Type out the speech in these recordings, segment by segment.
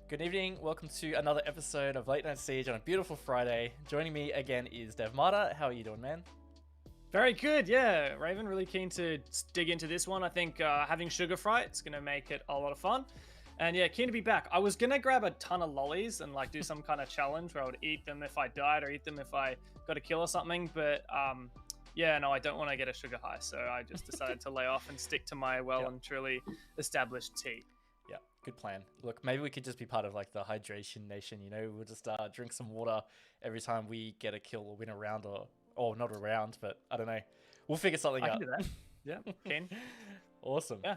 Good evening, welcome to another episode of Late Night Siege on a beautiful Friday. Joining me again is Dev Marta. How are you doing, man? Very good, yeah. Raven, really keen to dig into this one. I think having Sugar Fright is going to make it a lot of fun. And yeah, keen to be back. I was going to grab a ton of lollies and like do some kind of challenge where I would eat them if I died or eat them if I got a kill or something. But yeah, no, I don't want to get a sugar high. So I just decided to lay off and stick to my well and truly established tea. Yeah, good plan. Look, maybe we could just be part of like the hydration nation, you know? We'll just drink some water every time we get a kill or win a round or not a round, but I don't know. We'll figure something out. I can do that. Yeah, keen. Awesome. Yeah.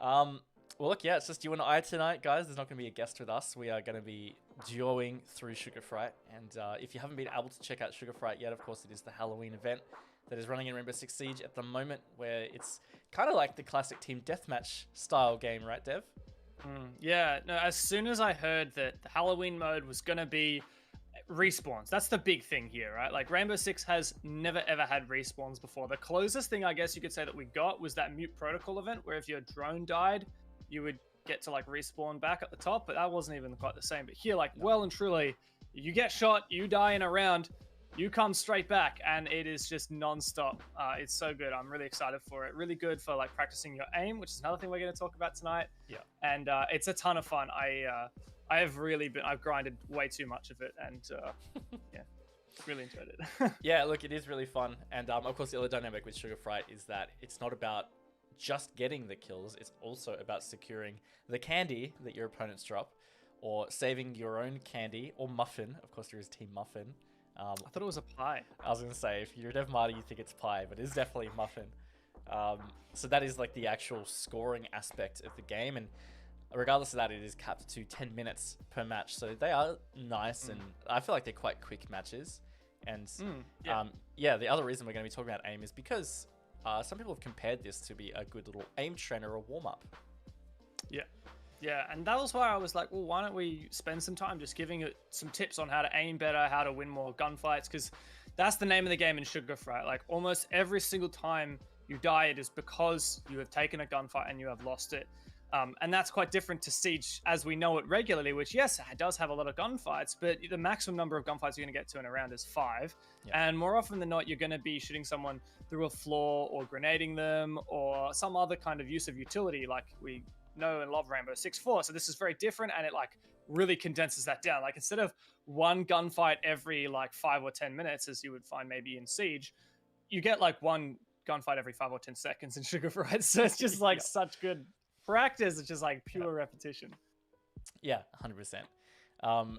Well, look, yeah, it's just you and I tonight, guys. There's not going to be a guest with us. We are going to be duoing through Sugar Fright. And if you haven't been able to check out Sugar Fright yet, of course, it is the Halloween event that is running in Rainbow Six Siege at the moment, where it's kind of like the classic team deathmatch style game, right, Dev? Yeah, no, as soon as I heard that the Halloween mode was going to be respawns, that's the big thing here, right? Like Rainbow Six has never ever had respawns before. The closest thing I guess you could say that we got was that Mute Protocol event, where if your drone died, you would get to like respawn back at the top, but that wasn't even quite the same. But here, like, well and truly, you get shot, you die in a round, you come straight back, and it is just non-stop. It's so good. I'm really excited for it. Really good for like practicing your aim, which is another thing we're going to talk about tonight. Yeah. And it's a ton of fun. I've grinded way too much of it, and yeah, really enjoyed it. Yeah, look, it is really fun. And of course, the other dynamic with Sugar Fright is that it's not about just getting the kills. It's also about securing the candy that your opponents drop, or saving your own candy or muffin. Of course, there is Team Muffin. I thought it was a pie. I was going to say, if you're Dev Marty, you think it's pie, but it's definitely muffin. So that is like the actual scoring aspect of the game. And regardless of that, it is capped to 10 minutes per match. So they are nice, and I feel like they're quite quick matches. And the other reason we're going to be talking about aim is because some people have compared this to be a good little aim trainer or warm-up. Yeah, and that was why I was like, well, why don't we spend some time just giving it some tips on how to aim better, how to win more gunfights, because that's the name of the game in Sugar Fright. Like, almost every single time you die, it is because you have taken a gunfight and you have lost it. And that's quite different to Siege as we know it regularly, which, yes, it does have a lot of gunfights, but the maximum number of gunfights you're going to get to in a round is 5. Yeah. And more often than not, you're going to be shooting someone through a floor or grenading them or some other kind of use of utility, like we know and love Rainbow Six for. So this is very different, and it like really condenses that down. Like, instead of one gunfight every like 5 or 10 minutes, as you would find maybe in Siege, you get like one gunfight every 5 or 10 seconds in Sugar Fright. So it's just like such good practice. It's just like pure repetition. Yeah, 100%.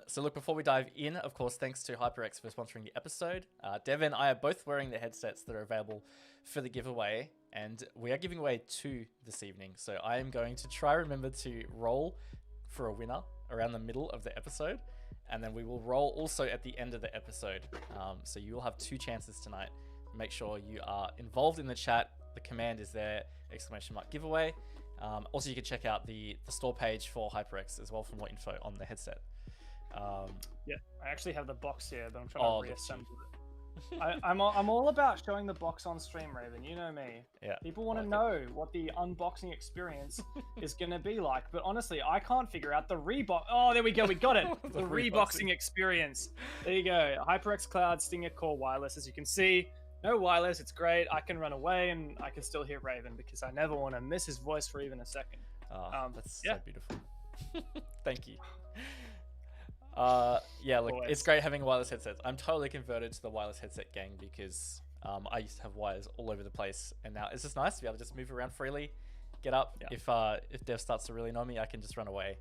So look, before we dive in, of course, thanks to HyperX for sponsoring the episode. Dev and I are both wearing the headsets that are available for the giveaway, and we are giving away 2 this evening. So I am going to try remember to roll for a winner around the middle of the episode, and then we will roll also at the end of the episode. So you will have 2 chances tonight. Make sure you are involved in the chat. The command is there, ! giveaway. Also, you can check out the store page for HyperX as well for more info on the headset. Yeah, I actually have the box here, but I'm trying to reassemble it. I'm all about showing the box on stream, Raven. You know me. Yeah. People want to know what the unboxing experience is going to be like, but honestly, I can't figure out the rebox. Oh, there we go. We got it. the reboxing experience. There you go. HyperX Cloud Stinger Core Wireless. As you can see, no wireless. It's great. I can run away and I can still hear Raven because I never want to miss his voice for even a second. That's so beautiful. Thank you. Yeah, look, it's great having wireless headsets. I'm totally converted to the wireless headset gang because I used to have wires all over the place, and now it's just nice to be able to just move around freely, get up. Yeah. If Dev starts to really annoy me, I can just run away.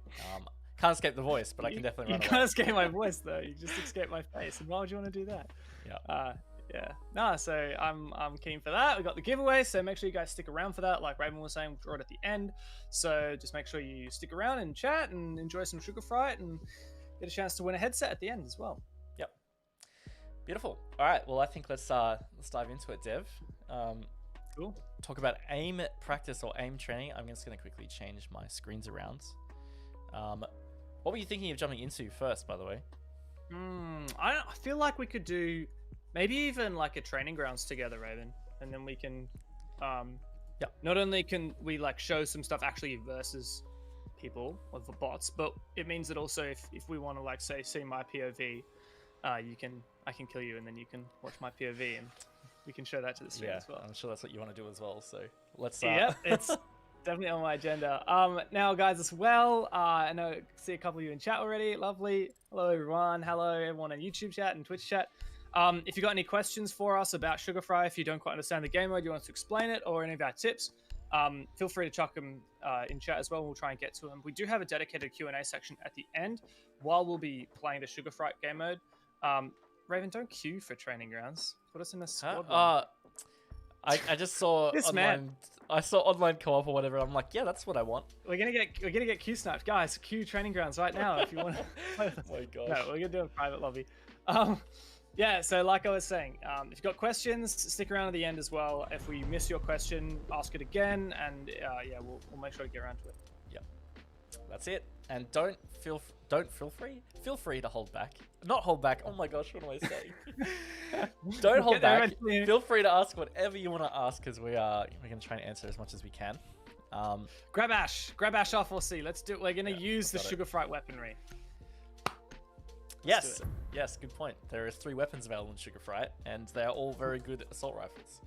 Can't escape the voice, but I can definitely run away. You can't escape my voice, though. You just escape my face. And why would you want to do that? Yeah. Yeah. No, so I'm keen for that. We got the giveaway, so make sure you guys stick around for that. Like Raven was saying, we'll draw it at the end. So just make sure you stick around and chat and enjoy some Sugar Fright and get a chance to win a headset at the end as well. Yep. Beautiful. All right. Well, I think let's dive into it, Dev. Cool. Talk about aim practice or aim training. I'm just going to quickly change my screens around. What were you thinking of jumping into first, by the way? I feel like we could do maybe even like a training grounds together, Raven, and then we can not only can we like show some stuff actually versus people or the bots, but it means that also if we want to like say see my POV, I can kill you and then you can watch my POV and we can show that to the stream as well. I'm sure that's what you want to do as well, so let's yeah, it's definitely on my agenda. Now guys as well, I know see a couple of you in chat already. Lovely. Hello everyone. Hello everyone on YouTube chat and Twitch chat. If you got any questions for us about Sugar Fry, if you don't quite understand the game mode, you want us to explain it, or any of our tips, feel free to chuck them in chat as well. We'll try and get to them. We do have a dedicated Q&A section at the end while we'll be playing the Sugar Fry game mode. Raven, don't queue for training grounds. Put us in a squad. I just saw I saw online co-op or whatever. I'm like, yeah, that's what I want. We're gonna get queue sniped, guys. Queue training grounds right now if you want to play with us. Oh my gosh. No, we're gonna do a private lobby. Yeah, so like I was saying, if you've got questions, stick around at the end as well. If we miss your question, ask it again, and we'll make sure to get around to it. Yep, that's it. And feel free to hold back. Not hold back. Oh my gosh, what am I saying? Don't hold back. Feel free to ask whatever you want to ask, because we're gonna try and answer as much as we can. Grab Ash off or C. Let's do it. We're gonna use the Sugar Fright weaponry. Yes, good point. There are 3 weapons available in Sugar Fright, and they're all very good assault rifles.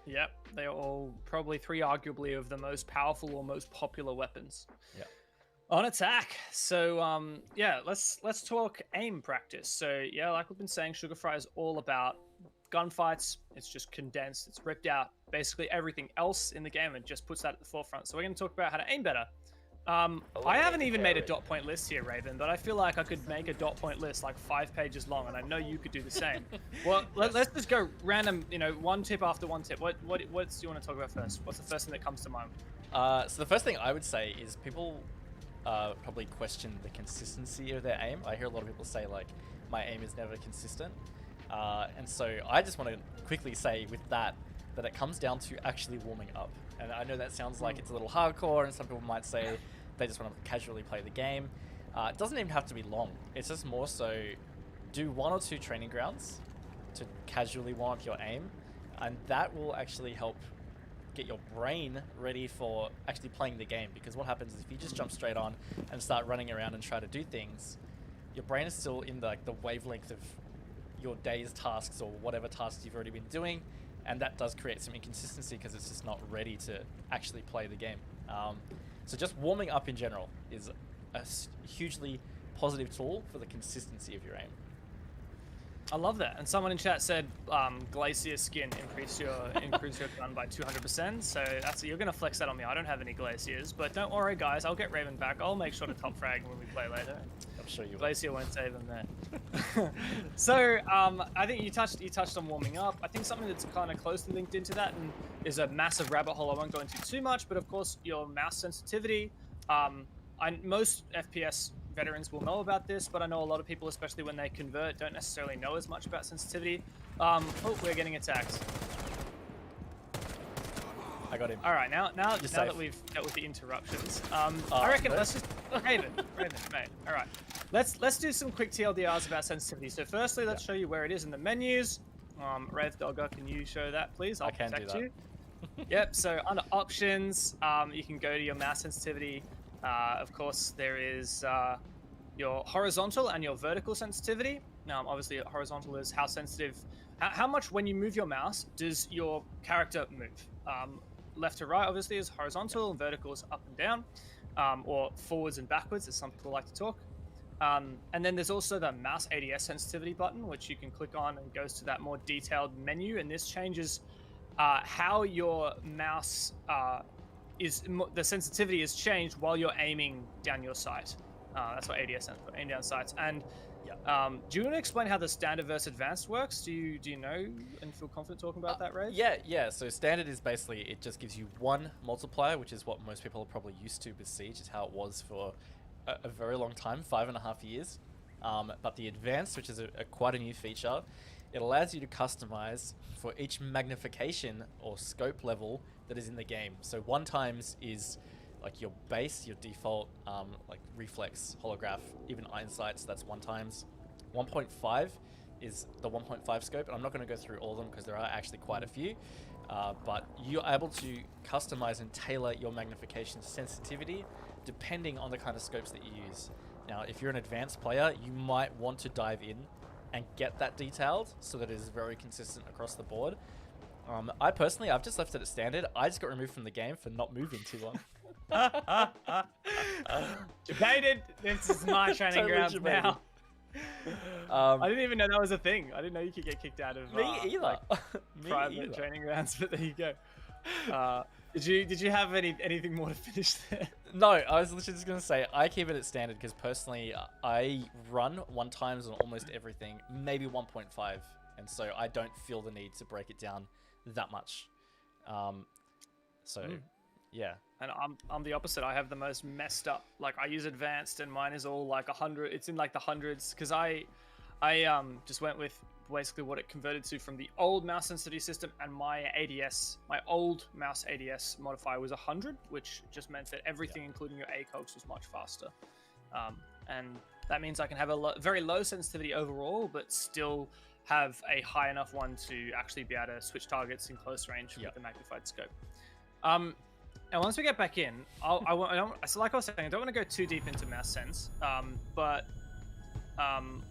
Yep, they are all probably 3 arguably of the most powerful or most popular weapons. Yep. On attack. So let's talk aim practice. So yeah, like we've been saying, Sugar Fry is all about gunfights. It's just condensed. It's ripped out basically everything else in the game and just puts that at the forefront. So we're going to talk about how to aim better. I haven't even made a dot point list here, Raven, but I feel like I could make a dot point list like 5 pages long, and I know you could do the same. Well, let's just go random, one tip after one tip. What do you want to talk about first? What's the first thing that comes to mind? So the first thing I would say is people probably question the consistency of their aim. I hear a lot of people say like, my aim is never consistent. And so I just want to quickly say with that it comes down to actually warming up. And I know that sounds like it's a little hardcore, and some people might say they just want to casually play the game. It doesn't even have to be long. It's just more so do 1 or 2 training grounds to casually warm up your aim, and that will actually help get your brain ready for actually playing the game. Because what happens is if you just jump straight on and start running around and try to do things, your brain is still in the wavelength of your day's tasks or whatever tasks you've already been doing, and that does create some inconsistency because it's just not ready to actually play the game. So just warming up in general is a hugely positive tool for the consistency of your aim. I love that. And someone in chat said glacier skin increase your gun by 200%. So you're gonna flex that on me. I don't have any glaciers, but don't worry, guys. I'll get Raven back. I'll make sure to top frag when we play later. I'm sure you will. Glacier won't save him there. So I think you touched on warming up. I think something that's kind of closely linked into that and is a massive rabbit hole I won't go into too much, but of course your mouse sensitivity. Most FPS veterans will know about this, but I know a lot of people, especially when they convert, don't necessarily know as much about sensitivity. Oh, we're getting attacked. I got him. All right, now that we've dealt with the interruptions, I reckon let's just Raven, mate. All right, let's do some quick TLDRs about sensitivity. So firstly, let's show you where it is in the menus. Rev Dogger, can you show that, please? I'll protect you. Yep. So under options, you can go to your mouse sensitivity. Of course, there is your horizontal and your vertical sensitivity. Now, obviously, horizontal is how sensitive, how much when you move your mouse does your character move. Left to right, obviously, is horizontal, and vertical is up and down, or forwards and backwards, as some people like to talk. And then there's also the mouse ADS sensitivity button, which you can click on and goes to that more detailed menu, and this changes how your mouse the sensitivity is changed while you're aiming down your sight. That's what ADS stands for, aim down sights. And Do you want to explain how the standard versus advanced works? Do you know and feel confident talking about that, Rage? Yeah. So standard is basically, it just gives you one multiplier, which is what most people are probably used to with Siege. It's how it was for a very long time, 5.5 years. But the advanced, which is quite a new feature, it allows you to customize for each magnification or scope level that is in the game. So 1 times is like your base, your default, like reflex, holograph, even eyesight, so that's 1 times. 1.5 is the 1.5 scope, and I'm not going to go through all of them because there are actually quite a few, but you're able to customize and tailor your magnification sensitivity depending on the kind of scopes that you use. Now, if you're an advanced player, you might want to dive in and get that detailed so that it is very consistent across the board. I personally, I've just left it at standard. I just got removed from the game for not moving too long. Debated. This is my training Totally grounds debated. now. I didn't even know that was a thing. I didn't know you could get kicked out of Me either. like, Me private either. training grounds, but there you go. Did you have anything more to finish there? No, I was literally just going to say, I keep it at standard because personally, I run 1 times on almost everything, maybe 1.5, and so I don't feel the need to break it down that much. Yeah. And I'm the opposite. I have the most messed up. Like, I use advanced, and mine is all like 100. It's in like the hundreds because I just went with basically what it converted to from the old mouse sensitivity system, and my old mouse ADS modifier was 100, which just meant that everything, including your ACOGs, was much faster. And that means I can have a very low sensitivity overall, but still have a high enough one to actually be able to switch targets in close range with the magnified scope. And once we get back in, so like I was saying, I don't want to go too deep into mouse sense, but I'm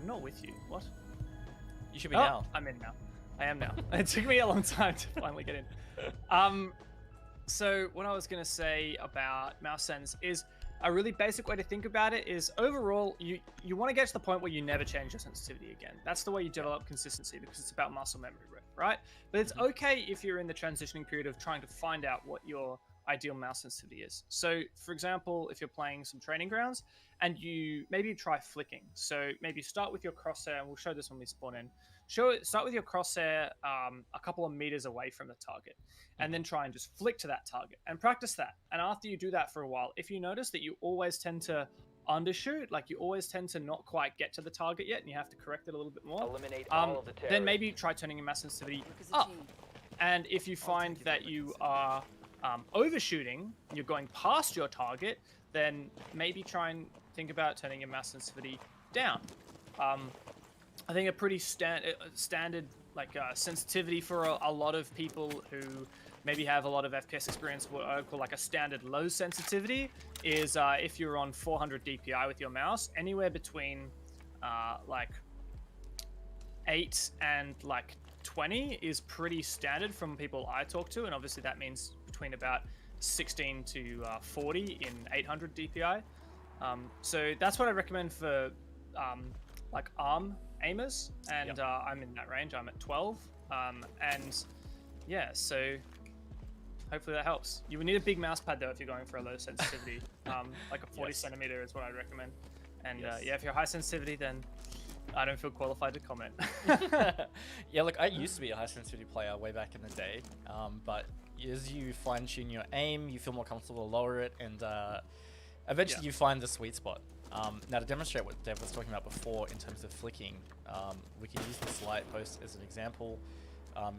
not with you. What? You should be now. I'm in now. I am now. It took me a long time to finally get in. So what I was going to say about mouse sense is a really basic way to think about it is overall, you want to get to the point where you never change your sensitivity again. That's the way you develop consistency because it's about muscle memory, right? But it's okay if you're in the transitioning period of trying to find out what your ideal mouse sensitivity is. So for example, if you're playing some training grounds and you maybe try flicking. So maybe start with your crosshair, and we'll show this when we spawn in. Start with your crosshair a couple of meters away from the target, and then try and just flick to that target and practice that. And after you do that for a while, if you notice that you always tend to undershoot, like you always tend to not quite get to the target yet, and you have to correct it a little bit more, then maybe try turning your mouse sensitivity up. And if you find that you are overshooting, you're going past your target, then maybe try and think about turning your mouse sensitivity down. I think a pretty standard like sensitivity for a lot of people who maybe have a lot of FPS experience, what I would call like a standard low sensitivity, is if you're on 400 DPI with your mouse, anywhere between like 8 and like 20 is pretty standard from people I talk to, and obviously that means between about 16 to 40 in 800 DPI. So that's what I recommend for like ARM aimers, and I'm in that range. I'm at 12, and yeah, so hopefully that helps. You would need a big mouse pad though if you're going for a low sensitivity. Like a 40 centimeter is what I'd recommend. And yeah, if you're high sensitivity, then I don't feel qualified to comment. Yeah, look, I used to be a high sensitivity player way back in the day, but as you fine tune your aim, you feel more comfortable to lower it, and eventually you find the sweet spot. Now, to demonstrate what Dev was talking about before in terms of flicking, we can use this light post as an example.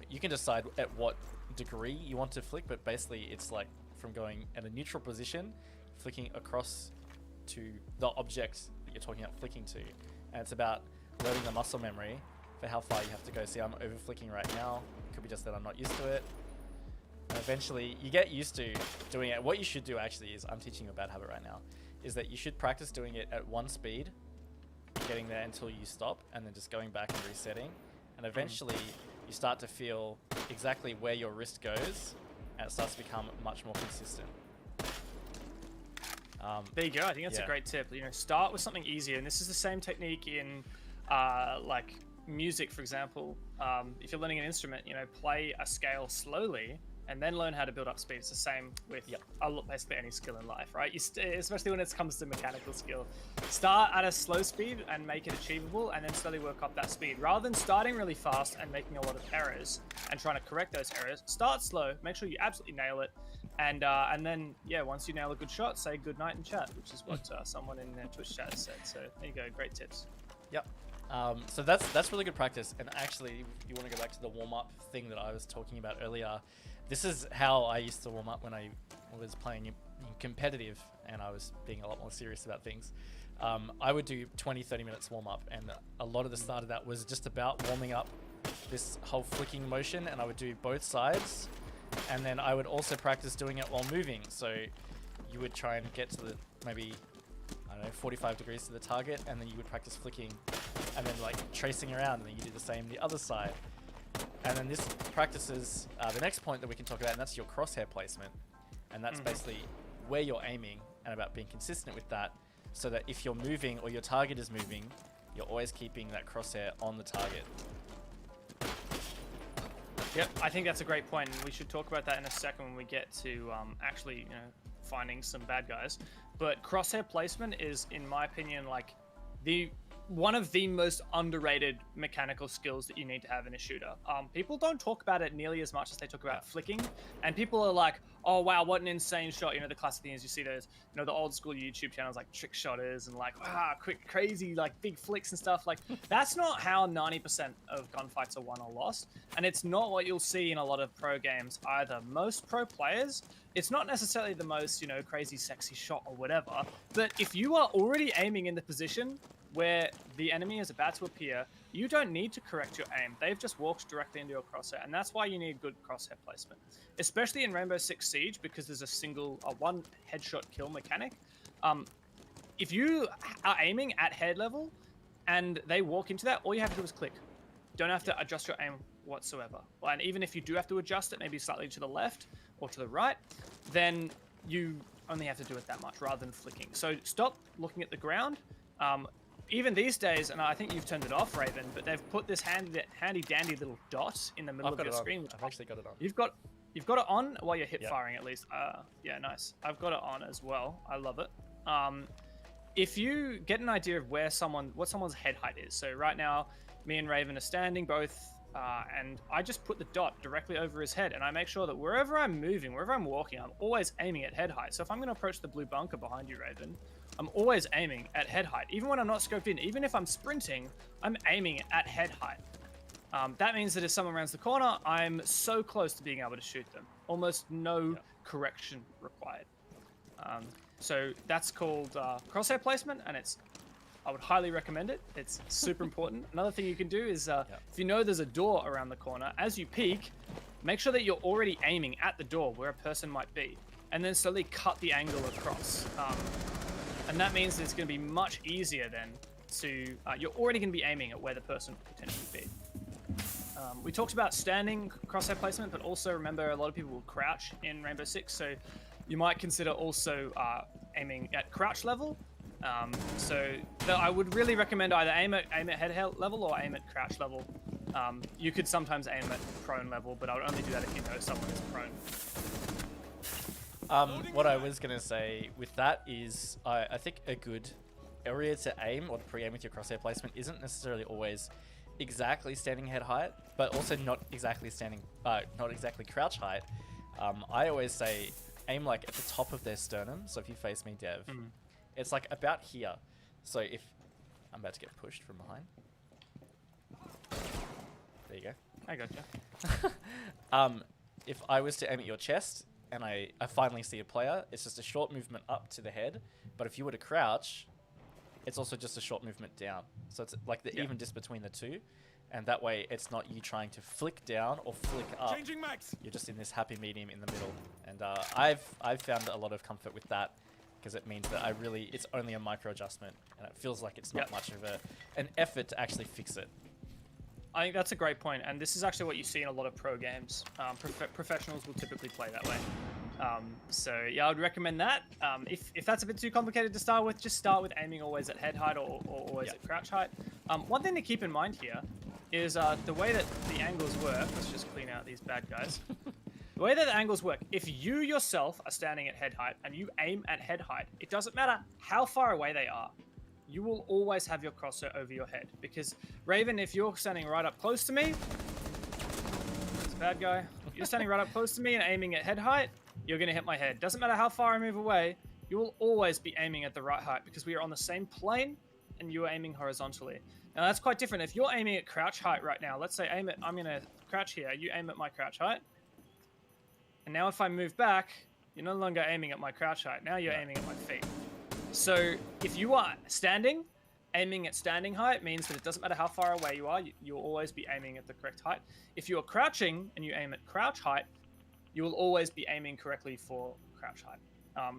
You can decide at what degree you want to flick, but basically it's like from going at a neutral position, flicking across to the object that you're talking about flicking to. And it's about loading the muscle memory for how far you have to go. See, I'm over flicking right now. It could be just that I'm not used to it. And eventually you get used to doing it. What you should do actually is, I'm teaching you a bad habit right now, is that you should practice doing it at one speed, getting there until you stop, and then just going back and resetting. And eventually you start to feel exactly where your wrist goes, and it starts to become much more consistent. There you go. I think that's a great tip. You know, start with something easier, and this is the same technique in like music, for example. If you're learning an instrument, you know, play a scale slowly and then learn how to build up speed. It's the same with basically any skill in life, right? Especially when it comes to mechanical skill. Start at a slow speed and make it achievable, and then slowly work up that speed. Rather than starting really fast and making a lot of errors and trying to correct those errors, start slow, make sure you absolutely nail it, and then, once you nail a good shot, say good night in chat, which is what someone in their Twitch chat said. So there you go, great tips. Yep. So that's really good practice. And actually, if you want to go back to the warm-up thing that I was talking about earlier, this is how I used to warm up when I was playing in competitive and I was being a lot more serious about things. I would do 20-30 minutes warm-up, and a lot of the start of that was just about warming up this whole flicking motion, and I would do both sides, and then I would also practice doing it while moving. So you would try and get to the maybe, I don't know, 45 degrees to the target, and then you would practice flicking and then like tracing around, and then you do the same the other side. And then this practices the next point that we can talk about, and that's your crosshair placement. And that's basically where you're aiming and about being consistent with that, so that if you're moving or your target is moving, you're always keeping that crosshair on the target. Yep, I think that's a great point, and we should talk about that in a second when we get to actually, finding some bad guys. But crosshair placement is, in my opinion, like one of the most underrated mechanical skills that you need to have in a shooter. People don't talk about it nearly as much as they talk about flicking, and people are like, oh wow, what an insane shot. The classic thing is you see those, the old school YouTube channels like Trick Shotters and like, wow, quick, crazy, like big flicks and stuff. Like, that's not how 90% of gunfights are won or lost, and it's not what you'll see in a lot of pro games either. Most pro players, it's not necessarily the most, crazy sexy shot or whatever, but if you are already aiming in the position where the enemy is about to appear, you don't need to correct your aim. They've just walked directly into your crosshair, and that's why you need good crosshair placement. Especially in Rainbow Six Siege, because there's a one headshot kill mechanic. If you are aiming at head level and they walk into that, all you have to do is click. Don't have to adjust your aim whatsoever. And even if you do have to adjust it, maybe slightly to the left or to the right, then you only have to do it that much rather than flicking. So stop looking at the ground. Even these days, and I think you've turned it off, Raven, but they've put this handy dandy little dot in the middle of your screen. I've actually got it on. You've got it on while you're hip firing, at least. Yeah, nice. I've got it on as well. I love it. If you get an idea of what someone's head height is, so right now, me and Raven are standing both, and I just put the dot directly over his head, and I make sure that wherever I'm moving, wherever I'm walking, I'm always aiming at head height. So if I'm going to approach the blue bunker behind you, Raven, I'm always aiming at head height. Even when I'm not scoped in, even if I'm sprinting, I'm aiming at head height. That means that if someone rounds the corner, I'm so close to being able to shoot them. Almost no correction required. So that's called crosshair placement, and I would highly recommend it. It's super important. Another thing you can do is, if you know there's a door around the corner, as you peek, make sure that you're already aiming at the door where a person might be, and then slowly cut the angle across. And that means that it's going to be much easier then to, you're already going to be aiming at where the person could potentially be. We talked about standing crosshair placement, but also remember a lot of people will crouch in Rainbow Six, so you might consider also aiming at crouch level. I would really recommend either aim at head level or aim at crouch level. You could sometimes aim at prone level, but I would only do that if you know someone is prone. What I was going to say with that is I think a good area to aim or to pre-aim with your crosshair placement isn't necessarily always exactly standing head height, but also not exactly crouch height. I always say aim like at the top of their sternum. So if you face me, Dev, it's like about here. So if I'm about to get pushed from behind. There you go. I gotcha. If I was to aim at your chest and I finally see a player, it's just a short movement up to the head. But if you were to crouch, it's also just a short movement down. So it's like the even just between the two. And that way it's not you trying to flick down or flick up. Changing max. You're just in this happy medium in the middle. And I've found a lot of comfort with that, because it means that it's only a micro adjustment, and it feels like it's not much of an effort to actually fix it. I think that's a great point, and this is actually what you see in a lot of pro games. Professionals will typically play that way. So yeah, I would recommend that. If that's a bit too complicated to start with, just start with aiming always at head height or always at crouch height. One thing to keep in mind here is the way that the angles work. Let's just clean out these bad guys. The way that the angles work, if you yourself are standing at head height and you aim at head height, it doesn't matter how far away they are. You will always have your crosshair over your head. Because, Raven, if you're standing right up close to me, that's a bad guy. If you're standing right up close to me and aiming at head height, you're going to hit my head. Doesn't matter how far I move away, you will always be aiming at the right height because we are on the same plane and you are aiming horizontally. Now, that's quite different. If you're aiming at crouch height right now, let's say I'm going to crouch here. You aim at my crouch height. And now if I move back, you're no longer aiming at my crouch height. Now you're aiming at my feet. So if you are standing, aiming at standing height means that it doesn't matter how far away you are, you'll always be aiming at the correct height. If you're crouching and you aim at crouch height, you will always be aiming correctly for crouch height.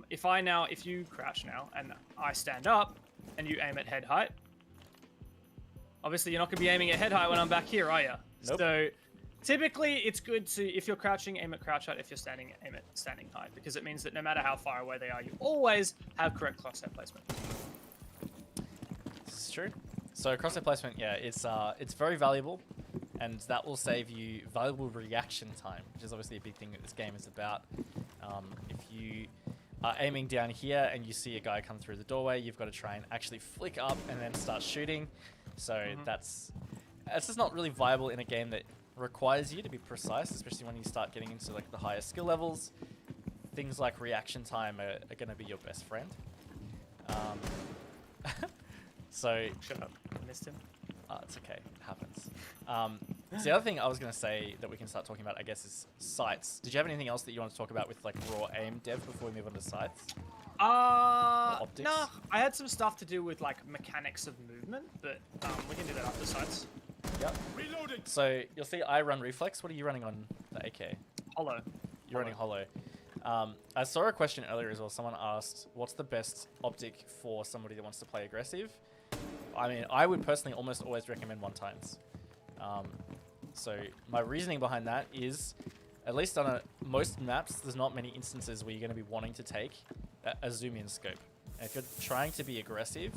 If you crouch now and I stand up and you aim at head height, obviously you're not going to be aiming at head height when I'm back here, are you? Nope. So typically, it's good to, if you're crouching, aim at crouch height. If you're standing, aim at standing height, because it means that no matter how far away they are, you always have correct crosshair placement. This is true. So crosshair placement, yeah, it's very valuable, and that will save you valuable reaction time, which is obviously a big thing that this game is about. If you are aiming down here and you see a guy come through the doorway, you've got to try and actually flick up and then start shooting. So that's just not really viable in a game that requires you to be precise, especially when you start getting into like the higher skill levels. Things like reaction time are going to be your best friend. So Shut up. I missed him. it's okay, it happens. So the other thing I was going to say that we can start talking about, I guess, is sights. Did you have anything else that you want to talk about with like raw aim, Dev, before we move on to sights? Nah, I had some stuff to do with like mechanics of movement, but we can do that after sights. Yep. Reloading. So you'll see I run reflex. What are you running on the AK? Hollow. You're running hollow. I saw a question earlier as well. Someone asked, what's the best optic for somebody that wants to play aggressive? I mean, I would personally almost always recommend 1x. So my reasoning behind that is, at least on most maps, there's not many instances where you're going to be wanting to take a zoom-in scope. And if you're trying to be aggressive,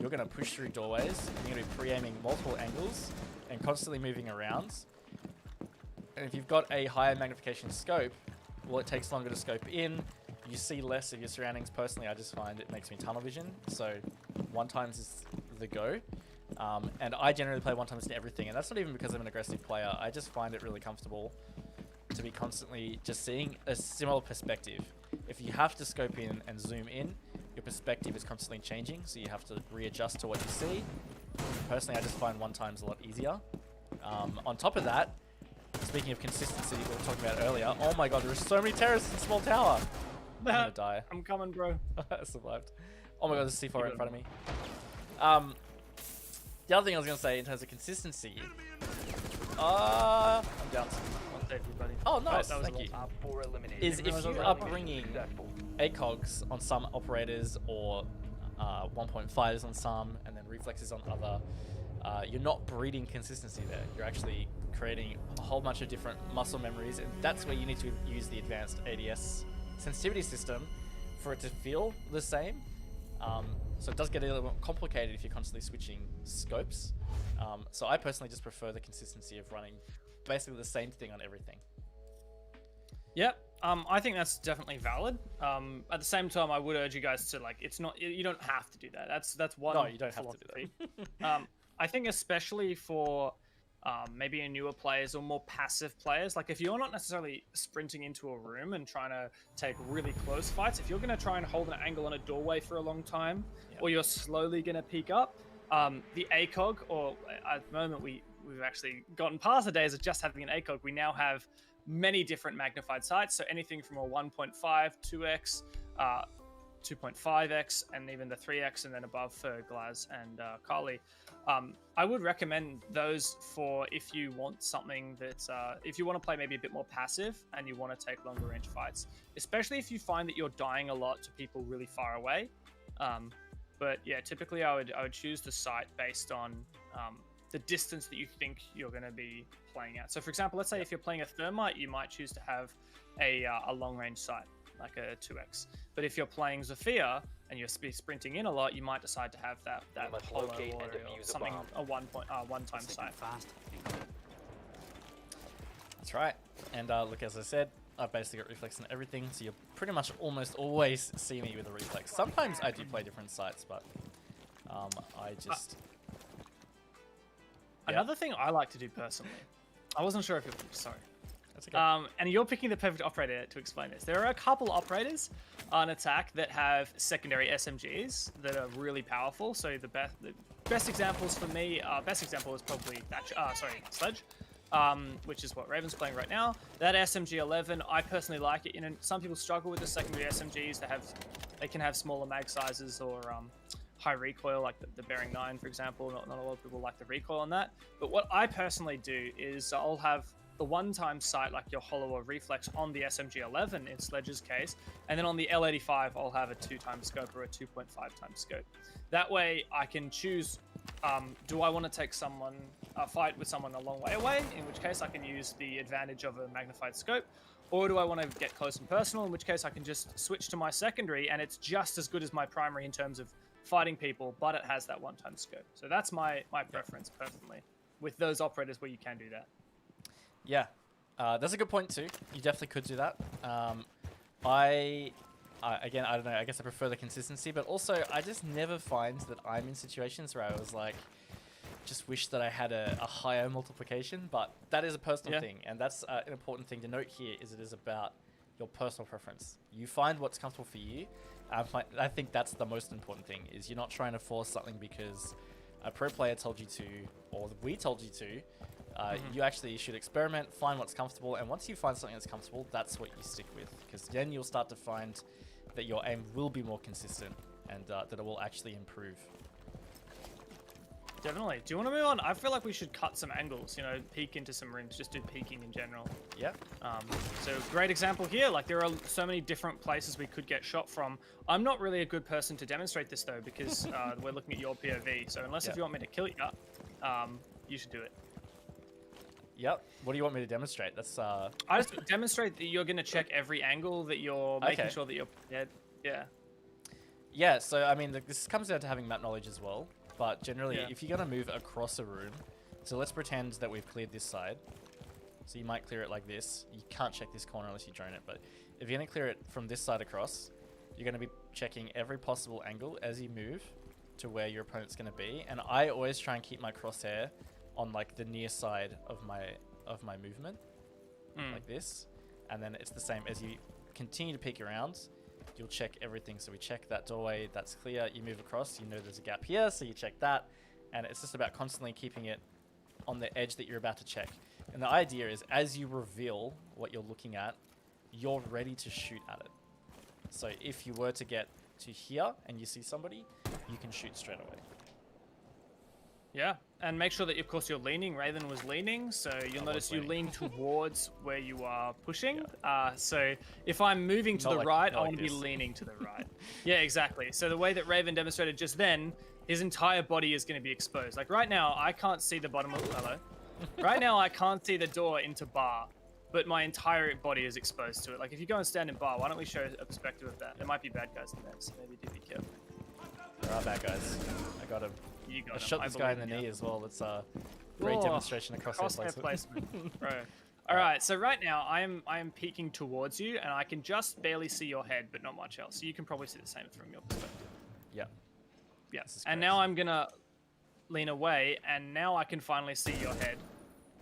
you're going to push through doorways, you're going to be pre-aiming multiple angles and constantly moving around. And if you've got a higher magnification scope, well, it takes longer to scope in, you see less of your surroundings. Personally, I just find it makes me tunnel vision, so 1x is the go. And I generally play 1x to everything, and that's not even because I'm an aggressive player. I just find it really comfortable to be constantly just seeing a similar perspective. If you have to scope in and zoom in, your perspective is constantly changing, so you have to readjust to what you see. Personally, I just find 1x a lot easier. On top of that, speaking of consistency we were talking about earlier, oh my god, there are so many terrorists in Small Tower. I'm gonna die. I'm coming, bro. I survived. Oh my god, there's a C4 right in front of me. The other thing I was gonna say in terms of consistency, I'm down. One save you, buddy. Oh, nice. That was Thank you. Is If you are bringing ACOGs on some operators or 1.5s on some, and then reflexes on other, you're not breeding consistency there. You're actually creating a whole bunch of different muscle memories, and that's where you need to use the advanced ADS sensitivity system for it to feel the same. So it does get a little bit complicated if you're constantly switching scopes. So I personally just prefer the consistency of running basically the same thing on everything. Yep. I think that's definitely valid. At the same time, I would urge you guys to it's not, you don't have to do that. That's one. No, you don't have to do that. I think especially for maybe newer players or more passive players, like if you're not necessarily sprinting into a room and trying to take really close fights, if you're going to try and hold an angle on a doorway for a long time, or you're slowly going to peek up, the ACOG, or at the moment we've actually gotten past the days of just having an ACOG, we now have many different magnified sights, so anything from a 1.5, 2x, 2.5x, and even the 3x and then above for Glaz and Carly. I would recommend those for if you want something that, if you want to play maybe a bit more passive and you want to take longer range fights, especially if you find that you're dying a lot to people really far away. But yeah, typically I would choose the sight based on the distance that you think you're going to be playing at. So for example, let's say if you're playing a thermite, you might choose to have a long range sight, like a 2x. But if you're playing Zofia and you're sprinting in a lot, you might decide to have that hollow or something, a one-time sight. That's right. And look, as I said, I've basically got reflex on everything, so you'll pretty much almost always see me with a reflex. Sometimes I do play different sites, but I just... Another thing I like to do personally, I wasn't sure if it was, sorry. That's okay. And you're picking the perfect operator to explain this. There are a couple operators on attack that have secondary SMGs that are really powerful. So the best examples for me, best example is probably Sledge, which is what Raven's playing right now. That SMG-11, I personally like it. You know, some people struggle with the secondary SMGs. They can have smaller mag sizes or high recoil, like the Bearing 9, for example. Not a lot of people like the recoil on that. But what I personally do is I'll have the one-time sight, like your hollow or reflex, on the SMG-11 in Sledge's case, and then on the L85 I'll have a 2x scope or a 2.5x scope. That way I can choose, do I want to take a fight with someone a long way away, in which case I can use the advantage of a magnified scope, or do I want to get close and personal, in which case I can just switch to my secondary and it's just as good as my primary in terms of fighting people, but it has that one-time scope. So that's my preference personally with those operators where you can do that. Yeah, that's a good point too. You definitely could do that. Again, I don't know, I guess I prefer the consistency, but also I just never find that I'm in situations where I was like, just wish that I had a higher multiplication, but that is a personal thing, and that's an important thing to note here, is it is about your personal preference. You find what's comfortable for you. I think that's the most important thing, is you're not trying to force something because a pro player told you to, or we told you to. You actually should experiment, find what's comfortable, and once you find something that's comfortable, that's what you stick with, because then you'll start to find that your aim will be more consistent and that it will actually improve. Definitely. Do you want to move on? I feel like we should cut some angles, you know, peek into some rims, just do peeking in general. Yeah. So great example here, like there are so many different places we could get shot from. I'm not really a good person to demonstrate this though, because we're looking at your POV, so unless if you want me to kill you, you should do it. Yep. What do you want me to demonstrate? That's I just demonstrate that you're going to check every angle, that you're making sure that you're prepared. Yeah. Yeah, so I mean, this comes down to having map knowledge as well. But generally, if you're going to move across a room, so let's pretend that we've cleared this side. So you might clear it like this. You can't check this corner unless you drone it. But if you're going to clear it from this side across, you're going to be checking every possible angle as you move to where your opponent's going to be. And I always try and keep my crosshair on like the near side of my movement, like this. And then it's the same as you continue to peek around. You'll check everything. So we check that doorway, that's clear. You move across, you know there's a gap here, so you check that. And it's just about constantly keeping it on the edge that you're about to check. And the idea is, as you reveal what you're looking at, you're ready to shoot at it. So if you were to get to here and you see somebody, you can shoot straight away. Yeah, and make sure that, of course, you're leaning. Raven was leaning, so you'll notice you lean towards where you are pushing. So if I'm moving to the right, I want to be leaning to the right. Yeah, exactly. So the way that Raven demonstrated just then, his entire body is going to be exposed. Like right now, I can't see the bottom of... Hello? Right now, I can't see the door into bar, but my entire body is exposed to it. Like if you go and stand in bar, why don't we show a perspective of that? There might be bad guys in there, so maybe do be careful. There are bad guys. I got him. I shot this guy in the knee as well. It's a great demonstration of crosshair placement. Right. All right. So right now I am peeking towards you, and I can just barely see your head, but not much else. So you can probably see the same from your perspective. Yeah. Yeah. And now I'm gonna lean away, and now I can finally see your head.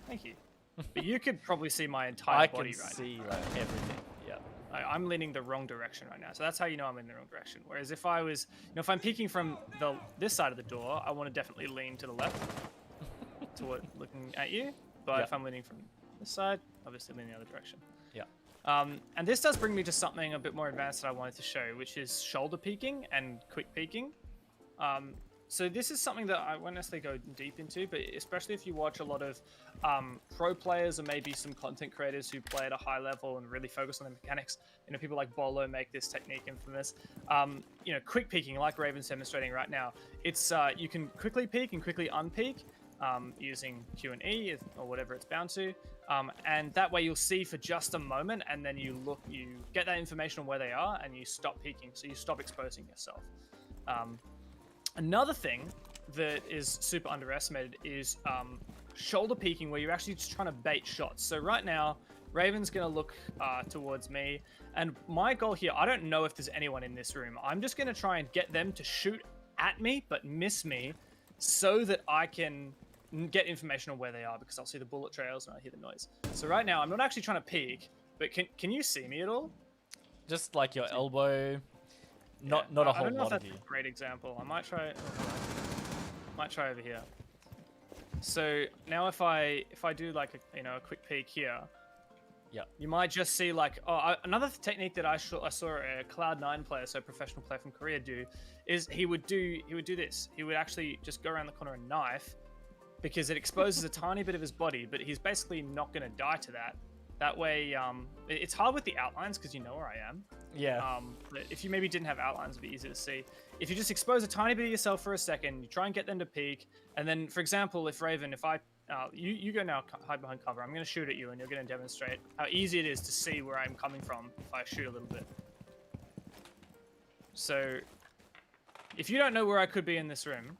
Thank you. But you could probably see my entire body right now. I can see like everything. Yeah. I'm leaning the wrong direction right now, so that's how you know I'm in the wrong direction. Whereas if I was, if I'm peeking from this side of the door, I want to definitely lean to the left, toward looking at you. But if I'm leaning from this side, obviously lean the other direction. Yeah. And this does bring me to something a bit more advanced that I wanted to show, which is shoulder peeking and quick peeking. So this is something that I won't necessarily go deep into, but especially if you watch a lot of pro players or maybe some content creators who play at a high level and really focus on the mechanics. You know, people like Bolo make this technique infamous. You know, quick peeking, like Raven's demonstrating right now. It's you can quickly peek and quickly unpeek using Q and E or whatever it's bound to, and that way you'll see for just a moment, and then you get that information on where they are, and you stop peeking, so you stop exposing yourself. Another thing that is super underestimated is shoulder peeking where you're actually just trying to bait shots. So right now, Raven's going to look towards me. And my goal here, I don't know if there's anyone in this room. I'm just going to try and get them to shoot at me, but miss me, so that I can get information on where they are, because I'll see the bullet trails and I hear the noise. So right now, I'm not actually trying to peek, but can you see me at all? Just like your elbow, not a whole lot of you. I don't know if that's a great example. I might try. Might try over here. So now if I do like a quick peek here, yeah, you might just see like another technique that I saw a Cloud9 player, so a professional player from Korea, do is he would do this. He would actually just go around the corner and knife, because it exposes a tiny bit of his body, but he's basically not going to die to that. That way, it's hard with the outlines because you know where I am. Yeah. But if you maybe didn't have outlines, it'd be easy to see. If you just expose a tiny bit of yourself for a second, you try and get them to peek, and then, for example, if Raven, you go now, hide behind cover, I'm going to shoot at you, and you're going to demonstrate how easy it is to see where I'm coming from if I shoot a little bit. So, if you don't know where I could be in this room,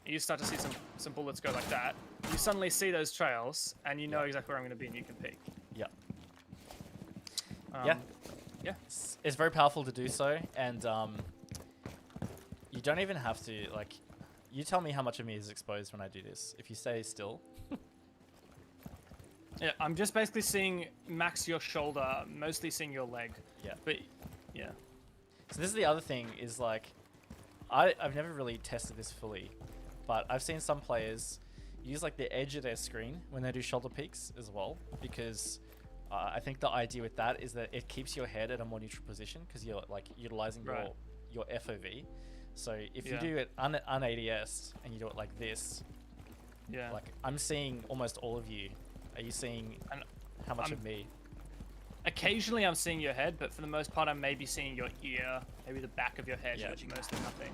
you start to see some bullets go like that, you suddenly see those trails, and you know exactly where I'm going to be, and you can peek. Yeah. Yeah. It's very powerful to do so, and you don't even have to, like, you tell me how much of me is exposed when I do this. If you stay still. Yeah, I'm just basically seeing max your shoulder, mostly seeing your leg. Yeah. But, yeah. So this is the other thing, is like, I've never really tested this fully, but I've seen some players use like the edge of their screen when they do shoulder peeks as well, because I think the idea with that is that it keeps your head at a more neutral position, because you're like utilizing your FOV. So if you do it un-ADS and you do it like this, like I'm seeing almost all of you. Are you seeing how much of me? Occasionally I'm seeing your head, but for the most part I'm maybe seeing your ear, maybe the back of your head, Yeah. but mostly nothing.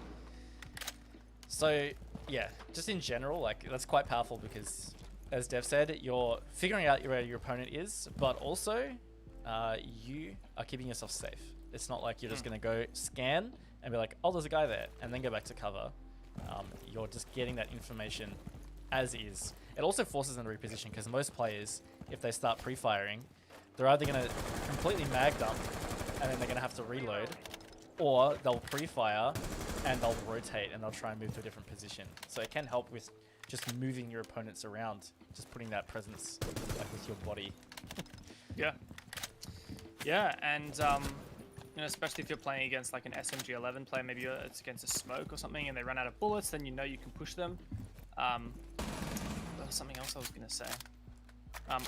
So yeah, just in general, like that's quite powerful, because as Dev said, you're figuring out where your opponent is, but also you are keeping yourself safe. It's not like you're just going to go scan and be like, oh, there's a guy there, and then go back to cover. You're just getting that information as is. It also forces them to reposition, because most players, if they start pre-firing, they're either going to completely mag dump, and then they're going to have to reload, or they'll pre-fire and they'll rotate and they'll try and move to a different position. So it can help with just moving your opponents around, just putting that presence like with your body. Yeah, and especially if you're playing against like an SMG11 player, maybe it's against a smoke or something, and they run out of bullets, then you know you can push them. There was something else I was gonna say.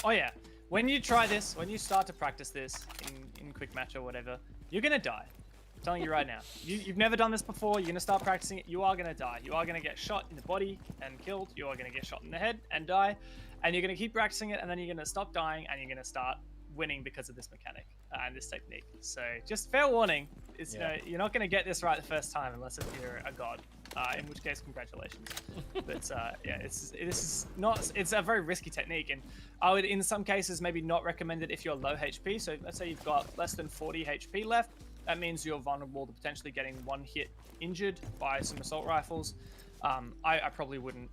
Oh yeah, when you try this, when you start to practice this in quick match or whatever, you're gonna die. I'm telling you right now. You've never done this before. You're gonna start practicing it. You are gonna die. You are gonna get shot in the body and killed. You are gonna get shot in the head and die. And you're gonna keep practicing it, and then you're gonna stop dying, and you're gonna start winning because of this mechanic and this technique. So just fair warning, is you're not gonna get this right the first time unless if you're a god. In which case, congratulations. But yeah, it's a very risky technique, and I would, in some cases, maybe not recommend it if you're low HP. So let's say you've got less than 40 HP left. That means you're vulnerable to potentially getting one hit injured by some assault rifles. I probably wouldn't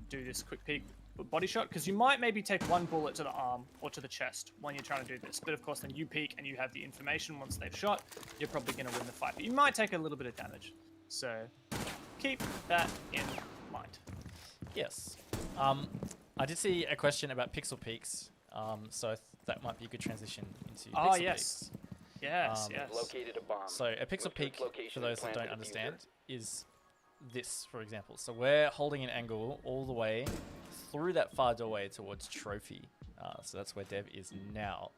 do this quick peek body shot, because you might maybe take one bullet to the arm or to the chest when you're trying to do this. But of course, then you peek and you have the information once they've shot, you're probably going to win the fight. But you might take a little bit of damage. So keep that in mind. Yes. I did see a question about pixel peaks, so that might be a good transition into pixel peaks. Yes. Located a bomb. So a pixel peak, for those that don't understand, is this, for example. So we're holding an angle all the way through that far doorway towards trophy. So that's where Dev is now.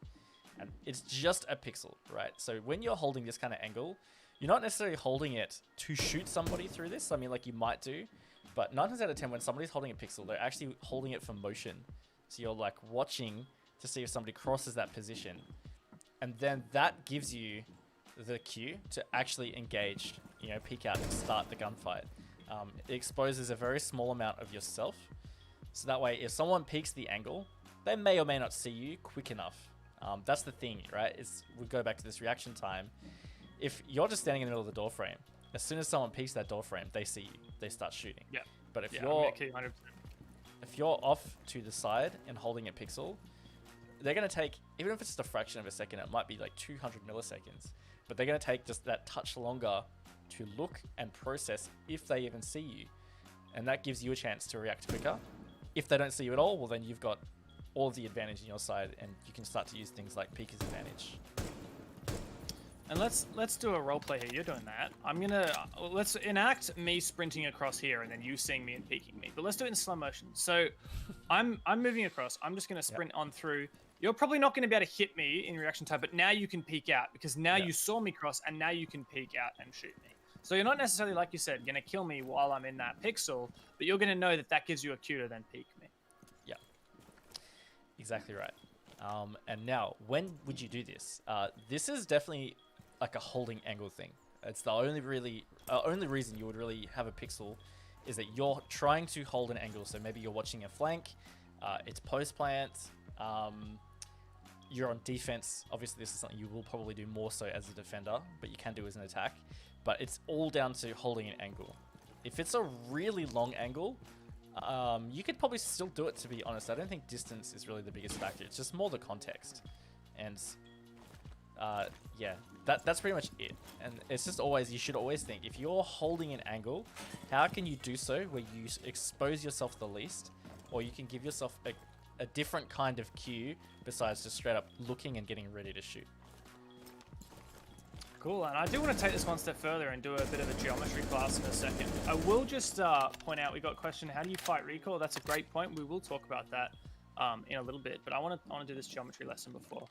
And it's just a pixel, right? So when you're holding this kind of angle, you're not necessarily holding it to shoot somebody through this. I mean, like you might do, but 9 times out of 10, when somebody's holding a pixel, they're actually holding it for motion. So you're like watching to see if somebody crosses that position. And then that gives you the cue to actually engage, peek out and start the gunfight. It exposes a very small amount of yourself. So that way, if someone peeks the angle, they may or may not see you quick enough. That's the thing, right? We go back to this reaction time. If you're just standing in the middle of the door frame, as soon as someone peeks that door frame, they see you. They start shooting. Yeah. But if I'm you're... gonna kill you 100%. if you're off to the side and holding a pixel, they're going to take, even if it's just a fraction of a second, it might be like 200 milliseconds, but they're going to take just that touch longer to look and process if they even see you. And that gives you a chance to react quicker. If they don't see you at all, well, then you've got all of the advantage on your side, and you can start to use things like Peeker's advantage. And let's do a roleplay here. You're doing that. Let's enact me sprinting across here and then you seeing me and peeking me. But let's do it in slow motion. So I'm moving across. I'm just gonna sprint on through. You're probably not gonna be able to hit me in reaction time, but now you can peek out because now you saw me cross and now you can peek out and shoot me. So you're not necessarily, like you said, gonna kill me while I'm in that pixel, but you're gonna know that gives you a cue to then peek me. Yeah, exactly right. And now, when would you do this? This is definitely like a holding angle thing. It's the only reason you would really have a pixel is that you're trying to hold an angle. So maybe you're watching a flank, it's post plant, you're on defense. Obviously, this is something you will probably do more so as a defender, but you can do as an attack. But it's all down to holding an angle. If it's a really long angle, you could probably still do it, to be honest. I don't think distance is really the biggest factor. It's just more the context. And yeah, that's pretty much it. And it's just always, you should always think, if you're holding an angle, how can you do so where you expose yourself the least, or you can give yourself a different kind of cue besides just straight up looking and getting ready to shoot. Cool, and I do want to take this one step further and do a bit of a geometry class in a second. I will just point out, we got a question, how do you fight recoil? That's a great point. We will talk about that in a little bit, but I want to do this geometry lesson before.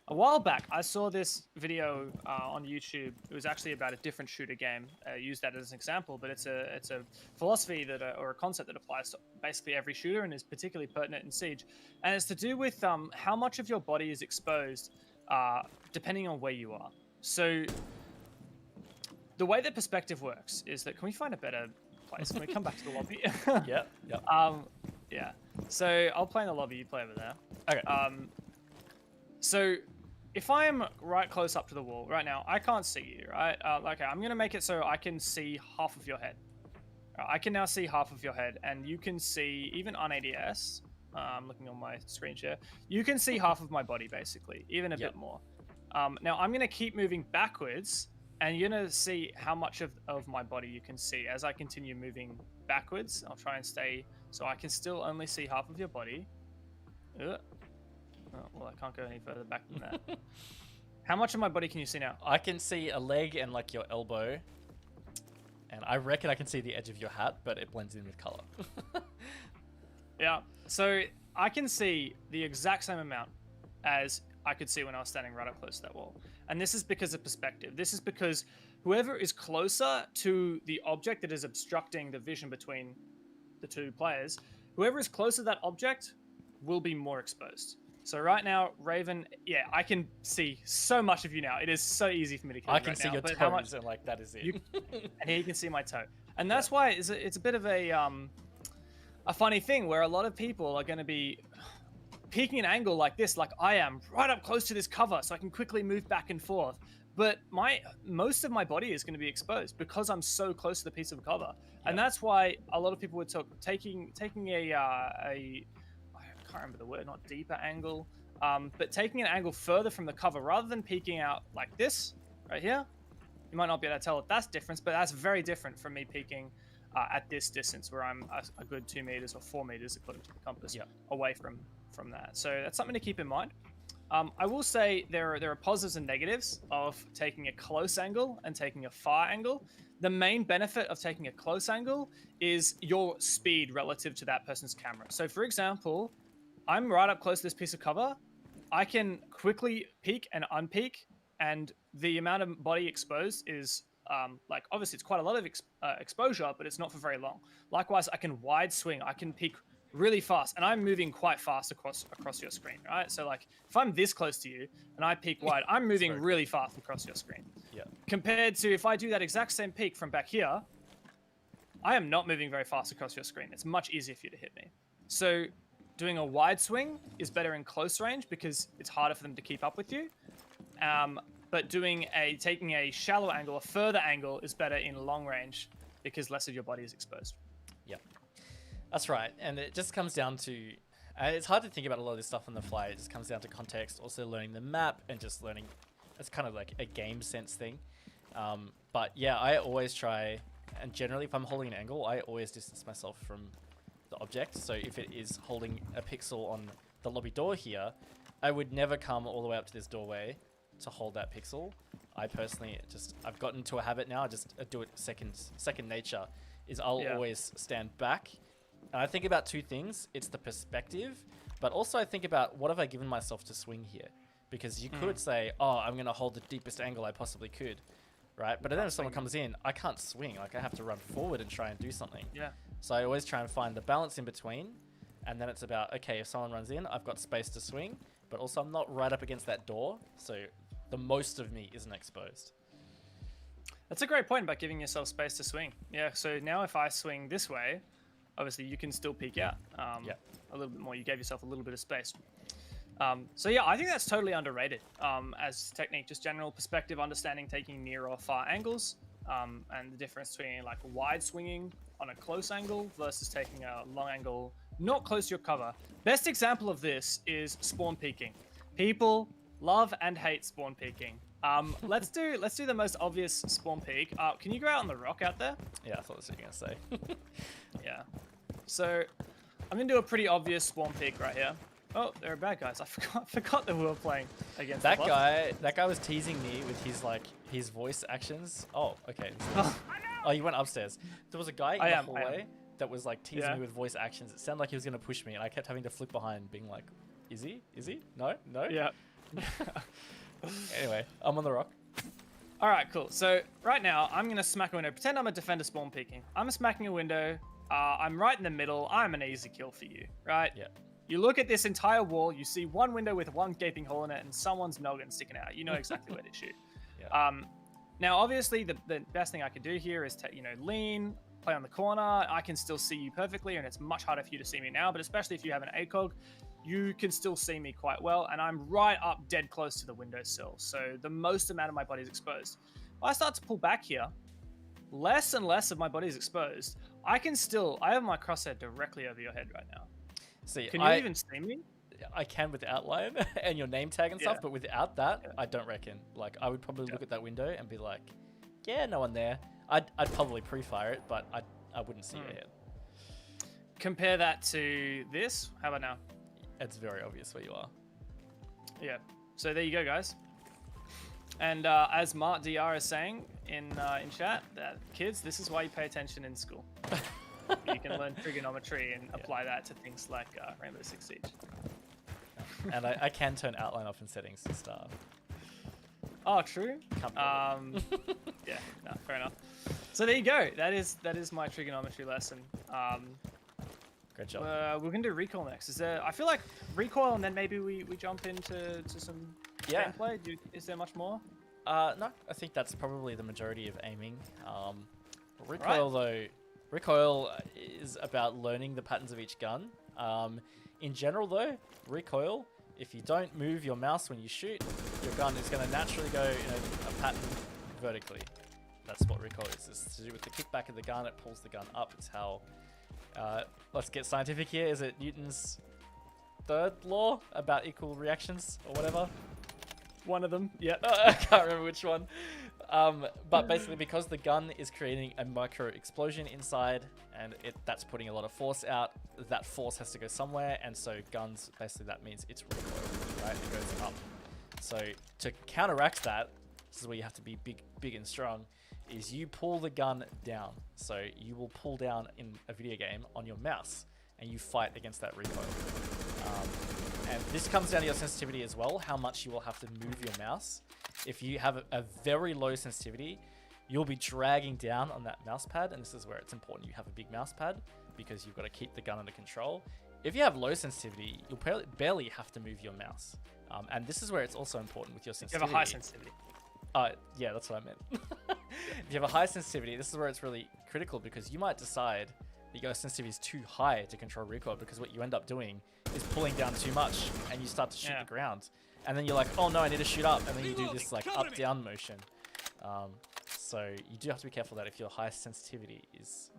A while back, I saw this video on YouTube. It was actually about a different shooter game. I used that as an example, but it's a philosophy that or a concept that applies to basically every shooter and is particularly pertinent in Siege. And it's to do with how much of your body is exposed depending on where you are. So the way that perspective works is that, can we find a better place? Can we come back to the lobby? Yep. Yeah. So I'll play in the lobby, you play over there. Okay. So if I am right close up to the wall, right now, I can't see you, right? Okay, I'm going to make it so I can see half of your head. I can now see half of your head, and you can see, even on ADS, I'm looking on my screen share, you can see half of my body, basically, even a bit more. Now, I'm going to keep moving backwards, and you're going to see how much of my body you can see. As I continue moving backwards, I'll try and stay, so I can still only see half of your body. Oh, well, I can't go any further back than that. How much of my body can you see now? I can see a leg and like your elbow, and I reckon I can see the edge of your hat, but it blends in with color. Yeah, so I can see the exact same amount as I could see when I was standing right up close to that wall. And this is because of perspective. This is because whoever is closer to the object that is obstructing the vision between the two players, whoever is closer to that object will be more exposed. So right now, Raven, yeah, I can see so much of you now. It is so easy for me to kill you I can see your toes, and like that is it. And here you can see my toe. And that's why it's a bit of a funny thing where a lot of people are going to be peeking an angle like this, like I am, right up close to this cover, so I can quickly move back and forth. But most of my body is going to be exposed because I'm so close to the piece of cover. Yeah. And that's why a lot of people would talk taking a I can't remember the word, not deeper angle, but taking an angle further from the cover rather than peeking out like this right here. You might not be able to tell if that's different, but that's very different from me peeking at this distance where I'm a good 2 meters or 4 meters according to the compass away from that. So that's something to keep in mind. I will say there are positives and negatives of taking a close angle and taking a far angle. The main benefit of taking a close angle is your speed relative to that person's camera. So for example, I'm right up close to this piece of cover. I can quickly peek and unpeek, and the amount of body exposed is like, obviously it's quite a lot of exposure, but it's not for very long. Likewise, I can wide swing. I can peek really fast, and I'm moving quite fast across your screen, right? So like, if I'm this close to you and I peek wide, I'm moving really fast across your screen. Yeah. Compared to if I do that exact same peek from back here, I am not moving very fast across your screen. It's much easier for you to hit me. So doing a wide swing is better in close range because it's harder for them to keep up with you. But taking a shallow angle, a further angle, is better in long range because less of your body is exposed. Yeah. That's right. And it just comes down to... it's hard to think about a lot of this stuff on the fly. It just comes down to context, also learning the map, and just learning... It's kind of like a game sense thing. But yeah, I always try... And generally, if I'm holding an angle, I always distance myself from the object. So if it is holding a pixel on the lobby door here, I would never come all the way up to this doorway to hold that pixel. I personally I've gotten to a habit now. I just do it second nature. Is I'll always stand back, and I think about two things. It's the perspective, but also I think about what have I given myself to swing here, because you could say, oh, I'm going to hold the deepest angle I possibly could. Right, but then if someone comes in, I can't swing. Like I have to run forward and try and do something. Yeah. So I always try and find the balance in between, and then it's about, okay, if someone runs in, I've got space to swing, but also I'm not right up against that door, so the most of me isn't exposed. That's a great point about giving yourself space to swing. Yeah. So now if I swing this way, obviously you can still peek out a little bit more. You gave yourself a little bit of space. So yeah, I think that's totally underrated as technique, just general perspective, understanding taking near or far angles, and the difference between like wide swinging on a close angle versus taking a long angle not close to your cover. Best example of this is spawn peeking. People love and hate spawn peeking. Let's do the most obvious spawn peek. Can you go out on the rock out there? Yeah, I thought that's what you were gonna say. Yeah. So I'm gonna do a pretty obvious spawn peek right here. Oh, there are bad guys. I forgot that we were playing against that guy. That guy was teasing me with his voice actions. Oh, okay. Oh, you went upstairs. There was a guy in the hallway that was like teasing me with voice actions. It sounded like he was gonna push me, and I kept having to flick behind, being like, "Is he? Is he? No, no." Yeah. Anyway, I'm on the rock. All right, cool. So right now, I'm gonna smack a window. Pretend I'm a defender spawn peeking. I'm smacking a window. I'm right in the middle. I'm an easy kill for you, right? Yeah. You look at this entire wall, you see one window with one gaping hole in it and someone's noggin sticking out. You know exactly where to shoot. Yeah. Now, obviously, the best thing I could do here is lean, play on the corner. I can still see you perfectly, and it's much harder for you to see me now, but especially if you have an ACOG, you can still see me quite well, and I'm right up dead close to the windowsill, so the most amount of my body is exposed. If I start to pull back here, less and less of my body is exposed. I have my crosshair directly over your head right now. See, can you even see me? I can with the outline and your name tag and stuff, but without that, I don't reckon. Like, I would probably look at that window and be like, yeah, no one there. I'd probably pre-fire it, but I wouldn't see your head. Compare that to this. How about now? It's very obvious where you are. Yeah. So there you go, guys. And as Mart DR is saying in chat, that kids, this is why you pay attention in school. You can learn trigonometry and apply that to things like Rainbow Six Siege. And I can turn outline off in settings to start. Oh, true. Yeah, no, fair enough. So there you go. That is my trigonometry lesson. Great job. We're gonna do recoil next. I feel like recoil, and then maybe we jump into some gameplay. Is there much more? No, I think that's probably the majority of aiming. Recoil is about learning the patterns of each gun. In general though, recoil, if you don't move your mouse when you shoot, your gun is going to naturally go in a pattern vertically. That's what recoil is. It's to do with the kickback of the gun. It pulls the gun up. It's how... let's get scientific here. Is it Newton's third law about equal reactions or whatever? One of them, yeah. I can't remember which one. But basically, because the gun is creating a micro explosion inside, and that's putting a lot of force out, that force has to go somewhere, and so guns, basically that means it's recoil, right? It goes up. So to counteract that, this is where you have to be big and strong, is you pull the gun down. So you will pull down in a video game on your mouse, and you fight against that recoil. And this comes down to your sensitivity as well, how much you will have to move your mouse. If you have a very low sensitivity, you'll be dragging down on that mouse pad, and this is where it's important you have a big mouse pad, because you've got to keep the gun under control. If you have low sensitivity, you'll barely have to move your mouse. And this is where it's also important with your sensitivity. You have a high sensitivity. Yeah, that's what I meant. If you have a high sensitivity, this is where it's really critical, because you might decide that your sensitivity is too high to control recoil, because what you end up doing is pulling down too much, and you start to shoot the ground. And then you're like, oh no, I need to shoot up. And then you do this like up-down motion. So you do have to be careful that if your high sensitivity is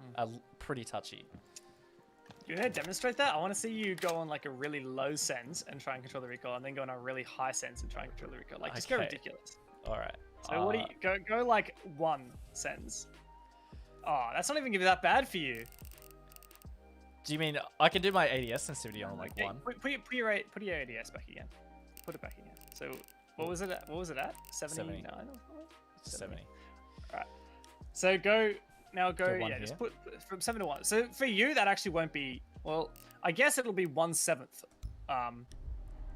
pretty touchy. You want to demonstrate that? I want to see you go on like a really low sense and try and control the recoil, and then go on a really high sense and try and control the recoil. Like, just go ridiculous. All right. So what do you go like 1 sense? Oh, that's not even gonna be that bad for you. Do you mean I can do my ADS sensitivity on like 1? Put your ADS back again. Put it back again. So what was it at? 79 or something? 70. All right. So go Go yeah, just put from 7 to 1. So for you, that actually won't be, well, I guess it'll be 1/7.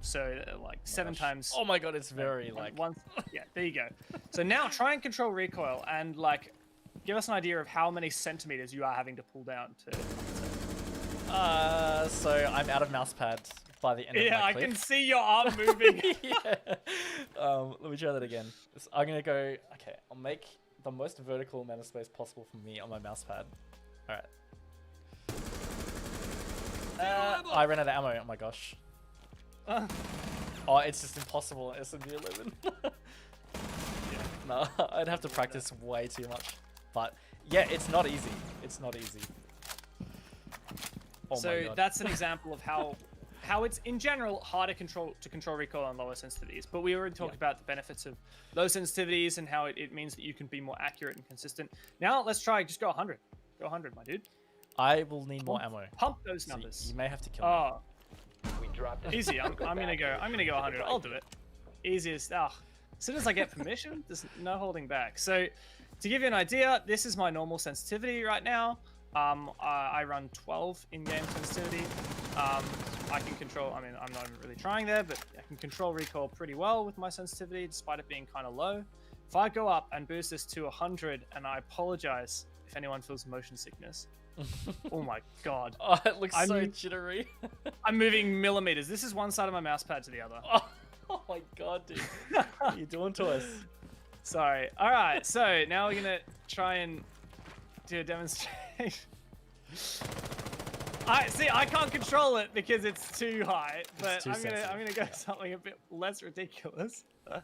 So like 7 times. Oh my god, it's very like one. Yeah, there you go. So now try and control recoil and like give us an idea of how many centimeters you are having to pull down to. So I'm out of mouse pad by the end of my Yeah, I clip. can see your arm moving. Yeah. Let me try that again. So I'm gonna go. Okay, I'll make the most vertical amount of space possible for me on my mouse pad. All right. I ran out of ammo. Oh my gosh. Oh, it's just impossible. SMG 11. Yeah. No, I'd have to practice way too much. But yeah, it's not easy. It's not easy. Oh So my God. that's an example of how it's in general harder to control recoil on lower sensitivities. But we already talked about the benefits of low sensitivities and how it means that you can be more accurate and consistent. Now let's try just go 100. Go 100, my dude. I will need more ammo. Pump those So numbers. you may have to kill me. Oh, We dropped it. easy. I'm gonna go 100. I'll do it. Easiest. As soon as I get permission, there's no holding back. So to give you an idea, this is my normal sensitivity right now. I run 12 in-game sensitivity. I can control, I mean, I'm not even really trying there, but I can control recoil pretty well with my sensitivity, despite it being kind of low. If I go up and boost this to 100, and I apologize if anyone feels motion sickness. Oh my God. Oh, it looks so jittery. I'm moving millimeters. This is one side of my mouse pad to the other. Oh my God, dude. What are you doing to us? Sorry. All right, so now we're gonna try and do a demonstration. I can't control it because it's too high, but I'm gonna go something a bit less ridiculous. All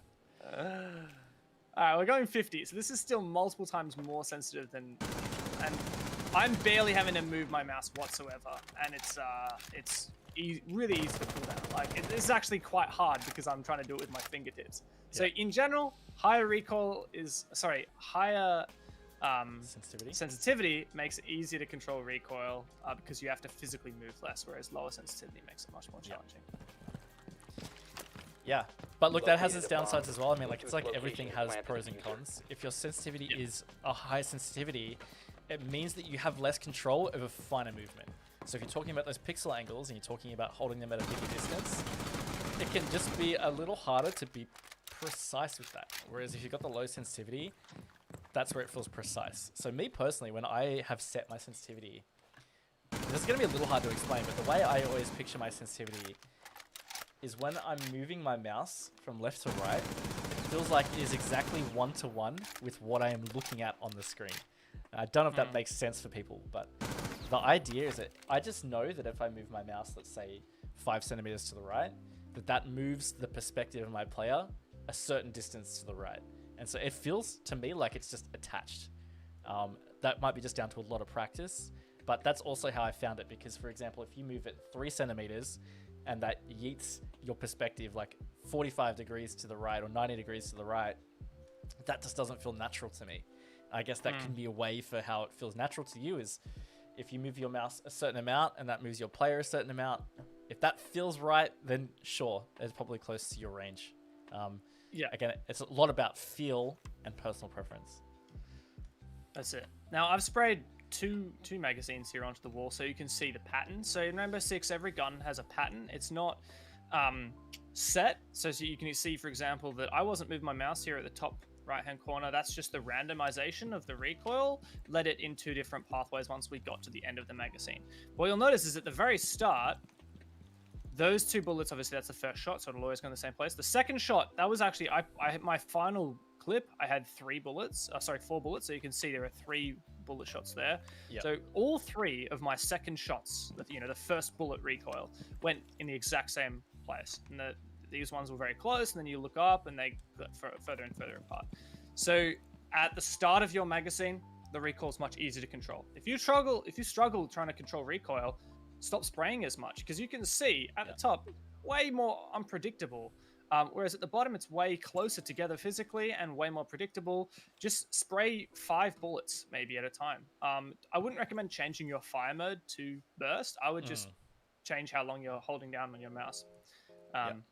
right, we're going 50, so this is still multiple times more sensitive than, and I'm barely having to move my mouse whatsoever, and it's really easy to pull down. Like it's actually quite hard because I'm trying to do it with my fingertips. So in general, higher sensitivity makes it easier to control recoil because you have to physically move less, whereas lower sensitivity makes it much more challenging. Yeah, but look, that has its downsides as well. I mean, like, it's like everything has pros and cons. If your sensitivity is a high sensitivity, it means that you have less control over finer movement. So if you're talking about those pixel angles and you're talking about holding them at a bigger distance, it can just be a little harder to be precise with that. Whereas if you've got the low sensitivity, that's where it feels precise. So me personally, when I have set my sensitivity, this is going to be a little hard to explain, but the way I always picture my sensitivity is when I'm moving my mouse from left to right, it feels like it is exactly 1-to-1 with what I am looking at on the screen. I don't know if that makes sense for people, but the idea is that I just know that if I move my mouse, let's say 5 centimeters to the right, that moves the perspective of my player a certain distance to the right. And so it feels to me like it's just attached. That might be just down to a lot of practice, but that's also how I found it. Because for example, if you move it 3 centimeters and that yeets your perspective like 45 degrees to the right or 90 degrees to the right, that just doesn't feel natural to me. I guess that can be a way for how it feels natural to you is if you move your mouse a certain amount and that moves your player a certain amount, if that feels right, then sure, it's probably close to your range. Yeah. Again, it's a lot about feel and personal preference. That's it. Now I've sprayed two magazines here onto the wall so you can see the pattern. So in Rainbow Six, every gun has a pattern. It's not set. So you can see, for example, that I wasn't moving my mouse here at the top right-hand corner. That's just the randomization of the recoil led it in 2 different pathways once we got to the end of the magazine. What you'll notice is at the very start, those 2 bullets, obviously that's the first shot, so it'll always go in the same place. The second shot, that was actually, I hit my final clip, I had 4 bullets, so you can see there are 3 bullet shots there. Yep. So all 3 of my second shots, the first bullet recoil, went in the exact same place. And these ones were very close, and then you look up and they got further and further apart. So at the start of your magazine, the recoil is much easier to control. If you struggle trying to control recoil, stop spraying as much, because you can see at the top way more unpredictable. Whereas at the bottom, it's way closer together physically and way more predictable. Just spray 5 bullets maybe at a time. I wouldn't recommend changing your fire mode to burst. I would just change how long you're holding down on your mouse. And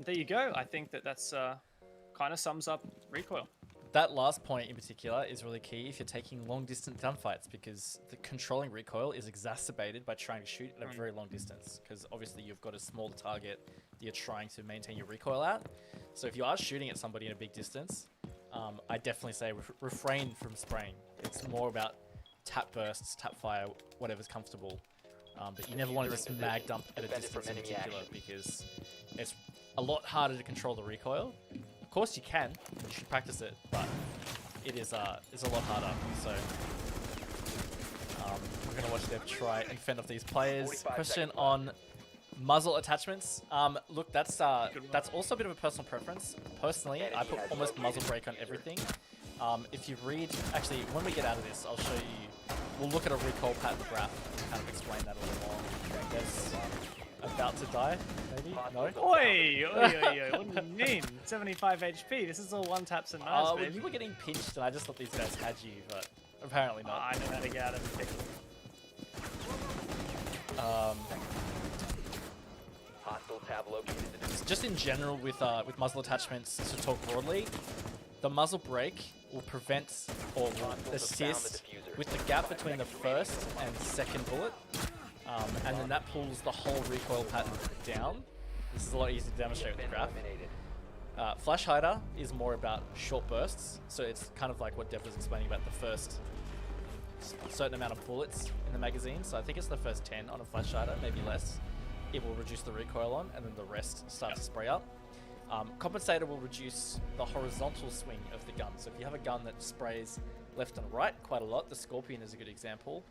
there you go. I think that's kind of sums up recoil. That last point in particular is really key if you're taking long distance gunfights, because the controlling recoil is exacerbated by trying to shoot at a very long distance, because obviously you've got a smaller target that you're trying to maintain your recoil at. So if you are shooting at somebody in a big distance, I definitely say refrain from spraying. It's more about tap bursts, tap fire, whatever's comfortable. But you never want to just mag dump at a distance in particular, because it's a lot harder to control the recoil. Of course you can, you should practice it, but it's a lot harder. So we're gonna watch Deb try and fend off these players. Question on muzzle attachments. Look, that's also a bit of a personal preference. Personally, I put almost muzzle brake on everything. If you read, actually, when we get out of this, I'll show you. We'll look at a recoil pattern graph and kind of explain that a little more. There's about to die, maybe? No? Oi! What do you mean? 75 HP. This is all one taps and knives, baby. You were getting pinched, and I just thought these guys had you, but apparently not. I know how to get out of the pickle. Just in general with muzzle attachments, to talk broadly, the muzzle brake will prevent or will assist with the gap between the first and second bullet, and then that pulls the whole recoil pattern down. This is a lot easier to demonstrate with the graph. Flash hider is more about short bursts, so it's kind of like what Dev was explaining about the first certain amount of bullets in the magazine. So I think it's the first 10 on a flash hider, maybe less. It will reduce the recoil on, and then the rest starts to spray up. Compensator will reduce the horizontal swing of the gun. So if you have a gun that sprays left and right quite a lot, the Scorpion is a good example.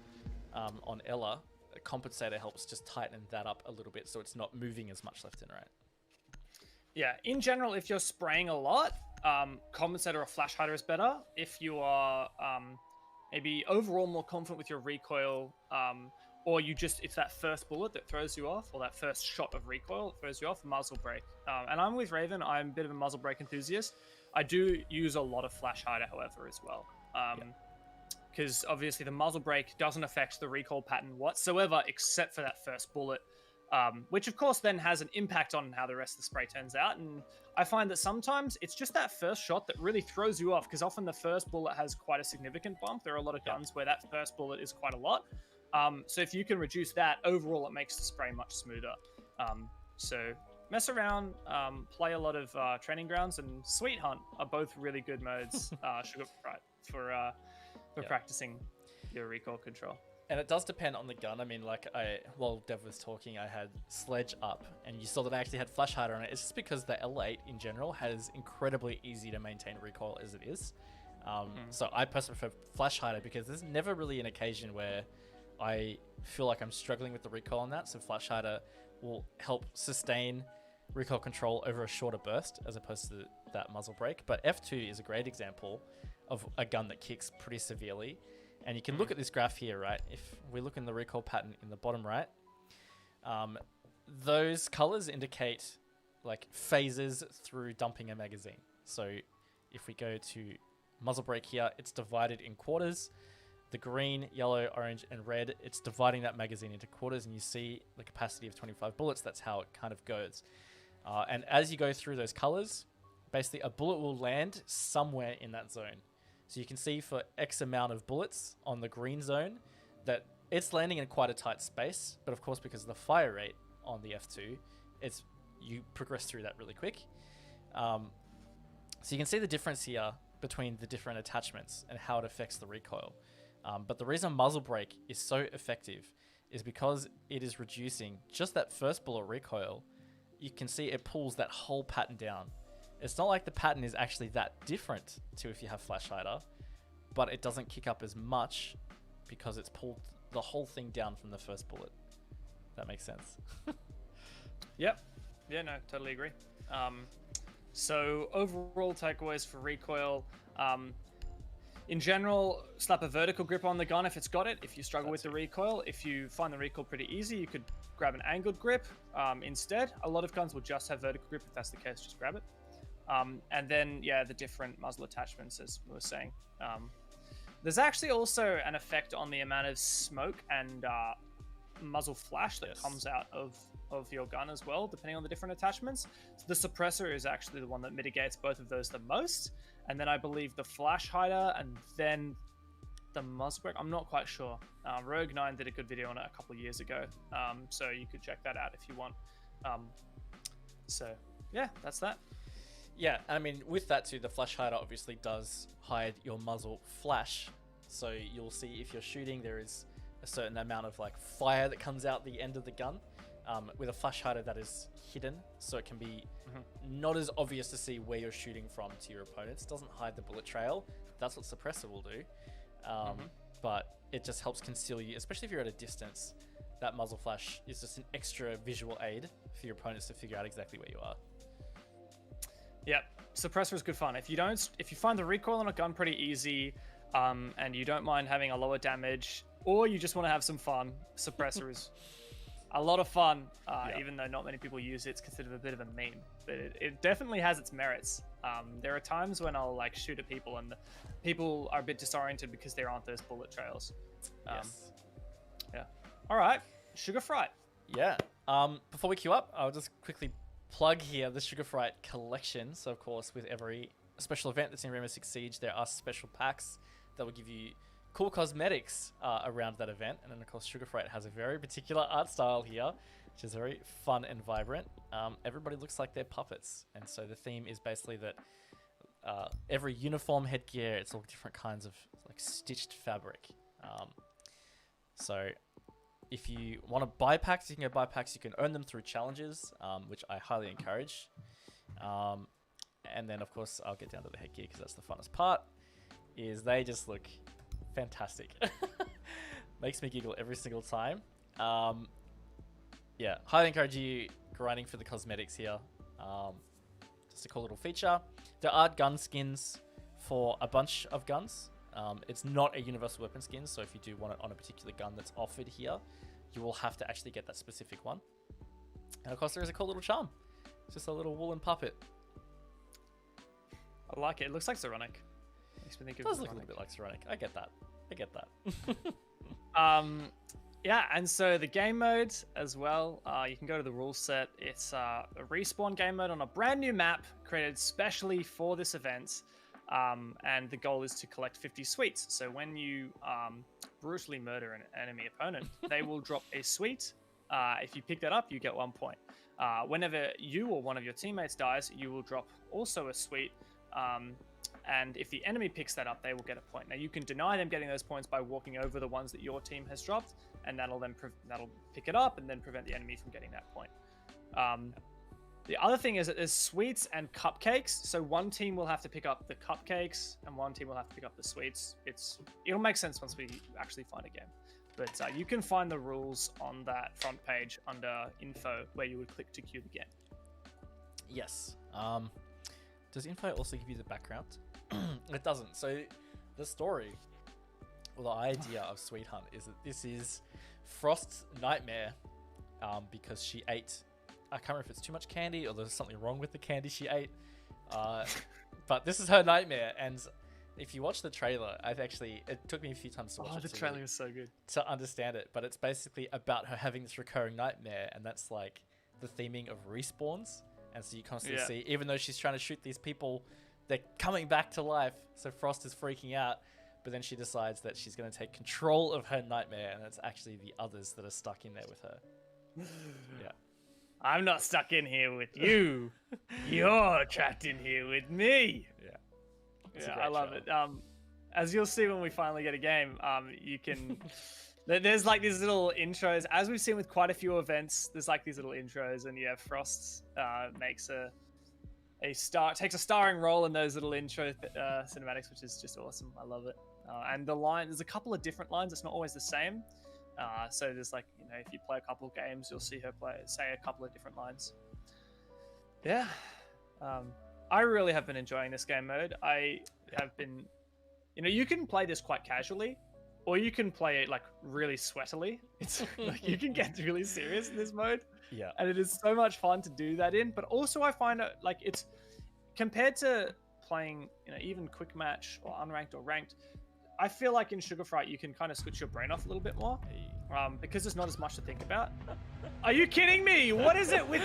On Ella, a compensator helps just tighten that up a little bit, so it's not moving as much left and right. Yeah, in general, if you're spraying a lot, compensator or flash hider is better. If you are maybe overall more confident with your recoil, or it's that first bullet that throws you off, or that first shot of recoil that throws you off, muzzle brake. And I'm with Raven. I'm a bit of a muzzle brake enthusiast. I do use a lot of flash hider, however, as well. Because obviously the muzzle brake doesn't affect the recoil pattern whatsoever, except for that first bullet, which of course then has an impact on how the rest of the spray turns out. And I find that sometimes it's just that first shot that really throws you off, because often the first bullet has quite a significant bump. There are a lot of guns where that first bullet is quite a lot. So if you can reduce that, overall it makes the spray much smoother. So mess around, play a lot of training grounds, and Sweet Hunt are both really good modes, Sugar Fright, for practicing your recoil control. And it does depend on the gun. I mean, like while Dev was talking, I had Sledge up, and you saw that I actually had flash hider on it. It's just because the L8 in general has incredibly easy to maintain recoil as it is. So I personally prefer flash hider, because there's never really an occasion where I feel like I'm struggling with the recoil on that. So flash hider will help sustain recoil control over a shorter burst as opposed to that muzzle brake. But F2 is a great example of a gun that kicks pretty severely. And you can look at this graph here, right? If we look in the recoil pattern in the bottom right, those colors indicate like phases through dumping a magazine. So if we go to muzzle brake here, it's divided in quarters. The green, yellow, orange, and red, it's dividing that magazine into quarters, and you see the capacity of 25 bullets. That's how it kind of goes. And as you go through those colors, basically a bullet will land somewhere in that zone. So you can see for X amount of bullets on the green zone that it's landing in quite a tight space. But of course, because of the fire rate on the F2, you progress through that really quick. So you can see the difference here between the different attachments and how it affects the recoil. But the reason muzzle brake is so effective is because it is reducing just that first bullet recoil. You can see it pulls that whole pattern down. It's not like the pattern is actually that different to if you have flash hider, but it doesn't kick up as much because it's pulled the whole thing down from the first bullet. That makes sense. Yep. Yeah, no, totally agree. So overall takeaways for recoil. in general, slap a vertical grip on the gun if it's got it. If you struggle with the recoil, if you find the recoil pretty easy, you could grab an angled grip instead. A lot of guns will just have vertical grip. If that's the case, just grab it. And then, yeah, the different muzzle attachments, as we were saying. There's actually also an effect on the amount of smoke and muzzle flash that comes out of your gun as well, depending on the different attachments. So the suppressor is actually the one that mitigates both of those the most. And then I believe the flash hider, and then the muzzle brake. I'm not quite sure. Rogue9 did a good video on it a couple of years ago, so you could check that out if you want. So yeah, that's that. Yeah, I mean, with that too, the flash hider obviously does hide your muzzle flash. So you'll see if you're shooting, there is a certain amount of like fire that comes out the end of the gun. With a flash hider that is hidden, so it can be not as obvious to see where you're shooting from to your opponents. It doesn't hide the bullet trail. That's what suppressor will do. But it just helps conceal you, especially if you're at a distance. That muzzle flash is just an extra visual aid for your opponents to figure out exactly where you are. Yep, suppressor is good fun. If you find the recoil on a gun pretty easy, and you don't mind having a lower damage, or you just want to have some fun, suppressor is a lot of fun. Even though not many people use it, it's considered a bit of a meme, but it definitely has its merits. There are times when I'll like shoot at people and people are a bit disoriented because there aren't those bullet trails. Yes. Yeah. All right, Sugar Fright. Yeah. Before we queue up, I'll just quickly plug here the Sugar Fright collection. So of course, with every special event that's in Rainbow Six Siege, there are special packs that will give you cool cosmetics around that event. And then of course, Sugar Fright has a very particular art style here, which is very fun and vibrant. Everybody looks like they're puppets. And so the theme is basically that every uniform, headgear, it's all different kinds of like stitched fabric. So if you want to buy packs, you can go buy packs. You can earn them through challenges, which I highly encourage. And then, of course, I'll get down to the headgear because that's the funnest part, is they just look fantastic. Makes me giggle every single time. Yeah, highly encourage you grinding for the cosmetics here. Just a cool little feature. There are gun skins for a bunch of guns. It's not a universal weapon skin, so if you do want it on a particular gun that's offered here, you will have to actually get that specific one. And of course, there is a cool little charm. It's just a little woolen puppet. I like it. It looks like Saronic. Makes me think of It does look a little bit like Saronic. I get that. Yeah, and so the game mode as well, you can go to the rule set. It's a respawn game mode on a brand new map created specially for this event. And the goal is to collect 50 sweets. So when you brutally murder an enemy opponent, they will drop a sweet. If you pick that up, you get 1 point. Whenever you or one of your teammates dies, you will drop also a sweet. And if the enemy picks that up, they will get a point. Now you can deny them getting those points by walking over the ones that your team has dropped, and that'll pick it up and then prevent the enemy from getting that point. The other thing is that there's sweets and cupcakes. So one team will have to pick up the cupcakes and one team will have to pick up the sweets. It'll make sense once we actually find a game. But you can find the rules on that front page under info where you would click to queue the game. Yes. Does info also give you the background? It doesn't. So the story, or the idea of Sweet Hunt is that this is Frost's nightmare because she ate... I can't remember if it's too much candy or there's something wrong with the candy she ate. But this is her nightmare. And if you watch the trailer, it took me a few times to watch it. The trailer is so good. To understand it. But it's basically about her having this recurring nightmare. And that's like the theming of respawns. And so you constantly see, even though she's trying to shoot these people, they're coming back to life. So Frost is freaking out. But then she decides that she's going to take control of her nightmare. And it's actually the others that are stuck in there with her. Yeah. I'm not stuck in here with you. You're trapped in here with me. Yeah, I love it. As you'll see when we finally get a game, you can... There's like these little intros. As we've seen with quite a few events, there's like these little intros, and yeah, Frost takes a starring role in those little intro cinematics, which is just awesome. I love it. And the line, there's a couple of different lines. It's not always the same. So there's like, if you play a couple of games, you'll see her say a couple of different lines. Yeah. I really have been enjoying this game mode. I have been you can play this quite casually, or you can play it like really sweatily. It's like you can get really serious in this mode. Yeah. And it is so much fun to do that in. But also I find it like it's compared to playing, even quick match or unranked or ranked, I feel like in Sugar Fright you can kind of switch your brain off a little bit more, because there's not as much to think about. Are you kidding me? What is it with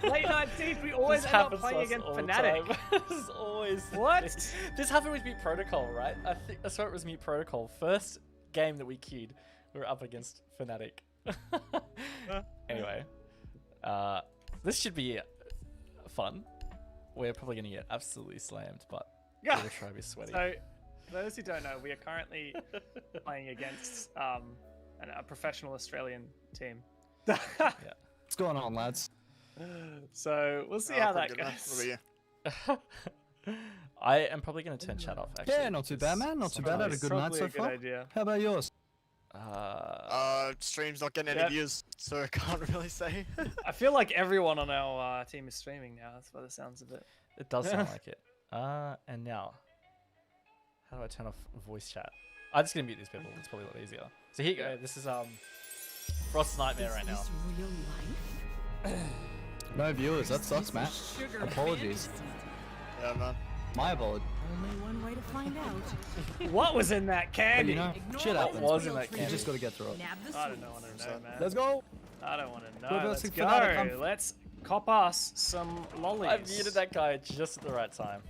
late night teams? We always end up playing against Fnatic. This is always What? This happened with Mute Protocol, right? I swear it was Mute Protocol. First game that we queued, we were up against Fnatic. Anyway, this should be fun. We're probably going to get absolutely slammed, but we'll try to be sweaty. So, for those who don't know, we are currently playing against a professional Australian team. Yeah. What's going on, lads? So we'll see how that goes. I am probably going to turn chat off, actually. Yeah, not too bad, man. Not too bad. Had a good night so far. Idea. How about yours? Stream's not getting any views, so I can't really say. I feel like everyone on our team is streaming now. That's by the sounds of it. It does sound like it. And now, how do I turn off voice chat? I'm just going to mute these people. It's probably a lot easier. So here you go. This is Frost's Nightmare right now. No viewers. That sucks, Matt. Apologies. Yeah, man. My apology. Only one way to find out. What was in that candy? But, shit What happens. was in that You candy? just got to get through it. I don't want to know, man. Let's go. I don't want to We're know. Let's versing go. Fnatic. Let's cop us some lollies. I muted that guy just at the right time.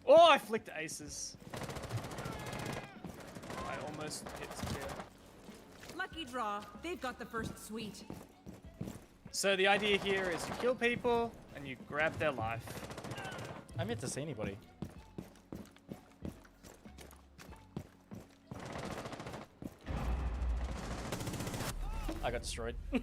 Oh, I flicked aces. I almost hit spear. Lucky draw. They've got the first sweet. So the idea here is you kill people and you grab their life. I'm yet to see anybody. I got destroyed. We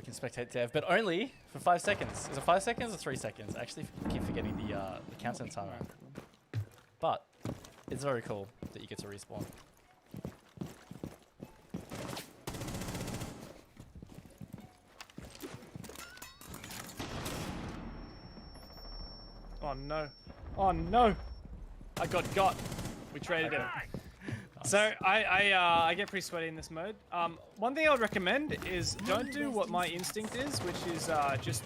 can spectate Dev, but only for 5 seconds. Is it 5 seconds or 3 seconds? I actually keep forgetting the countdown timer. But it's very cool that you get to respawn. Oh no. Oh no. I got. We traded him. So I get pretty sweaty in this mode. One thing I would recommend is don't do what my instinct is, which is just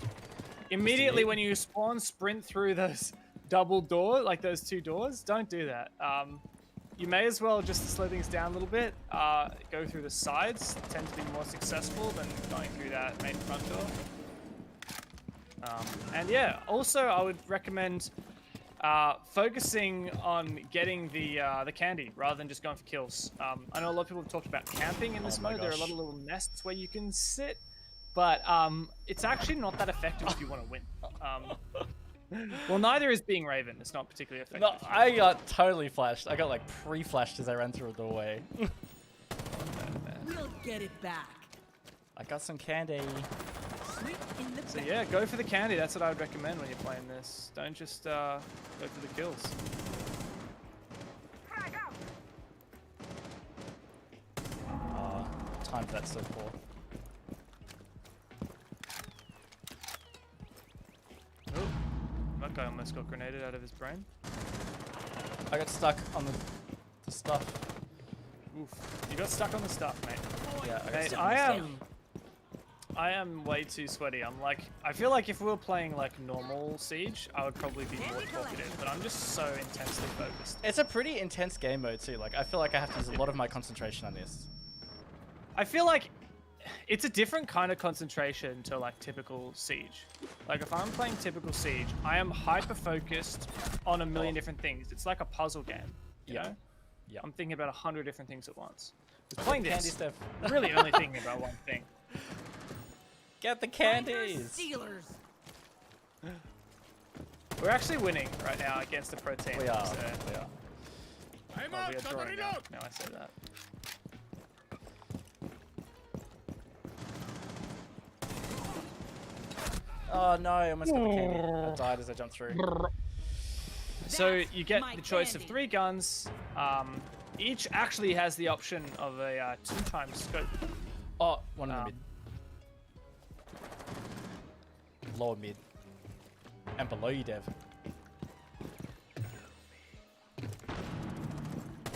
immediately when you spawn, sprint through those double doors, like those two doors. Don't do that. You may as well just slow things down a little bit. Go through the sides. Tend to be more successful than going through that main front door. And yeah, also I would recommend focusing on getting the candy rather than just going for kills. I know a lot of people have talked about camping in this mode. There are a lot of little nests where you can sit, but it's actually not that effective if you want to win. Well, neither is being Raven. It's not particularly effective. No, I got totally flashed. I got like pre-flashed as I ran through a doorway. We'll get it back. I got some candy. Sweet in the So yeah, go for the candy. That's what I would recommend when you're playing this. Don't just go for the kills. Time for that so poor. Oh, that guy almost got grenaded out of his brain. I got stuck on the stuff. Oof. You got stuck on the stuff, mate. Yeah, I got Mate, stuck on the stuff. I am way too sweaty. I feel like if we were playing like normal Siege, I would probably be more talkative, but I'm just so intensely focused. It's a pretty intense game mode too. Like I feel like I have to use a lot of my concentration on this. I feel like it's a different kind of concentration to like typical Siege. Like if I'm playing typical Siege, I am hyper focused on a million different things. It's like a puzzle game. You know? Yeah. I'm thinking about 100 different things at once. Playing Candy this, stuff. I'm really only thinking about one thing. Get the Fighters, candies. Stealers. We're actually winning right now against the pro team. We are. So, We are. we are drawing now. Now I say that. Oh no! I almost got the candy. I died as I jumped through. So you get my the choice of candy. 3 guns. Each actually has the option of a 2x scope. Oh, one in the mid. Lower mid. And below you, Dev.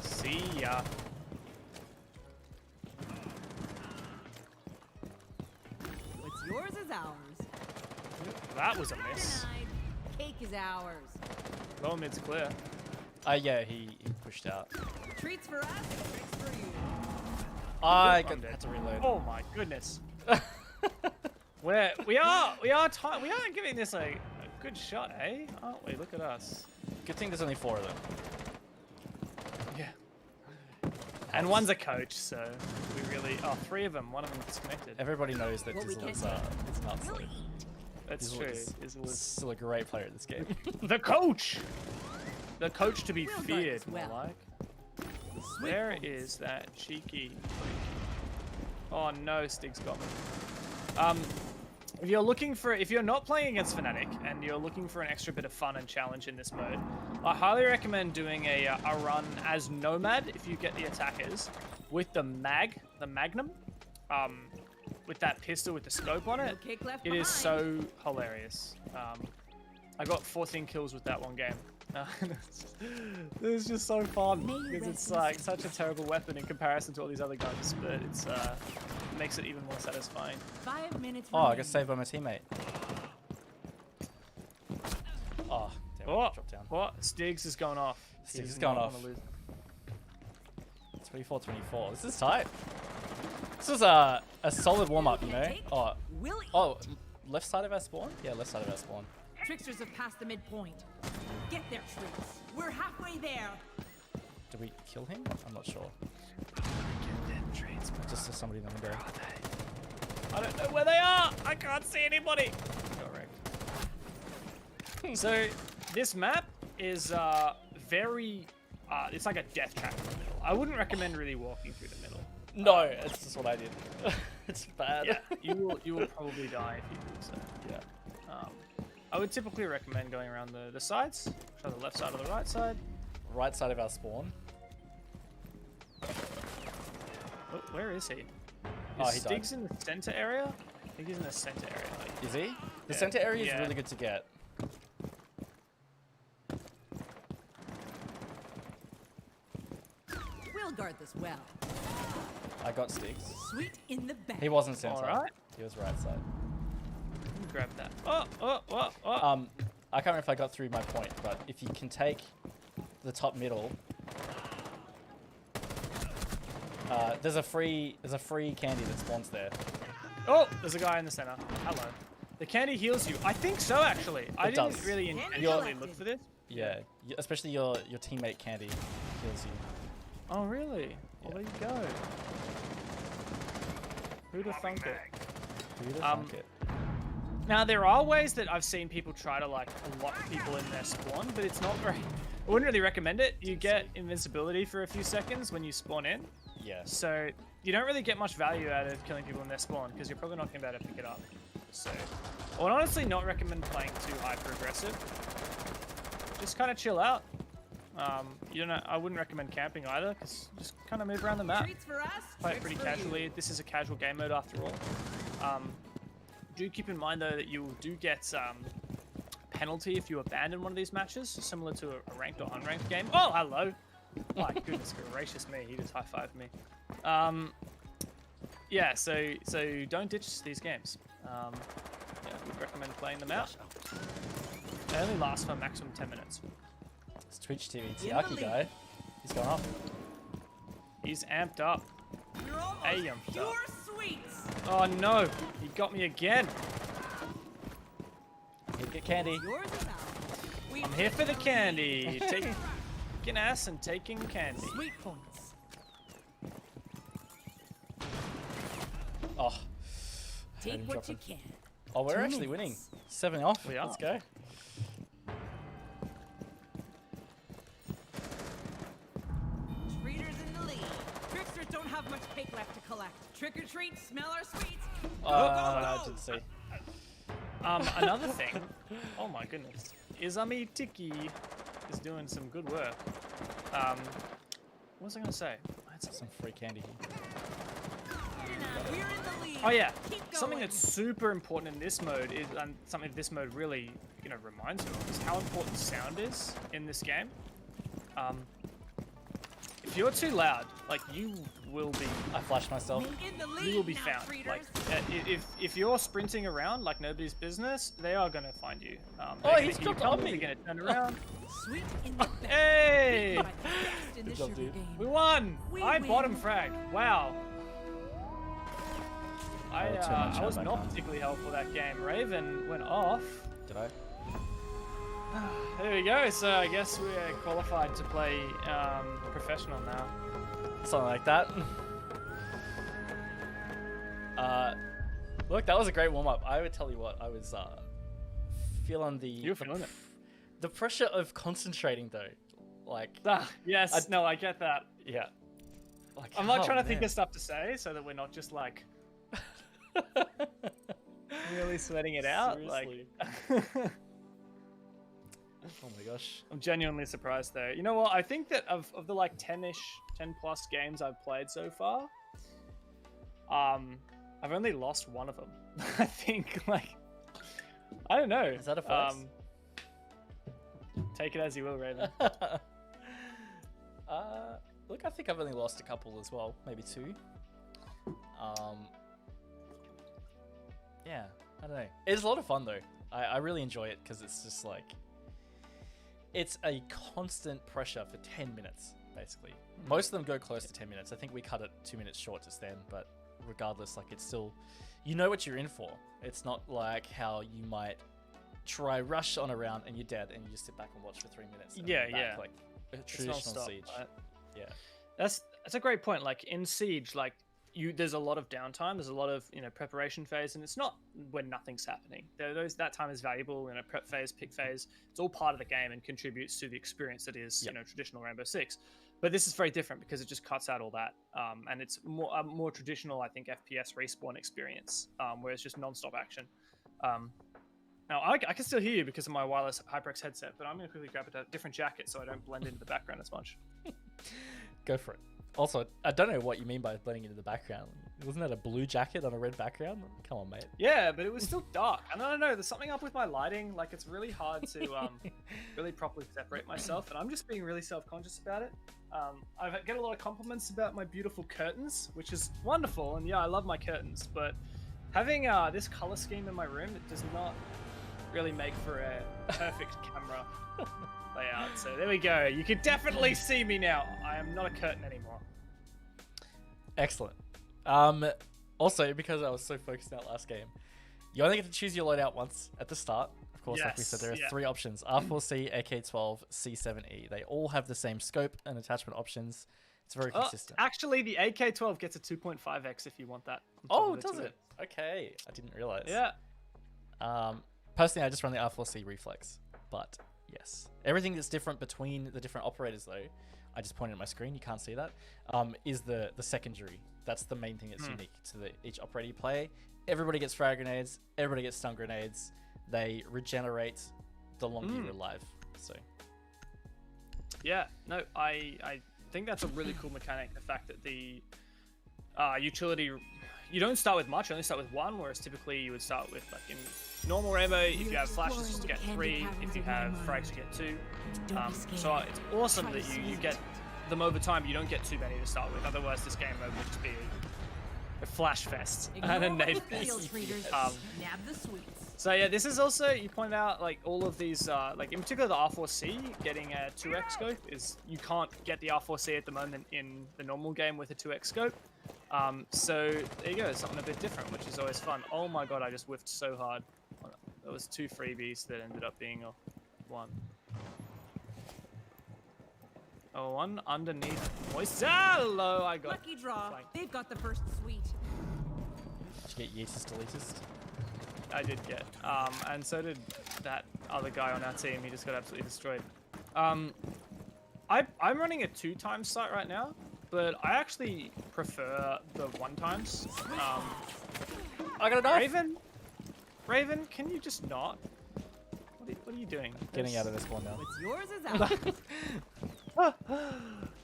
See ya. What's yours is ours. That was a miss. Denied. Cake is ours. Lower mid's clear. Yeah, he pushed out. Treats for us, tricks for you. I I'm dead. had to reload. Oh my goodness. we are giving this a good shot, eh? Aren't we? Look at us. Good thing there's only 4 of them. Yeah. And one's a coach, so we really... Oh, 3 of them. One of them disconnected. Everybody knows that What we Dizzle is can nuts. We'll though. eat. That's Dizzle true. is Dizzle is still a great player at this game. the coach! The coach to be We'll guard feared, this well. more like. Sweet Where points. is that cheeky? Oh no, Stig's got me. If you're not playing against Fnatic and you're looking for an extra bit of fun and challenge in this mode, I highly recommend doing a run as Nomad if you get the attackers with the Magnum, with that pistol with the scope on it. No cake left It is behind. so hilarious. I got 14 kills with that one game. It was just so fun May you because rest it's in like peace. such a terrible weapon in comparison to all these other guns, but it's it makes it even more satisfying. 5 minutes Oh, I remaining. got saved by my teammate. Oh, damn it, Oh, dropped down. what? Stiggs is going off. He Stiggs is does going not off. wanna lose. 24-24. This is tight. This was a solid warm-up, you know? Oh, We'll eat. oh, left side of our spawn? Yeah, left side of our spawn. Tricksters have passed the midpoint. Get their treats. We're halfway there. Did we kill him? I'm not sure. Just saw somebody in the window. I don't know where they are. I can't see anybody. Correct. So this map is very. It's like a death trap in the middle. I wouldn't recommend really walking through the middle. No, that's just what I did. It's bad. Yeah, you will probably die if you do so. Yeah. I would typically recommend going around the sides. Try the left side or the right side. Right side of our spawn. Oh, where is he? Oh, Is he died. Stiggs in the center area? I think he's in the center area. Like, Is he? The Yeah. center area is Yeah. really good to get. We'll guard this well. I got Sticks. Sweet in the back. He wasn't center. Alright. He was right side. grab that. Oh. I can't remember if I got through my point, but if you can take the top middle, there's a free candy that spawns there. Oh, there's a guy in the center. Hello. The candy heals you. I think so, actually. I didn't does. really intentionally look for this. Yeah, especially your teammate candy heals you. Oh, really? Well, there you go. Who'd have thunk it? Who'd have thunk it? Now, there are ways that I've seen people try to, like, lock people in their spawn, but it's not very... I wouldn't really recommend it. You get invincibility for a few seconds when you spawn in. Yeah. So, you don't really get much value out of killing people in their spawn, because you're probably not going to be able to pick it up. So, I would honestly not recommend playing too hyper-aggressive. Just kind of chill out. You know, I wouldn't recommend camping either, because just kind of move around the map. Treats for us. Play it tricks pretty for casually. you. This is a casual game mode after all. Do keep in mind though that you do get penalty if you abandon one of these matches, similar to a ranked or unranked game. Oh, hello! My goodness gracious me, he just high-fived me. Yeah, so don't ditch these games. Yeah, we'd recommend playing them out. They only last for a maximum 10 minutes. It's Twitch TV In the Tiaki lead. guy. He's gone off. He's amped up. You're almost Hey, I'm pure done. sweets. Oh no, he got me again. He'll get candy. Yours is ours. I'm here for the candy. Taking ass and taking candy. Sweet points. Oh. Take him what dropping. you can. Oh, we're 2 actually winning. minutes. 7 off. We are. Let's go. Treaters in the lead. Tricksters don't have much cake left to collect. Trick or treat, smell our sweets. I didn't see. Another thing. Oh my goodness. Izami Tiki is doing some good work. What was I gonna say? I had Some free candy here. We're in the lead. Oh yeah, Keep something going. that's super important in this mode is, and something this mode really, reminds you of, is how important sound is in this game. If you're too loud, like you will be, I flashed myself. In the lead you will be now, found. Freeders. Like if you're sprinting around like nobody's business, they are gonna find you. Oh, he's dropped on me. They're gonna turn around. Sweet in the back. Hey, By the best in the Good job, sugar dude. game. we won! We I win. bottom fragged. Wow. I'll turn my I chat was back not on. particularly helpful that game. Raven went off. Did I? There we go. So I guess we're qualified to play professional now. Something like that. Look, that was a great warm-up. I would tell you what, I was feeling You're feeling it. the pressure of concentrating though. Like, Yes. No, I get that. yeah. Like, I'm not oh, trying to think man. of stuff to say so that we're not just like really sweating it out. Seriously. Like, Oh my gosh. I'm genuinely surprised though. You know what? I think that of the like 10 plus games I've played so far, I've only lost one of them. I think like I don't know. Is that a flex? Take it as you will, Raven. Look, I think I've only lost a couple as well, maybe 2. Yeah, I don't know. It's a lot of fun though. I really enjoy it because it's just like, it's a constant pressure for 10 minutes, basically. Most of them go close to 10 minutes. I think we cut it 2 minutes short just then, but regardless, like it's still, you know what you're in for. It's not like how you might try rush on a round and you're dead and you just sit back and watch for 3 minutes. And Yeah, then back, yeah. Like a It's traditional non-stop, siege. right? Yeah. That's a great point. Like in Siege, like there's a lot of downtime. There's a lot of preparation phase, and it's not when nothing's happening. That time is valuable. Prep phase, pick phase. It's all part of the game and contributes to the experience that is traditional Rainbow Six. But this is very different because it just cuts out all that, and it's more traditional, I think, FPS respawn experience, where it's just non-stop action. Now I can still hear you because of my wireless HyperX headset, but I'm gonna quickly grab a different jacket so I don't blend into the background as much. Go for it. Also, I don't know what you mean by blending into the background. Wasn't that a blue jacket on a red background? Come on, mate. Yeah, but it was still dark. I don't know. There's something up with my lighting. Like, it's really hard to really properly separate myself, and I'm just being really self-conscious about it. I get a lot of compliments about my beautiful curtains, which is wonderful, and yeah, I love my curtains, but having this color scheme in my room, it does not really make for a perfect camera layout. So there we go. You can definitely see me now. I am not a curtain anymore. Excellent. Also, because I was so focused out last game, you only get to choose your loadout once at the start. Of course, like we said, there are 3 options: R4C, AK-12, C7E. They all have the same scope and attachment options. It's very consistent. Actually, the AK-12 gets a 2.5x if you want that. Oh, does it? Okay, I didn't realize. Yeah. Personally, I just run the R4C reflex, but yes, everything that's different between the different operators, though, I just pointed at my screen. You can't see that. Is the secondary. That's the main thing that's unique to each operator you play. Everybody gets frag grenades. Everybody gets stun grenades. They regenerate the longer you're alive. So. Yeah. No, I think that's a really cool mechanic. The fact that the utility, you don't start with much. You only start with 1, whereas typically you would start with, like in normal Rainbow, if you have flashes, you get 3. If you have frags, you get 2. So it's awesome that you get them over time. You don't get too many to start with. Otherwise, this game mode will just be a flash fest and a nade fest. Nab the sweets. So yeah, this is also, you pointed out, like all of these, like in particular the R4C getting a 2x scope is, you can't get the R4C at the moment in the normal game with a 2x scope. So there you go, something a bit different, which is always fun. Oh my god, I just whiffed so hard. There was 2 freebies that ended up being a 1. Oh, one underneath. Moist. Hello, I got. Lucky draw. flanked. They've got the first sweet. Did you get Yeetus deletist? I did get. And so did that other guy on our team. He just got absolutely destroyed. I'm running a 2x site right now, but I actually prefer the 1x. I got a knife. Raven, can you just not? What are you doing? Getting out of this one now. What's yours is ours.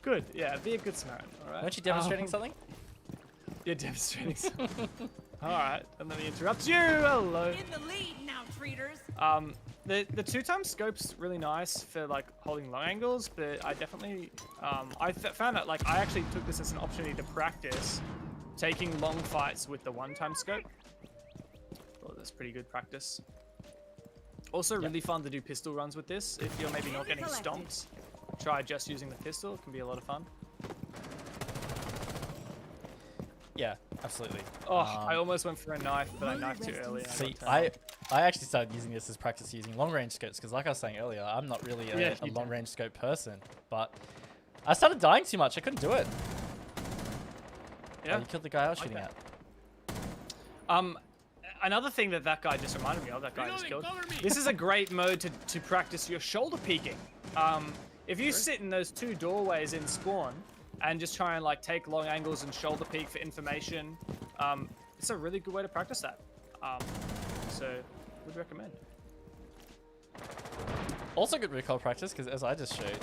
Good. Yeah, be a good Samaritan. All right. Weren't you demonstrating something? You're demonstrating something. Alright, and let me interrupt you. Hello. In the lead now, treaters. The 2x scope's really nice for like holding long angles, but I definitely found out like I actually took this as an opportunity to practice taking long fights with the 1x scope. Well, that's pretty good practice. Also, really fun to do pistol runs with this. If you're maybe not getting stomped, try just using the pistol. It can be a lot of fun. Yeah, absolutely. Oh, I almost went for a knife, but I knifed too early. See, I actually started using this as practice using long range scopes because, like I was saying earlier, I'm not really a long range scope person. But I started dying too much. I couldn't do it. Yeah, you killed the guy I was shooting at. Another thing that guy just reminded me of, that guy just killed. This is a great mode to practice your shoulder peeking. If you sit in those 2 doorways in spawn and just try and like take long angles and shoulder peek for information, it's a really good way to practice that. So, would recommend. Also good recoil practice because, as I just showed,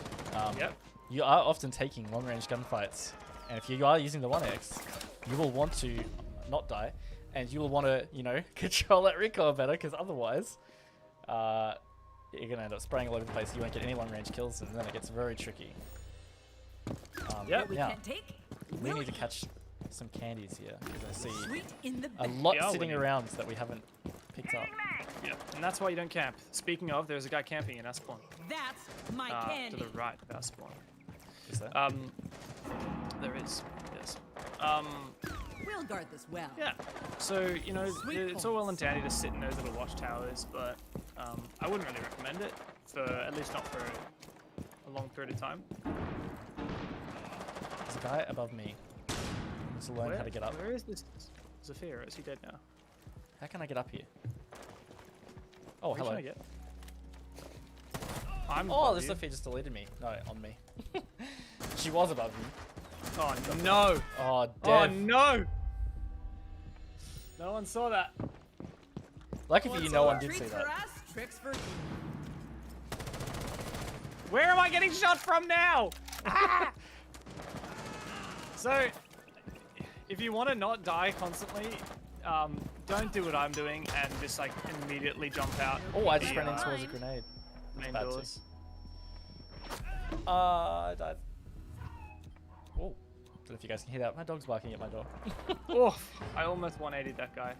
Yep. you are often taking long range gunfights, and if you are using the 1x, you will want to not die. And you will want to, you know, control that recoil better, because otherwise, you're going to end up spraying all over the place. You won't get any long-range kills, and then it gets very tricky. Yeah. We need to catch some candies here, because I see Sweet in the a bed. lot sitting around that we haven't picked up. Yeah, and that's why you don't camp. Speaking of, there's a guy camping in our spawn. That's my To candy. the right of our spawn. Is that? There is. Yes. We'll guard this well. Yeah. So, you know, it's all well and dandy to sit in those little watchtowers, but I wouldn't really recommend it, at least not for a long period of time. There's a guy above me. I need to learn how to get up. Where is this Zafir? Is he dead now? How can I get up here? Oh, Where are you hello. trying to get? I'm Oh, above this you. Sophia just deleted me. No, on me. She was above me. Oh, no. Oh, Oh, Dev. no. No one saw that. Lucky for you, no one did see Treats that. for us, tricks for you. Where am I getting shot from now? Ah! So, if you want to not die constantly, don't do what I'm doing and just like immediately jump out. Oh, I just ran in towards a grenade. Main bad too. doors. I died. Oh, don't know if you guys can hear that. My dog's barking at my door. Oh, I almost 180'd that guy.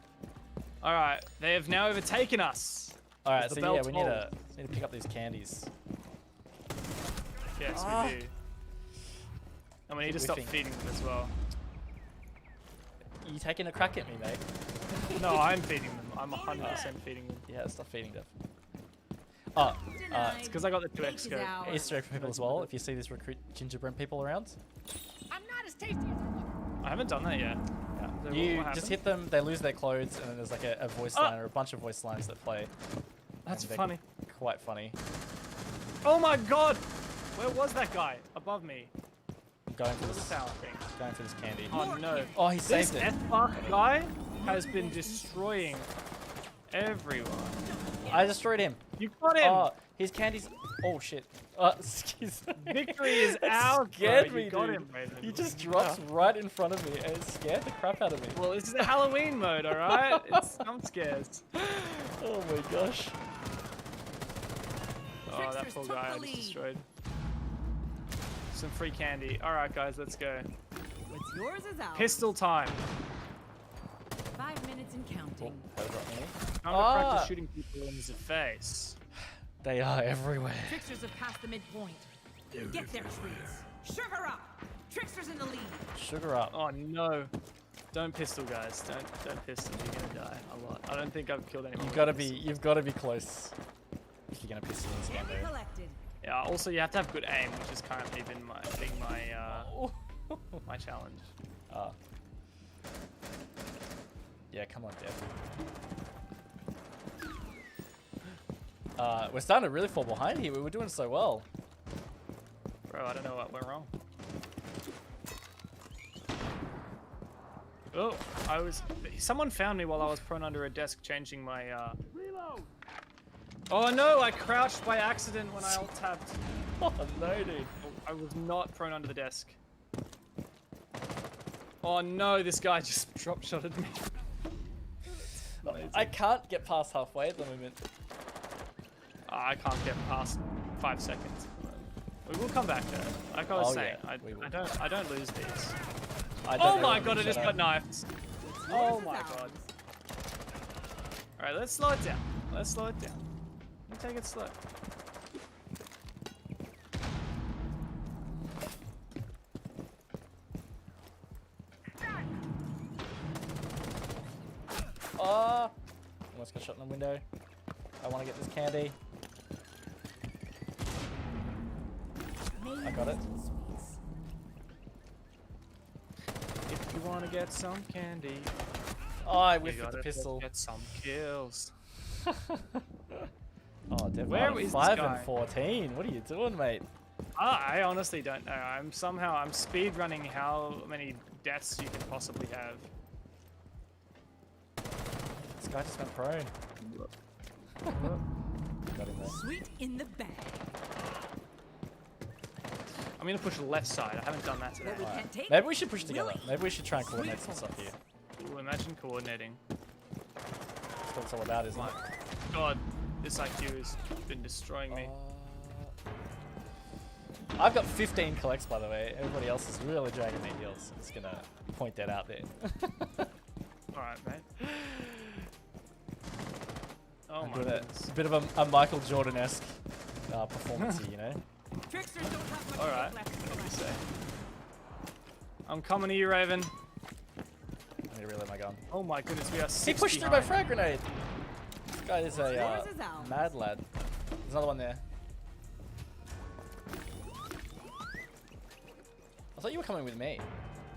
All right, they have now overtaken us. All right, The so bell yeah, we need tolled. to pick up these candies. Yes, Ah. we do. And we need to Keep stop whiffing. feeding them as well. You taking a crack at me, mate? No, I'm feeding them. I'm 100% feeding them. Yeah, stop feeding Dev. Oh, Denied. It's because I got the 2x Cake is scope. ours. Easter egg for people as well. If you see these recruit gingerbread people around, I'm not as tasty as I haven't done that yet. So you what just happened? hit them. They lose their clothes, and then there's like a voice line or a bunch of voice lines that play. That's and they're funny. Quite funny. Oh my god! Where was that guy? Above me. I'm going for What was this. the tower thing? Going for this candy. Oh no. Oh, he This saved it. F-Mark guy has been destroying everyone. I destroyed him. You got him! Oh, his candies. Oh shit. Excuse me. Victory is That ours, scared bro. me, You got dude. him, Raven. He just drops right in front of me, and it scared the crap out of me. Well, this is a Halloween mode, alright? It's jump scares. Oh my gosh. Oh, that Tricksters poor took guy the I just lead. destroyed. Some free candy. Alright, guys, let's go. what's yours is ours. Pistol time. 5 minutes and counting. That got me. Time to practice shooting people in the face. They are everywhere. Tricksters have passed the midpoint. Get there, treats. Sugar up. Tricksters in the lead. Sugar up. Oh no. Don't pistol, guys. Don't pistol. You're gonna die a lot. I don't think I've killed anyone. You've gotta be close. If you're gonna piss in this game, Candy though. collected. Yeah. Also, you have to have good aim, which is currently been my challenge. Yeah, come on, Dev. We're starting to really fall behind here. We were doing so well. Bro, I don't know what went wrong. Oh, someone found me while I was prone under a desk changing my, Reload! Oh no, I crouched by accident when I alt-tabbed. Oh no, dude. I was not prone under the desk. Oh no, this guy just drop shotted me. I can't get past halfway at the moment. I can't get past 5 seconds. We will come back though. Like I was saying, yeah, I don't lose these. I don't Oh know my when god, to I just shut got up. knifed. Oh my god. Alright, let's slow it down. Let's slow it down. Let's take it slow. Oh! Almost got shot in the window. I want to get this candy. I got it. If you want to get some candy, Oh, I you whiffed with gotta the pistol. get some kills. Oh, Devin, Where I'm is this 5 guy? and 14. What are you doing, mate? I honestly don't know. I'm speed running how many deaths you can possibly have. This guy just went prone. Got him there. Sweet in the bag. I'm gonna push left side. I haven't done that today. What we can't take. Maybe we should push together. Maybe we should try and coordinate some stuff here. Ooh, imagine coordinating. That's what it's all about, isn't My it? God, this IQ has been destroying me. I've got 15 collects, by the way. Everybody else is really dragging their heels. I'm just gonna point that out there. All right, mate. Oh my Doing goodness. a bit of a Michael Jordan-esque performance here, you know? Tricksters don't have much All right. left to What do you collect. say? I'm coming to you, Raven. I need to reload my gun. Oh my goodness, we are 6 He pushed through my behind. frag grenade! This guy is a Yours is ours. mad lad. There's another one there. I thought you were coming with me.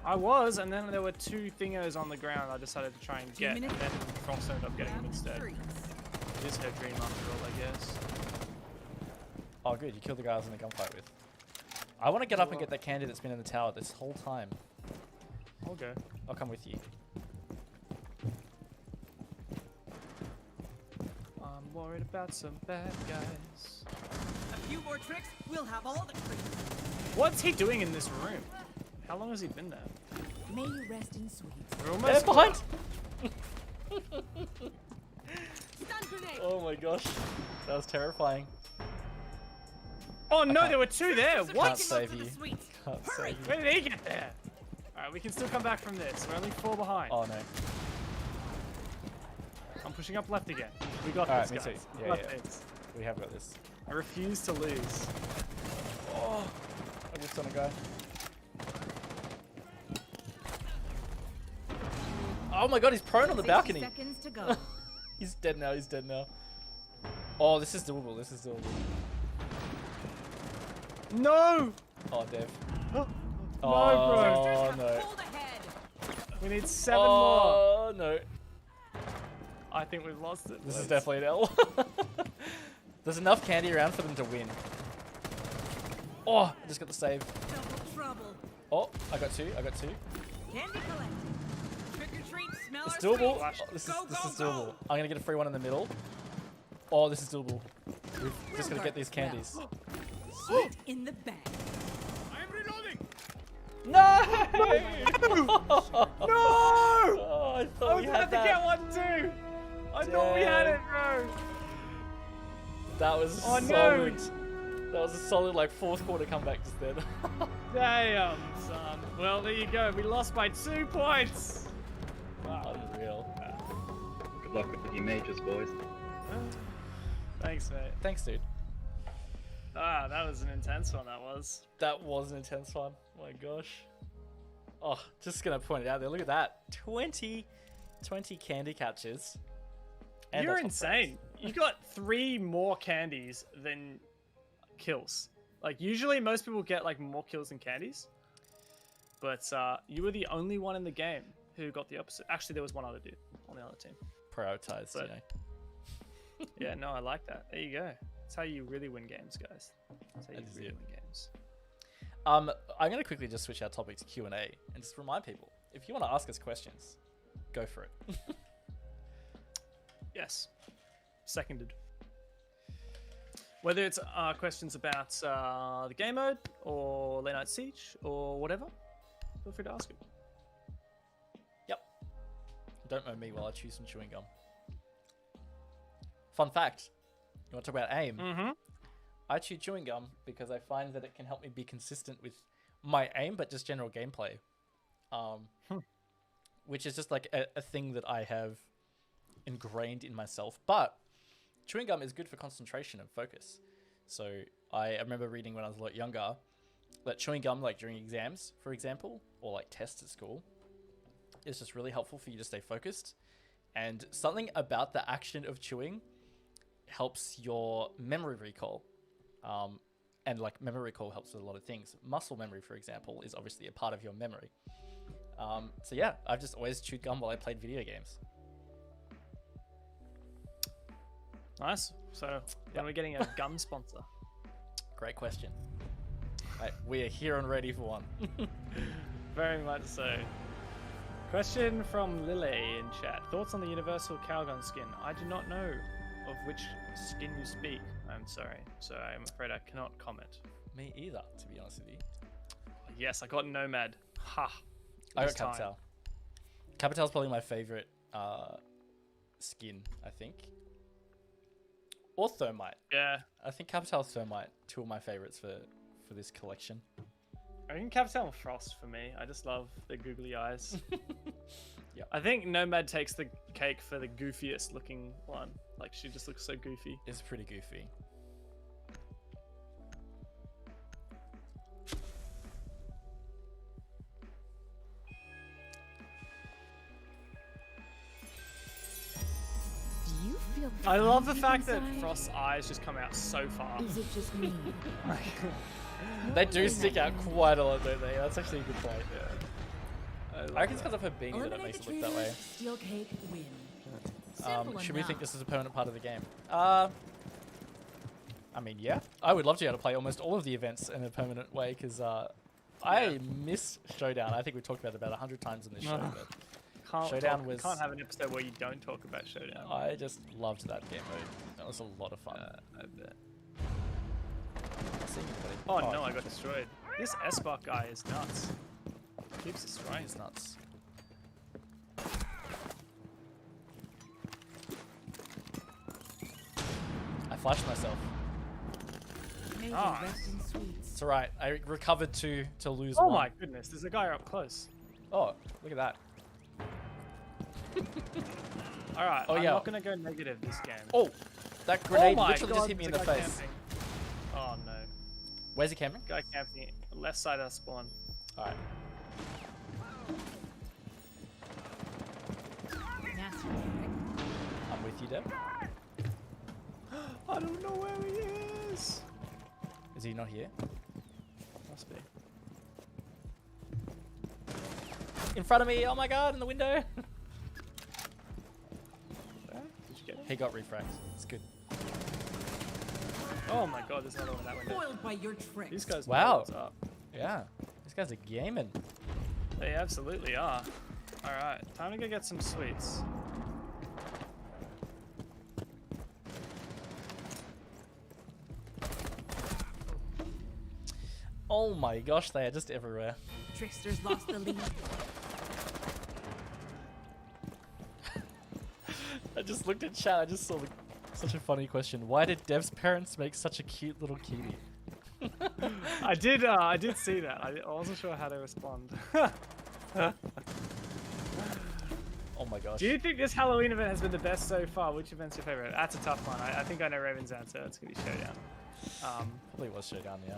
I was, and then there were 2 thingos on the ground. I decided to try and 2 get, and minutes. then Crosshair ended up getting them Round instead. 3. It is her dream after all, I guess. Oh, good. You killed the guy I was in a gunfight with. I want to get up and get that candy that's been in the tower this whole time. I'll go. I'll come with you. I'm worried about some bad guys. A few more tricks, we'll have all the creeps. What's he doing in this room? How long has he been there? May you rest in sweet. We're They're almost behind! Stun grenade. Oh my gosh. That was terrifying. Oh no, can't- there were 2 there. Tricksters are What? Can't taking over save the you. sweets. Can't Hurry. save you. Where did he get there? Alright, we can still come back from this. We're only 4 behind. Oh no. I'm pushing up left again. We got Alright, this, me guys. too. We Yeah, got yeah. this. We have got this. I refuse to lose. Oh, I whiffed on a guy. Oh my god, he's prone on the 60 balcony. seconds to go. He's dead now, he's dead now. Oh, this is doable, this is doable. No! Oh, Dev. No, Oh, Tricksters have no. pulled ahead. We need 7 more. Oh, no. I think we've lost it. This is boys. definitely an L. There's enough candy around for them to win. Oh, I just got the save. Double trouble. Oh, I got 2, I got 2. Candy collected. Trick or treat, smell It's our doable. sweets. Oh, this Go, is go, doable. go. I'm gonna get a free one in the middle. Oh, this is doable. We've just gotta get these candies. Sweet in the bag. No! No! Oh, I I thought was we about had to get that. one too! I thought we had it, bro! That was Oh, no. solid. That was a solid, like, fourth quarter comeback just then. Damn, son. Well, there you go. We lost by 2 points. Wow. Unreal. Good luck with your majors, boys. Thanks, mate. Thanks, dude. Ah, that was an intense one, that was. That was an intense one. My gosh. Oh, just gonna point it out there. Look at that. 20 candy catches. And You're that's what insane. You got 3 more candies than kills. Like, usually most people get, like, more kills than candies. But you were the only one in the game who got the opposite. Actually, there was one other dude on the other team. prioritized, But- you know. Yeah, no, I like that. There you go. That's how you really win games, guys. That's how you That is really it. win games. I'm gonna quickly just switch our topic to Q&A and just remind people, if you want to ask us questions, go for it. Yes. Seconded. Whether it's questions about the game mode or Late Night Siege or whatever, feel free to ask it. Don't mow me while I chew some chewing gum. Fun fact. You want to talk about aim? Mm-hmm. I chew chewing gum because I find that it can help me be consistent with my aim, but just general gameplay. Which is just like a thing that I have ingrained in myself. But chewing gum is good for concentration and focus. So I remember reading when I was a lot younger that chewing gum, like during exams, for example, or like tests at school, is just really helpful for you to stay focused. And something about the action of chewing helps your memory recall. And like memory recall helps with a lot of things. Muscle memory, for example, is obviously a part of your memory. So yeah, I've just always chewed gum while I played video games. Nice. So when are we getting a gum sponsor? Great question. Right, we are here and ready for one. Very much so. Question from Lily in chat. Thoughts on the universal Calgon skin? I do not know of which skin you speak. I'm sorry. So I'm afraid I cannot comment. Me either, to be honest with you. Yes, I got Nomad. Ha. I got This time. Capital. Capital's probably my favorite skin, I think. Or Thermite. Yeah. I think Capital Thermite, two of my favorites for this collection. I think Capital and Frost for me. I just love the googly eyes. Yeah. I think Nomad takes the cake for the goofiest looking one. Like, she just looks so goofy. It's pretty goofy. Do you feel I love the deep fact that inside? Frost's eyes just come out so far. Is it just me? They do stick out quite a lot, don't they? That's actually a good point. I reckon it's because of her being that it Eliminate makes the it look that way. traitor, Steel cake win. Simple Should we think enough. this is a permanent part of the game? I mean, yeah. I would love to be able to play almost all of the events in a permanent way because I miss Showdown. I think we talked about it about 100 times on this show. But Showdown was... Can't have an episode where you don't talk about Showdown. I just loved that game mode. That was a lot of fun. I bet. Not seeing anybody. Oh no, I got destroyed. This S-Spark guy is nuts. Keeps destroying. He's nuts. I flashed myself. May they Nice. rest in sweets. It's alright. I recovered to lose Oh one. my goodness, there's a guy up close. Oh, look at that. Alright, Oh, I'm yeah. not gonna go negative this game. Oh, that grenade my literally just God, hit me in there's the a guy face. camping. Oh no. Where's he camping? Guy camping left side of our spawn. Alright. Nasty trick. I'm with you, Deb. I don't know where he is. Is he not here? Must be. In front of me! Oh my god, in the window! Where? Did you get him? He got refract. It's good. Oh my god, there's another one in that window. Foiled by your tricks. These guys know Wow. what's up. Yeah. These guys are gaming. They absolutely are. Alright, time to go get some sweets. Oh my gosh, they are just everywhere. Tricksters lost the lead. I just looked at chat, I just saw such a funny question. Why did Dev's parents make such a cute little cutie? I did see that. I wasn't sure how to respond. Oh my gosh. Do you think this Halloween event has been the best so far? Which event's your favorite? That's a tough one. I think I know Raven's answer. It's gonna be Showdown. Probably was Showdown, yeah.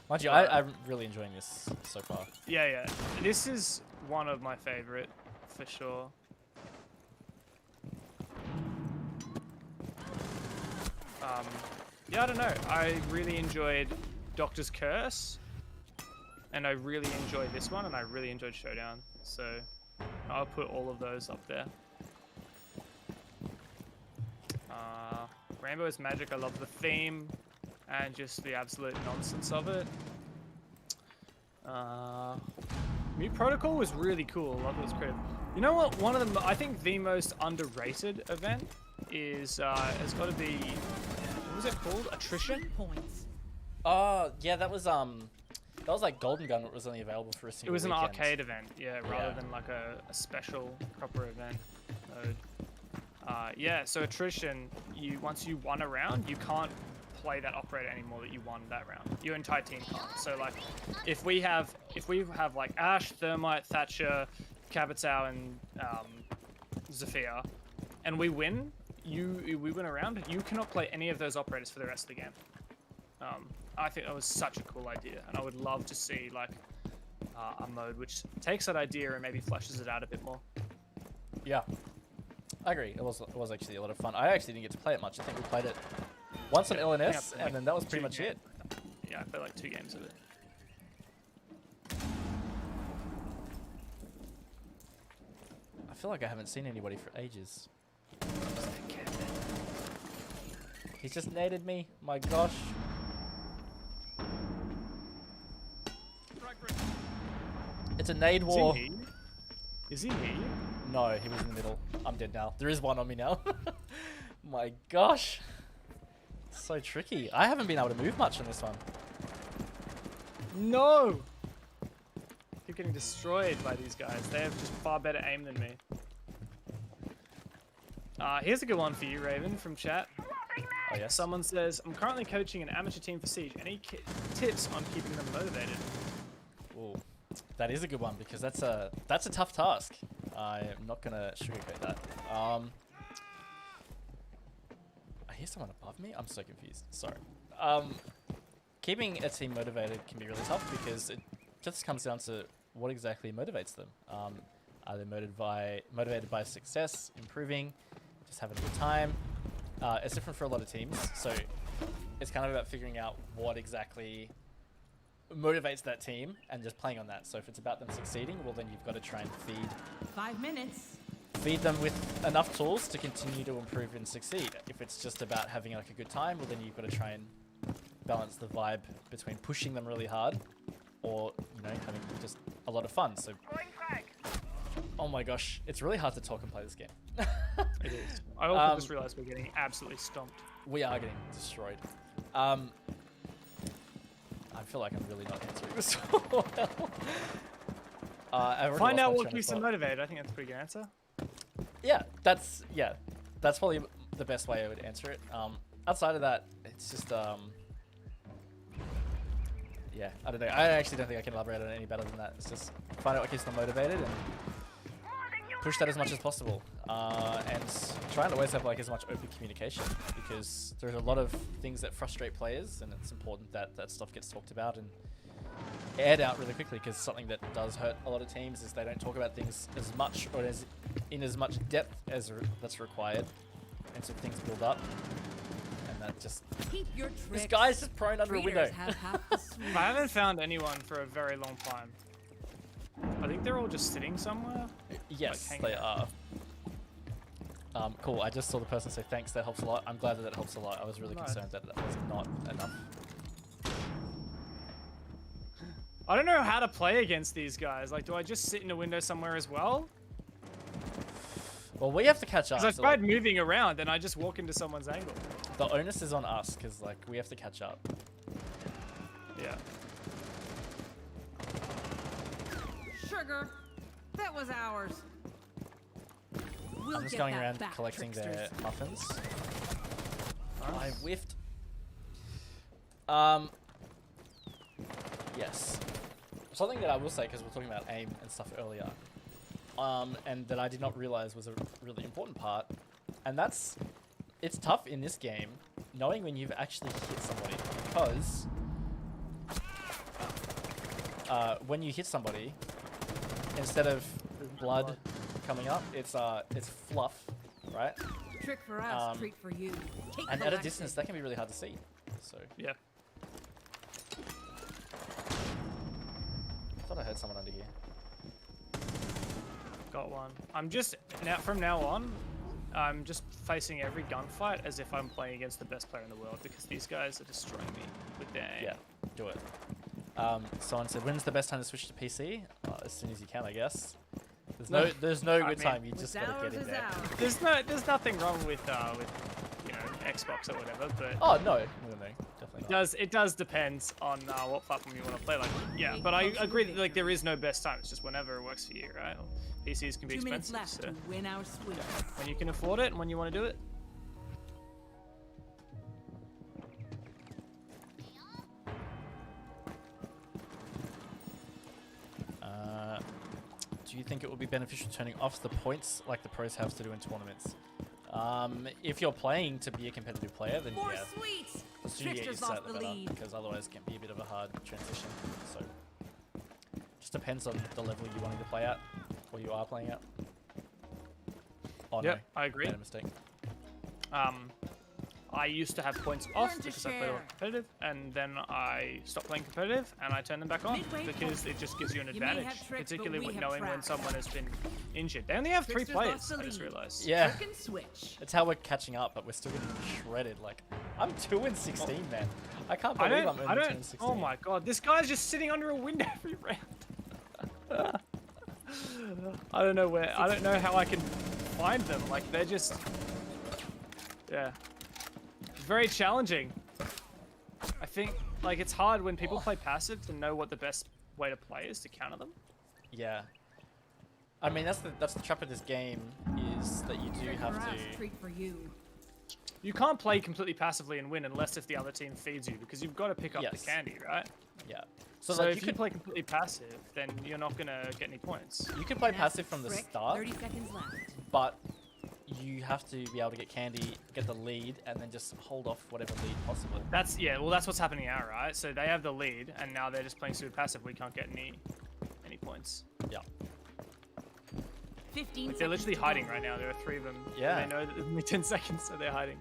Mind you, I'm really enjoying this so far. Yeah. This is one of my favorite, for sure. Yeah, I don't know. I really enjoyed Doctor's Curse, and I really enjoyed this one, and I really enjoyed Showdown. So I'll put all of those up there. Rainbow is magic. I love the theme and just the absolute nonsense of it. New Protocol was really cool. I love its creative. You know what? One of the, I think the most underrated event is it's got to be, what was it called? Attrition. Points. Oh, yeah, that That was like Golden Gun, it was only available for a single It was an weekend. arcade event, yeah, rather Yeah. than like a special proper event mode. Yeah, so attrition, once you won a round, you can't play that operator anymore that you won that round. Your entire team can't. So like, if we have like Ash, Thermite, Thatcher, Kabutow, and Zafir, and we win, we win a round, you cannot play any of those operators for the rest of the game. I think that was such a cool idea, and I would love to see like a mode which takes that idea and maybe fleshes it out a bit more. Yeah, I agree. It was actually a lot of fun. I actually didn't get to play it much. I think we played it once on Yeah, LNS, I think I played, and then that was pretty much 2 it. Yeah, I played like 2 games of it. I feel like I haven't seen anybody for ages. He's just naded me. My gosh. It's a nade war. Is he here? No, he was in the middle. I'm dead now. There is one on me now. My gosh. So tricky. I haven't been able to move much on this one. No! Keep getting destroyed by these guys. They have just far better aim than me. Here's a good one for you, Raven, from chat. Oh, yes. Someone says, I'm currently coaching an amateur team for Siege. Any tips on keeping them motivated? Ooh, that is a good one because that's a tough task. I am not gonna sugarcoat that. I hear someone above me. I'm so confused. Sorry. Keeping a team motivated can be really tough because it just comes down to what exactly motivates them. Are they motivated by success, improving, just having a good time? It's different for a lot of teams, so it's kind of about figuring out what exactly motivates that team and just playing on that. So if it's about them succeeding, well then you've got to try and 5 minutes. feed them with enough tools to continue to improve and succeed. If it's just about having like a good time, well then you've got to try and balance the vibe between pushing them really hard or, you know, having just a lot of fun. So, oh my gosh, it's really hard to talk and play this game. It is. I also just realized we're getting absolutely stomped. We are getting destroyed. I feel like I'm really not answering this well. Find out what keeps them motivated. I think that's a pretty good answer. Yeah, that's probably the best way I would answer it. Outside of that, it's just yeah, I don't know. I actually don't think I can elaborate on it any better than that. It's just find out what keeps them motivated and push that as much as possible, and try and always have like as much open communication because there's a lot of things that frustrate players, and it's important that that stuff gets talked about and aired out really quickly, because something that does hurt a lot of teams is they don't talk about things as much or in as much depth as that's required, and so things build up, and that just Keep your tricks. this guy's just prone under a window. Readers have half the sweet. I haven't found anyone for a very long time. I think they're all just sitting somewhere. Yes, Like, they hang are. Cool. I just saw the person say thanks. That helps a lot. I'm glad that helps a lot. I was really Nice. concerned that was not enough. I don't know how to play against these guys. Like, do I just sit in a window somewhere as well? Well, we have to catch up. Because I so, tried like, moving around and I just walk into someone's angle. the onus is on us because like we have to catch up. Yeah. Sugar. That was ours. We'll I'm just get going that around back, collecting their tricksters. muffins. I Nice. whiffed. Yes. Something that I will say, because we're talking about aim and stuff earlier, and that I did not realize was a really important part, and that's, it's tough in this game knowing when you've actually hit somebody, because when you hit somebody, instead of blood coming up, it's fluff, right? Trick for us, treat for you. Take And at a collected. distance, that can be really hard to see. So, Yeah. I thought I heard someone under here. Got one. I'm just from now on, I'm just facing every gunfight as if I'm playing against the best player in the world, because these guys are destroying me with their aim. Yeah, do it. Someone said, when's the best time to switch to PC? As soon as you can, I guess. There's no I good mean, time. You What's just gotta ours get in is there. ours. There's nothing wrong with you know, Xbox or whatever, but Oh no, definitely It does depend on what platform you want to play. Like, yeah, but I agree that like there is no best time. It's just whenever it works for you, right? PCs can be 2 minutes expensive, left so to win our sweep. when you can afford it and when you want to do it. Do you think it would be beneficial turning off the points like the pros have to do in tournaments? If you're playing to be a competitive player, then More yeah. sweets. The sooner you get Trickster's used to off that, the the better, lead. because otherwise it can be a bit of a hard transition. So, just depends on the level you're wanting to play at, or you are playing at. Oh Yep, no, I agree. made a mistake. I used to have points off to because I played a share. lot competitive, and then I stopped playing competitive and I turned them back on Midway because point. it just gives you an You may advantage, have tricks, but particularly we with have knowing when traps. someone has been injured. They only have 3 Trickster's players, lost the I just lead. realized. Yeah, Trick and switch. it's how we're catching up, but we're still getting shredded. Like, I'm 2-16, man. I can't I believe I'm don't, only 2-16. oh my god, this guy's just sitting under a window every round. I don't know how I can find them. Like, they're just, yeah. Very challenging. I think, like, it's hard when people play passive to know what the best way to play is to counter them. Yeah. I mean, that's the trap of this game, is that you do have to... Treat for you. You can't play completely passively and win unless if the other team feeds you, because you've got to pick up Yes. the candy, right? Yeah. So like, if you play completely passive, then you're not gonna get any points. you can play That's passive from the trick. start, 30 seconds left. but you have to be able to get candy, get the lead, and then just hold off whatever lead possible. That's well, that's what's happening now, right? So they have the lead, and now they're just playing super passive. We can't get any points. Yeah. 15 Like, they're seconds literally to hiding go. right now. There are 3 of them. Yeah. And they know that there's only 10 seconds, so they're hiding.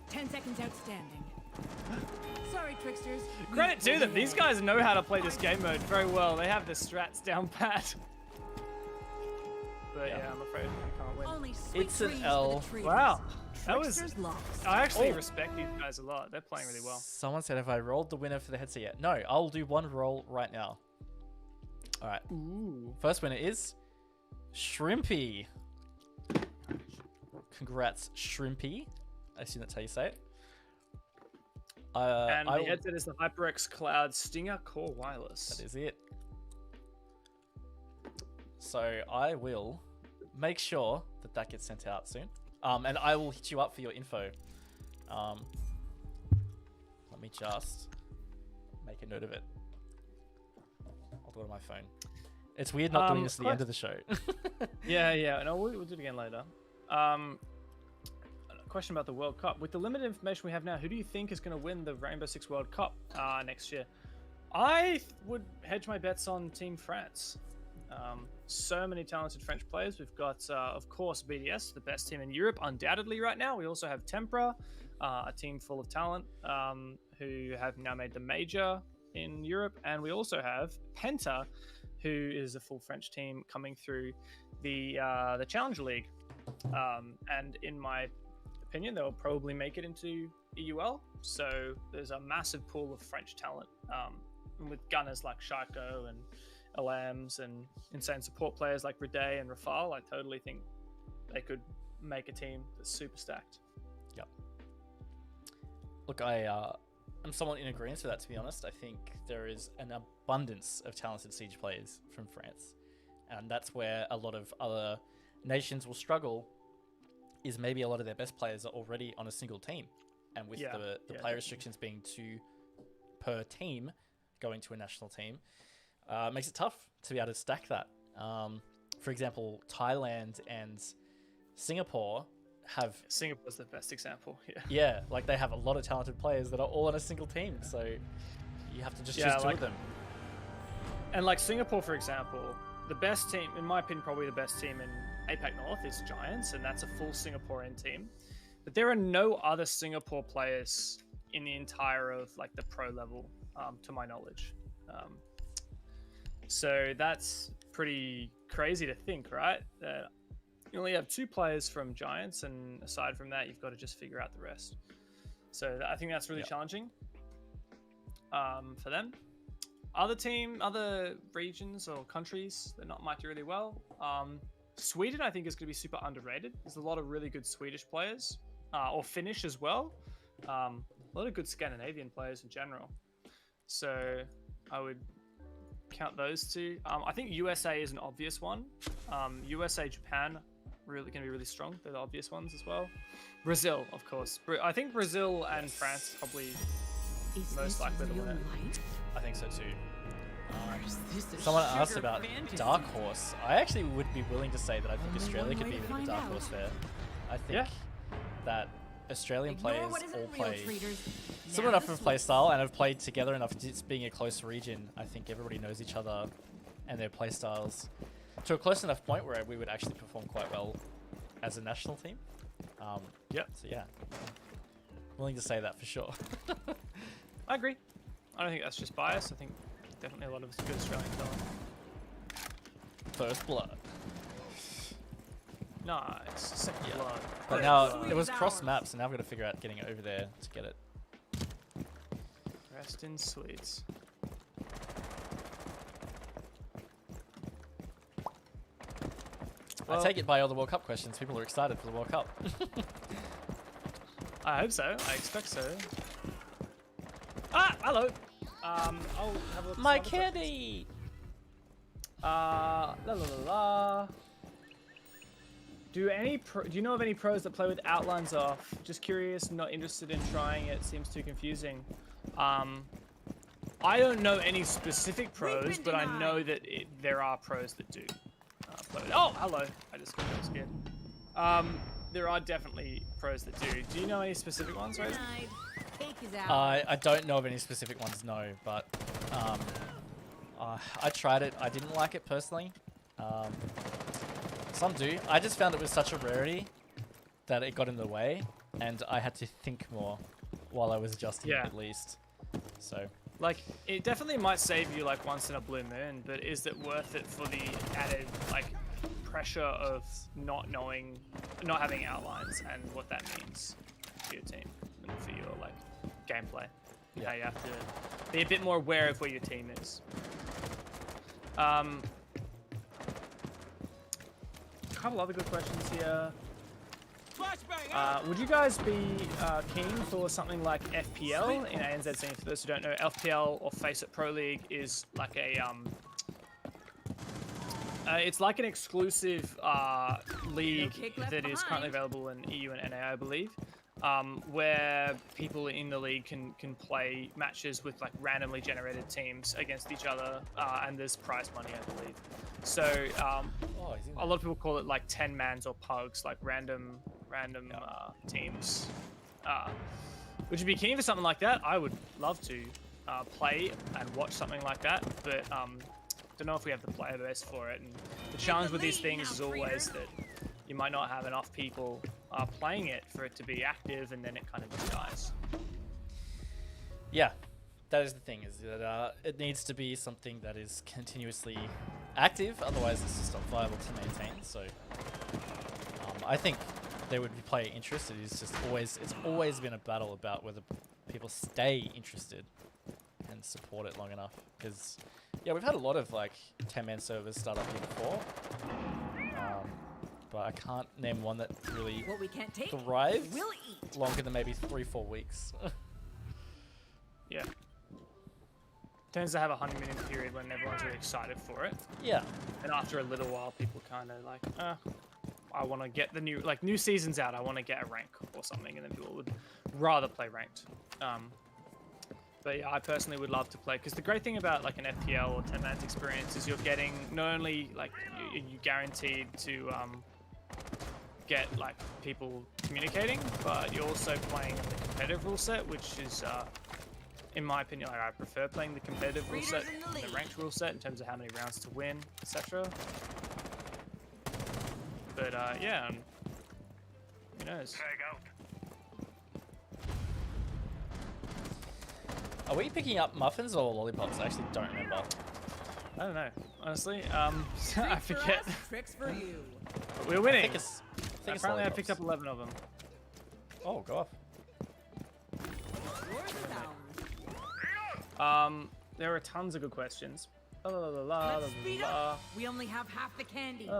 10 seconds outstanding. Sorry, tricksters. We Credit to them. pulled These ahead. guys know how to play this game mode very well. They have the strats down pat. But yeah, I'm afraid we can't win. Only sweet It's an dreams L. for the Wow. trees. That was. Tricksters lost. I actually Oh. respect these guys a lot. They're playing really well. Someone said, have I rolled the winner for the headset yet? No, I'll do one roll right now. All right. Ooh. First winner is Shrimpy. Congrats, Shrimpy. I assume that's how you say it. And I the will- headset is the HyperX Cloud Stinger Core Wireless. That is it. So I will make sure that that gets sent out soon. And I will hit you up for your info. Let me just make a note of it. I'll do it on my phone. It's weird not doing this at the end of the show. Yeah. No, we'll do it again later. A question about the World Cup. With the limited information we have now, who do you think is going to win the Rainbow Six World Cup next year? I would hedge my bets on Team France. So many talented French players. We've got, of course, BDS, the best team in Europe, undoubtedly right now. We also have Tempera, a team full of talent, who have now made the major in Europe. And we also have Penta, who is a full French team coming through the Challenger League. And in my opinion, they'll probably make it into EUL. So there's a massive pool of French talent, with gunners like Shaiko and LMs and insane support players like Rede and Rafal. I totally think they could make a team that's super stacked. Yep. Look, I'm somewhat in agreement with that, to be honest. I think there is an abundance of talented Siege players from France. And that's where a lot of other nations will struggle, is maybe a lot of their best players are already on a single team. And with the player restrictions being 2 per team going to a national team, makes it tough to be able to stack that. For example, Thailand and Singapore have... Singapore's the best example, yeah. Yeah, like they have a lot of talented players that are all on a single team, so you have to just choose 2 of them. And like Singapore, for example, the best team, in my opinion, probably the best team in APAC North is Giants, and that's a full Singaporean team. But there are no other Singapore players in the entire of like the pro level, to my knowledge. So that's pretty crazy to think, right? You only have 2 players from Giants, and aside from that, you've got to just figure out the rest. So I think that's really challenging for them. Other regions or countries that might do really well. Sweden, I think, is going to be super underrated. There's a lot of really good Swedish players, or Finnish as well. a lot of good Scandinavian players in general. So I would count those two. I think USA is an obvious one. USA, Japan, really going to be really strong. They're the obvious ones as well. Brazil, of course. I think Brazil and France probably most likely to win it. I think so too. Someone asked about Dark Horse. I actually would be willing to say that I think Australia could be a bit of a dark horse there. I think that Australian players all play similar enough of a play style and have played together enough. It's being a close region. I think everybody knows each other and their play styles to a close enough point where we would actually perform quite well as a national team. So yeah, willing to say that for sure. I agree. I don't think that's just bias. I think definitely a lot of good Australian talent. First blood. Nice. Second blood. But now it was cross maps, and now I've got to figure out getting it over there to get it. Rest in sweets. I take it by all the World Cup questions. People are excited for the World Cup. I hope so. I expect so. Ah, hello. I'll have a look. My candy. La la la la. Do you know of any pros that play with outlines off? Just curious, not interested in trying it. Seems too confusing. I don't know any specific pros, but I know that there are pros that do. Oh, hello. I just got scared. There are definitely pros that do. Do you know any specific ones, right? I don't know of any specific ones, no, but I tried it. I didn't like it personally. Some do. I just found it was such a rarity that it got in the way, and I had to think more while I was adjusting it at least. So, like, it definitely might save you like once in a blue moon, but is it worth it for the added like pressure of not having outlines and what that means for your team and for your like gameplay? Yeah, you have to be a bit more aware of where your team is. A couple other good questions here. Would you guys be keen for something like FPL in ANZ scene? For those who don't know, FPL or Face It Pro League is like a it's like an exclusive league that is currently available in EU and NA, I believe, where people in the league can play matches with like randomly generated teams against each other, and there's prize money, I believe. So a lot of people call it like 10 mans or pugs, like random teams. Would you be keen for something like that? I would love to play and watch something like that, but don't know if we have the player base for it. And the challenge with these things is always that you might not have enough people playing it for it to be active, and then it kind of just dies. Yeah, that is the thing, is that it needs to be something that is continuously active, otherwise it's just not viable to maintain. So I think there would be player interest. It's always been a battle about whether people stay interested and support it long enough. Because yeah, we've had a lot of like 10-man servers start up here before, but I can't name one that really thrived longer than maybe 3-4 weeks. Yeah. Tends to have a honeymoon period when everyone's really excited for it. Yeah. And after a little while, people kind of like, I want to get the new season's out. I want to get a rank or something, and then people would rather play ranked. But yeah, I personally would love to play, because the great thing about like an FPL or 10-man's experience is you're getting not only like you guaranteed to get like people communicating, but you're also playing in the competitive rule set, which is in my opinion, like, I prefer playing the competitive rule set than the ranked rule set in terms of how many rounds to win, etc. But yeah, who knows? Are we picking up muffins or lollipops? I actually don't remember. I don't know, honestly. I forget. Tricks for you. We're winning. I think it's Apparently, I picked up 11 of them. Oh, go off. There are tons of good questions. Let's speed up. We only have half the candy.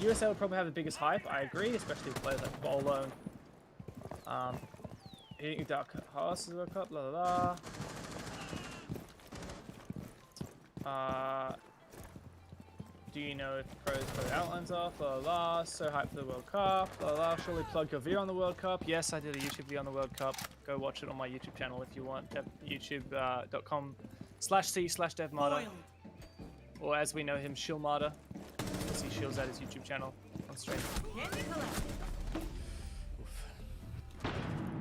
USA would probably have the biggest hype. I agree, especially with players like Bolo. Eating dark horses World Cup, la la la. Do you know if pros put outlines off? La la. So hyped for the World Cup. La la. Surely plug your video on the World Cup. Yes, I did a YouTube video on the World Cup. Go watch it on my YouTube channel if you want. YouTube.com/c/devmada. Or as we know him, Shillmada. Because he shills at his YouTube channel on stream.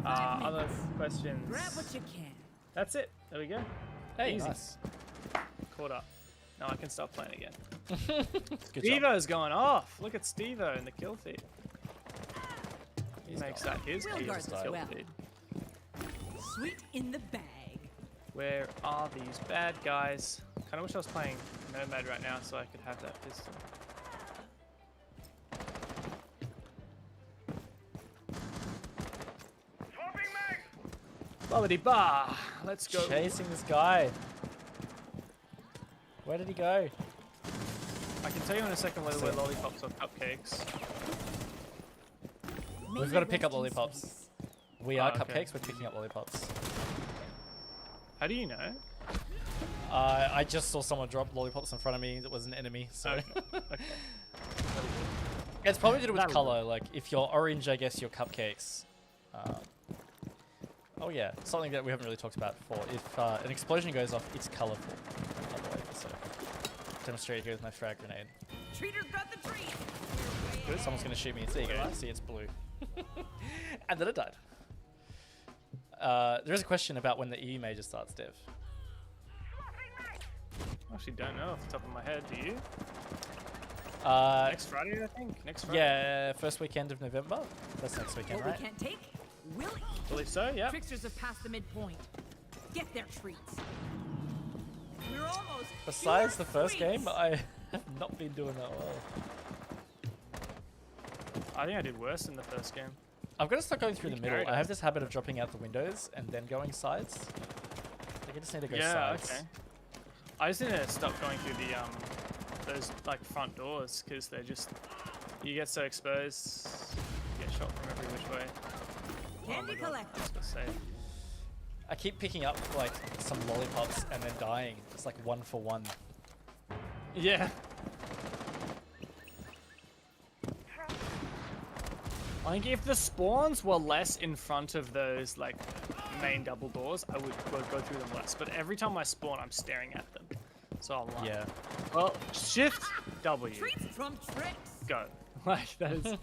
Other questions? Grab what you can. That's it. There we go. Hey, Easy. nice. Caught up. Now I can start playing again. Good job. Stevo's going off. Look at Stevo in the kill feed. He makes that his We'll key guard to this kill well. feed. Sweet in the bag. Where are these bad guys? Kind of wish I was playing Nomad right now so I could have that pistol. Bobbity ba! Let's go. Chasing this guy. Where did he go? I can tell you in a second whether we're lollipops or cupcakes. We've got to pick up lollipops. We are Oh, okay. cupcakes. We're picking up lollipops. How do you know? I just saw someone drop lollipops in front of me that was an enemy. So Okay. Okay. it's probably to do with That'll color. Like if you're orange, I guess you're cupcakes. Oh yeah, something that we haven't really talked about before. If an explosion goes off, it's colorful. By the way, so demonstrate here with my frag grenade. Treater's got the treat. Good. Someone's gonna shoot me. There you go. See, it's blue. And then it died. There is a question about when the EU major starts, Dev. I actually don't know off the top of my head. Do you? Next Friday, I think. Next Friday. Yeah, first weekend of November. That's next weekend, What right? we can't take, we'll eat. I believe so. Yeah. Tricksters have passed the midpoint. Get their treats. We're almost. Besides the pure first sweets. game, I have not been doing that well. I think I did worse in the first game. I've got to start going through the middle. carried I have us. this habit of dropping out the windows and then going sides. Like I just need to go Yeah. sides. Okay. I just need to stop going through the those like front doors because they're just you get so exposed, you get shot from every which way. Candy I collector. was gonna say. I keep picking up like some lollipops and then dying. It's like 1 for 1. Yeah. I think if the spawns were less in front of those like main double doors, I would go through them less. But every time I spawn, I'm staring at them. So I'm like, Yeah. well, shift W, Treats from tricks. go. Like that is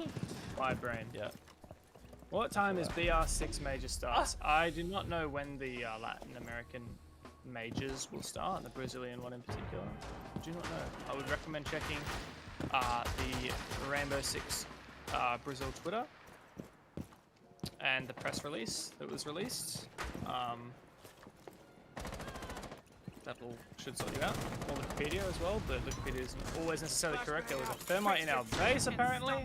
my brain. Yeah. What time is BR6 major starts? I do not know when the Latin American majors will start, the Brazilian one in particular. I do not know. I would recommend checking the Rainbow Six Brazil Twitter and the press release that was released. That should sort you out. Or Wikipedia as well, but Wikipedia isn't always necessarily correct. There was a thermite in our base apparently.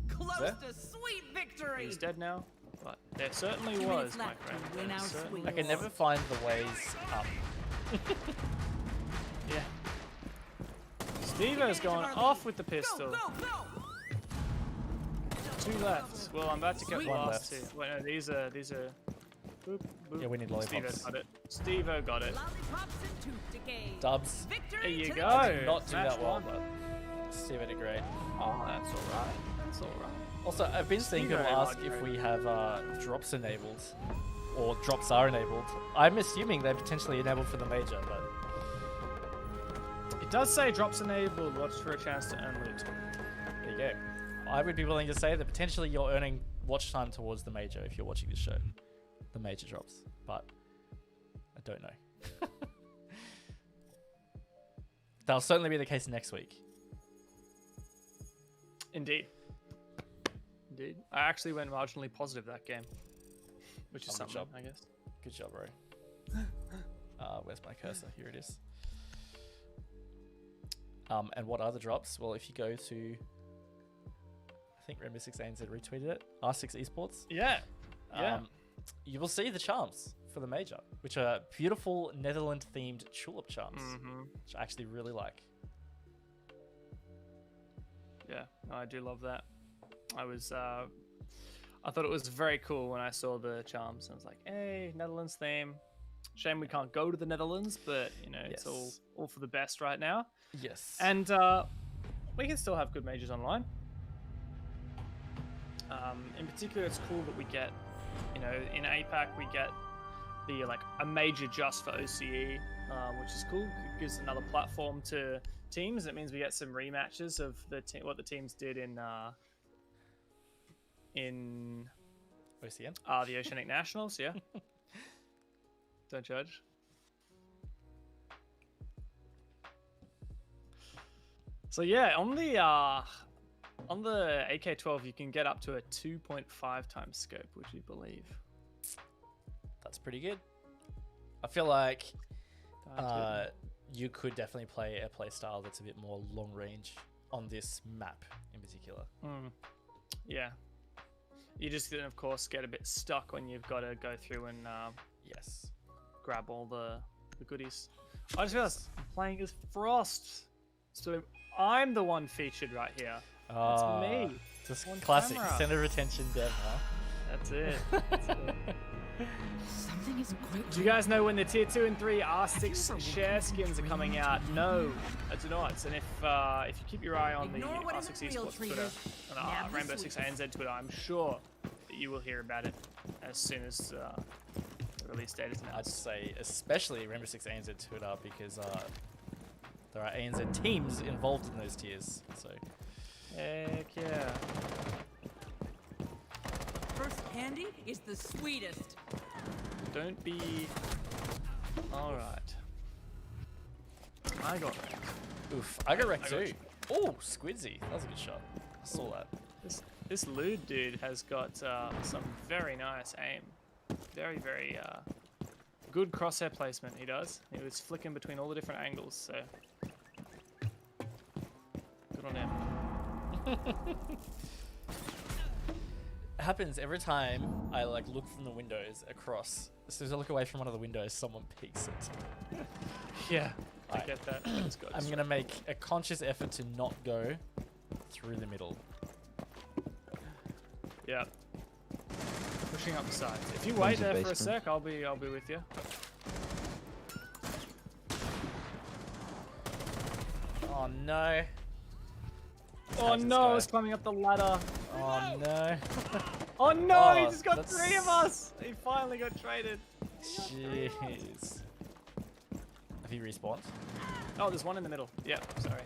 Close there? to sweet victory. He's dead now, but there certainly 2 was, minutes my left friend. to win There our certainly sweets. I can never find the ways up. Yeah. Stevo's going off with the pistol. Go, go, go. 2 left. Well, I'm about to get the One last left. 2. Wait, no, these are. Boop, boop. Yeah, we need Stevo lollipops. got it. Stevo got it. Lollipops and tooth decay. Dubs. Victory There you to the go. team. Not do Match that well, one. but Steve did great. Oh, that's alright. That's alright. Also, I've been seeing Steve people very ask large if we have drops enabled, or drops are enabled. I'm assuming they're potentially enabled for the major, but It does say drops enabled. Watch for a chance to earn loot. there you go. I would be willing to say that potentially you're earning watch time towards the major if you're watching this show. The major drops, but I don't know. That'll certainly be the case next week. Indeed. Indeed. I actually went marginally positive that game, which is Good something, job. I guess. Good job, bro. Where's my cursor? Here it is. And what are the drops? Well, if you go to, I think Rainbow Six ANZ retweeted it, R6 Esports, Yeah. Yeah. you will see the charms for the major, which are beautiful Netherlands-themed tulip charms, which I actually really like. Yeah, no, I do love that. I was I thought it was very cool when I saw the charms. I was like, hey, Netherlands theme. Shame we can't go to the Netherlands, but you know, it's all for the best right now. Yes. And we can still have good mages online. In particular, it's cool that we get, you know, in APAC we get the a major just for OCE, which is cool. It gives another platform to teams. It means we get some rematches of what the teams did in OCN. The Oceanic Nationals. Yeah. Don't judge. So yeah, on the AK-12 you can get up to a 2.5 times scope, would you believe? That's pretty good. I feel like you could definitely play a play style that's a bit more long range on this map in particular. Yeah. You just then of course get a bit stuck when you've got to go through and Yes. grab all the goodies. I just realized I'm playing as Frost. So I'm the one featured right here. It's me. Just On classic camera. center of attention dev, huh? That's it. Something isn't quite Do you guys know when the tier 2 and 3 R6 share skins are coming out? No, I do not. And if you keep your eye on the Ignore what R6 isn't real, Esports Twitter Treater. and Nab the Rainbow sweet. 6 ANZ Twitter, I'm sure that you will hear about it as soon as the release date is I'd announced. say especially Rainbow Six ANZ Twitter because there are ANZ teams involved in those tiers. So Heck yeah. First candy is the sweetest. Don't be... Alright. I got wrecked. oof, I got wrecked I got too. you. Oh, Squidzy, that was a good shot. I saw that. This lewd dude has got some very nice aim. Very, very good crosshair placement he does. He was flicking between all the different angles, so... Good on him. It happens every time I look from the windows across. As soon as I look away from one of the windows, someone peeks it. Yeah, I Alright. get that. That's good. I'm gonna make a conscious effort to not go through the middle. Yeah. Pushing up the sides. If you wait Into there for a basement. sec, I'll be with you. Oh no. Oh this no, guy. I was climbing up the ladder. Oh no. Oh no, he Oh, just got that's- 3 of us! He finally got traded. Jeez. Have you respawned? Oh, there's one in the middle. Yeah, sorry.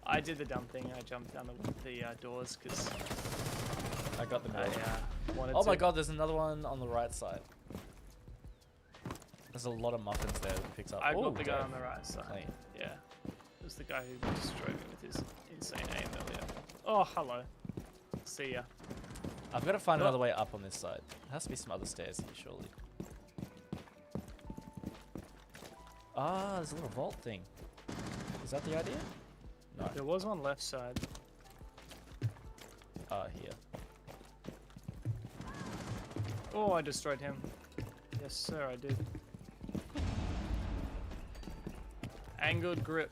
I did the dumb thing. I jumped down the doors because I got the I middle. wanted Oh to. my god, there's another one on the right side. There's a lot of muffins there that picks up. I Ooh, got the guy dead. on the right side. Clean. Yeah. It was the guy who destroyed me with his insane aim earlier. Oh, hello. See ya. I've got to find Oh. another way up on this side. There has to be some other stairs here, surely. Ah, there's a little vault thing. Is that the idea? No. There was one left side. Here. Oh, I destroyed him. Yes, sir, I did. Angled grip.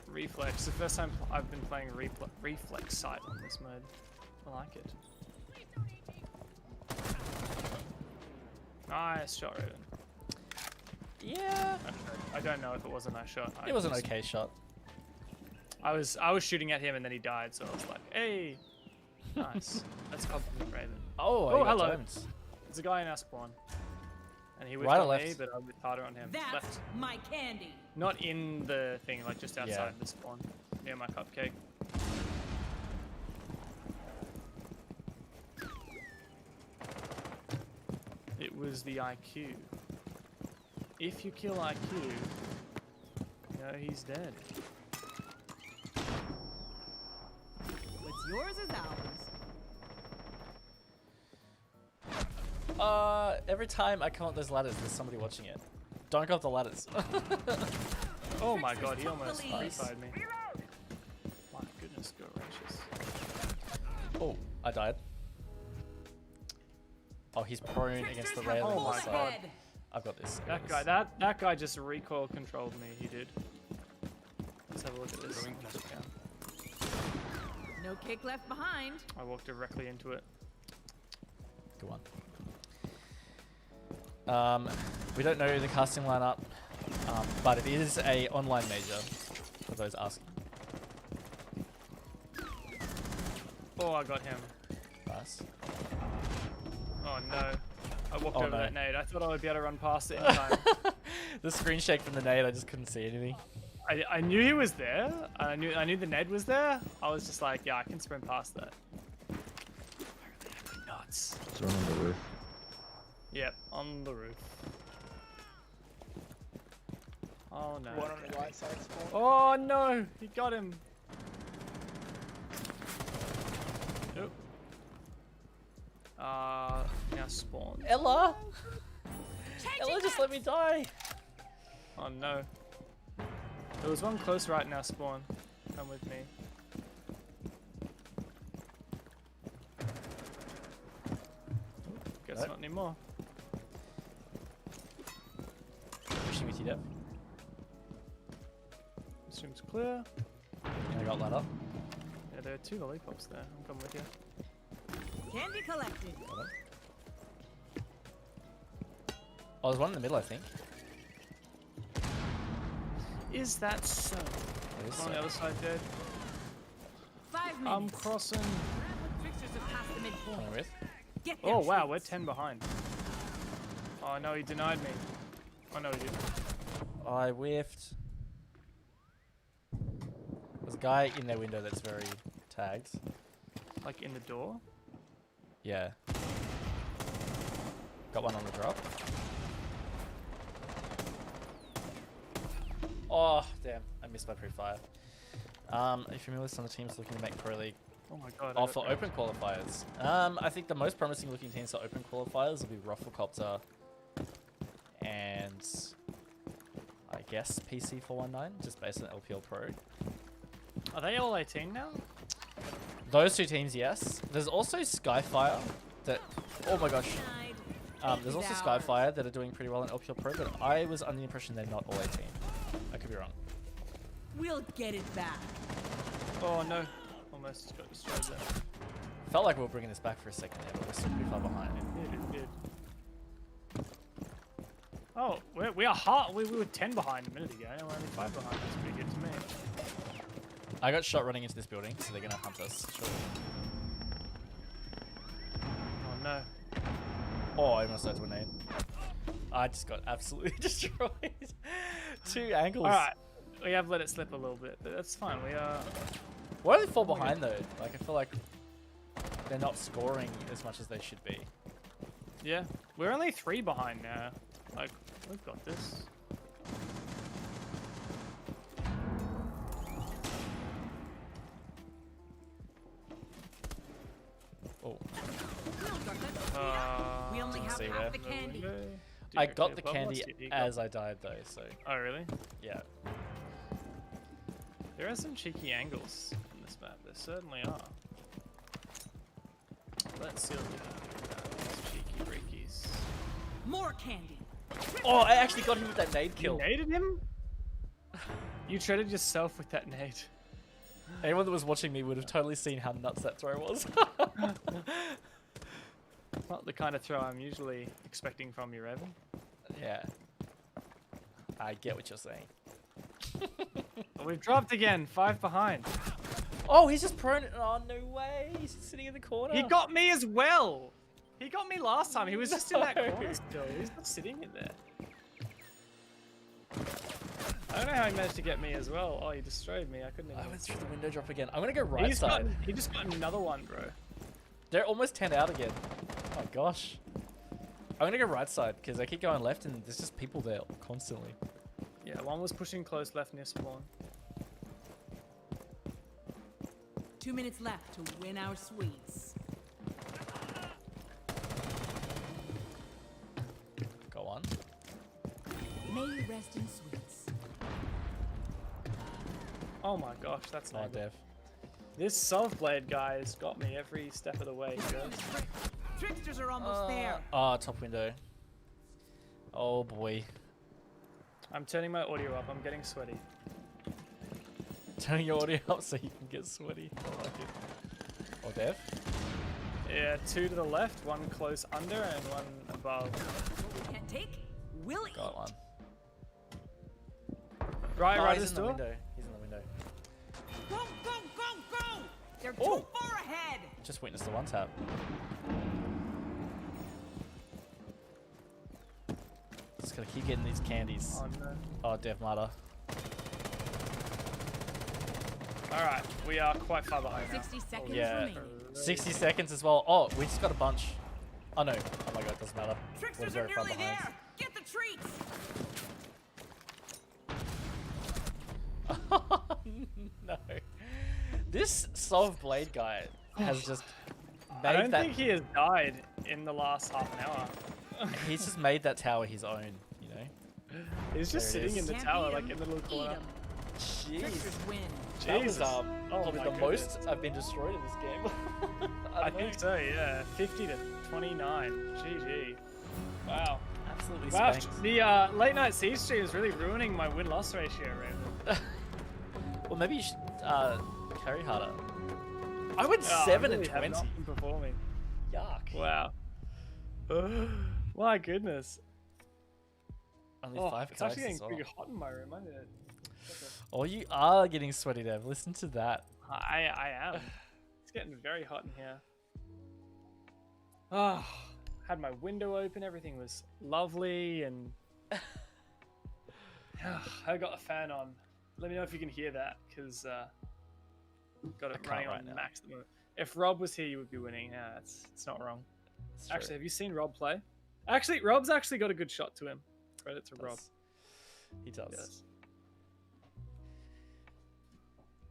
Reflex. The first time I've been playing reflex sight on this mode. I like it. Nice shot, Raven. Yeah. I don't know if it was a nice shot. It was an okay shot. I was shooting at him and then he died, so I was like, hey, nice. That's compliment, Raven. Oh, Oh, I got hello. domed. There's a guy in our spawn. And he whiffed Right or on left? me, but I whiffed harder on him. That's Left. my candy. Not in the thing, like just outside Yeah. the spawn. Near my cupcake. It was the IQ. If you kill IQ, you know he's dead. What's yours is ours. Every time I come up those ladders, there's somebody watching it. Don't go up the ladders. Oh my god, he almost Please. free-fired me. My goodness gracious. Oh, I died. Oh, he's prone against the Tricksters have railing Oh on pulled the my side. God. ahead. I've got this. That guy, that guy just recoil controlled me. He did. Let's have a look at this. Yeah. No cake left behind. I walked directly into it. Good one. We don't know the casting lineup, but it is a online major for those asking. Oh, I got him. Nice. Oh no. I walked Oh, over no. that nade. I thought I would be able to run past it in time. The screen shake from the nade, I just couldn't see anything. I knew he was there. I knew the nade was there. I was just like, yeah, I can sprint past that. Nuts. It's on the roof. Yep, on the roof. Oh no. One on the right side spawn. Oh no, he got him. Nope. Now spawn. Ella! Ella, just let me die! Oh no. There was one close right now spawn. Come with me. Guess Nope. not anymore. Pushing with you, Dev. This room's clear. I got light up. Yeah, there are 2 lollipops there. I'm coming with you. Candy collected. Got it. Oh, there's one in the middle, I think. Is that so? It is On the so. other side, dead. 5 I'm minutes. crossing. Tricksters have passed the midpoint. Coming with. Get their Oh wow, we're treats. 10 behind. Oh no, he denied me. Oh no, he didn't. I whiffed. There's a guy in their window that's very tagged. Like in the door? Yeah. Got one on the drop. Oh, damn. I missed my pre-fire. Are you familiar with some of the teams looking to make Pro League? Oh my god. Oh, for open qualifiers. I think the most promising looking teams for open qualifiers will be Rufflecopter and I guess PC 419, just based on LPL Pro. Are they all 18 now? Those 2 teams, yes. There's also Skyfire that, oh my gosh. There's also Skyfire that are doing pretty well in LPL Pro, but I was under the impression they're not all 18. I could be wrong. We'll get it back. Oh no. Almost got destroyed there. Felt like we were bringing this back for a second there, but we're still pretty far behind. It did. Oh, we are hot. We were 10 behind a minute ago. We're only 5 behind. That's pretty good to me. I got shot running into this building, so they're gonna hunt us. Sure. Oh no. Oh, I almost died to a nade. I just got absolutely destroyed. 2 angles. Alright. We have let it slip a little bit, but that's fine. We are... Why do they fall behind though? Like, I feel like they're not scoring as much as they should be. Yeah. We're only 3 behind now. Like, we've got this. Oh, We only have see half where? the candy. I got the candy as I died though, so Oh, really? yeah. There are some cheeky angles on this map. There certainly are. Let's see what we have. These cheeky breakies. More candy. Oh, I actually got him with that nade You kill. naded him? You traded yourself with that nade. Anyone that was watching me would have totally seen how nuts that throw was. Not the kind of throw I'm usually expecting from you, Evan. Yeah. I get what you're saying. But we've dropped again, 5 behind. Oh, he's just prone. Oh, no way. He's just sitting in the corner. He got me as well. He got me last time. He was just in that No. corner still. He's not sitting in there. I don't know how he managed to get me as well. Oh, he destroyed me. I couldn't even... I went through the window drop again. I'm gonna go right side. He just got another one, bro. They're almost 10 out again. Oh my gosh. I'm gonna go right side because I keep going left and there's just people there constantly. Yeah, one was pushing close left near spawn. 2 minutes left to win our sweets. Go on. May you rest in sweets. Oh my gosh, that's Oh, not Dev. This soft blade guy's got me every step of the way, guys. Tricksters are almost there. Ah, top window. Oh boy. I'm turning my audio up. I'm getting sweaty. Turning your audio up so you can get sweaty. I like it. Oh, Dev. Yeah, 2 to the left, 1 close under, and 1 above. What we can't take, we'll eat. Got one. Right, Oh, right he's this in the door. window. He's in the window. Go, go, go, go! They're Oh. too far ahead. Just witnessed the one tap. Just gotta keep getting these candies. Oh no. Oh, Dev Mata. Alright, we are quite far behind now. 60 seconds Yeah. remaining. 60 seconds as well. Oh, we just got a bunch. Oh no. Oh my god, doesn't matter. We're Tricksters are very far nearly behind. there. Get the treats. No. This Solve Blade guy has just I made don't that. think he has died in the last half an hour. He's just made that tower his own, you know? He's just There it sitting in is. the Can't tower, beat like 'em. in the little Eat corner. 'em. Jeez. Tricksters win. That was Jesus. Oh probably my the goodness. most I've been destroyed in this game. I think so, yeah. 50 to 29. GG. Wow. Absolutely Wow, spanked. the late night siege stream is really ruining my win-loss ratio, right? Well, maybe you should carry harder. I went Oh, 7 I and really have 20. not been performing. Yuck. Wow. My goodness. Only Oh, 5 it's actually cards getting as well. pretty hot in my room, isn't it? Oh, you are getting sweaty, Dev. Listen to that. I am. It's getting very hot in here. Oh, had my window open. Everything was lovely, and I got the fan on. Let me know if you can hear that, because got it can't running right on now. max at the moment. If Rob was here, you would be winning. Yeah, it's not wrong. It's true. Actually, have you seen Rob play? Actually, Rob's actually got a good shot to him. Credit to Rob. He does. Yes.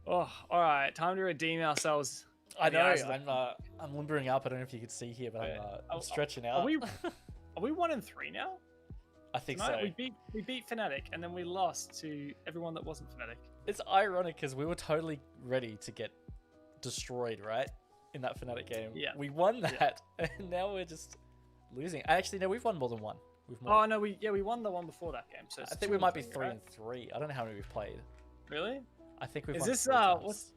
Oh, all right. Time to redeem ourselves. I in the know. eyes of the- I'm limbering up. I don't know if you can see here, but I'm Oh, stretching out. Are we 1-3 now? I think Tonight, so. we beat Fnatic, and then we lost to everyone that wasn't Fnatic. It's ironic because we were totally ready to get destroyed, right? In that Fnatic game. Yeah. We won that, and now we're just losing. Actually, no, we've won more than one. We've Oh no, we won the one before that game. So I it's think 2 we and might be 3, 3 right? and 3. I don't know how many we've played. Really? I think we've Is won this 3 times.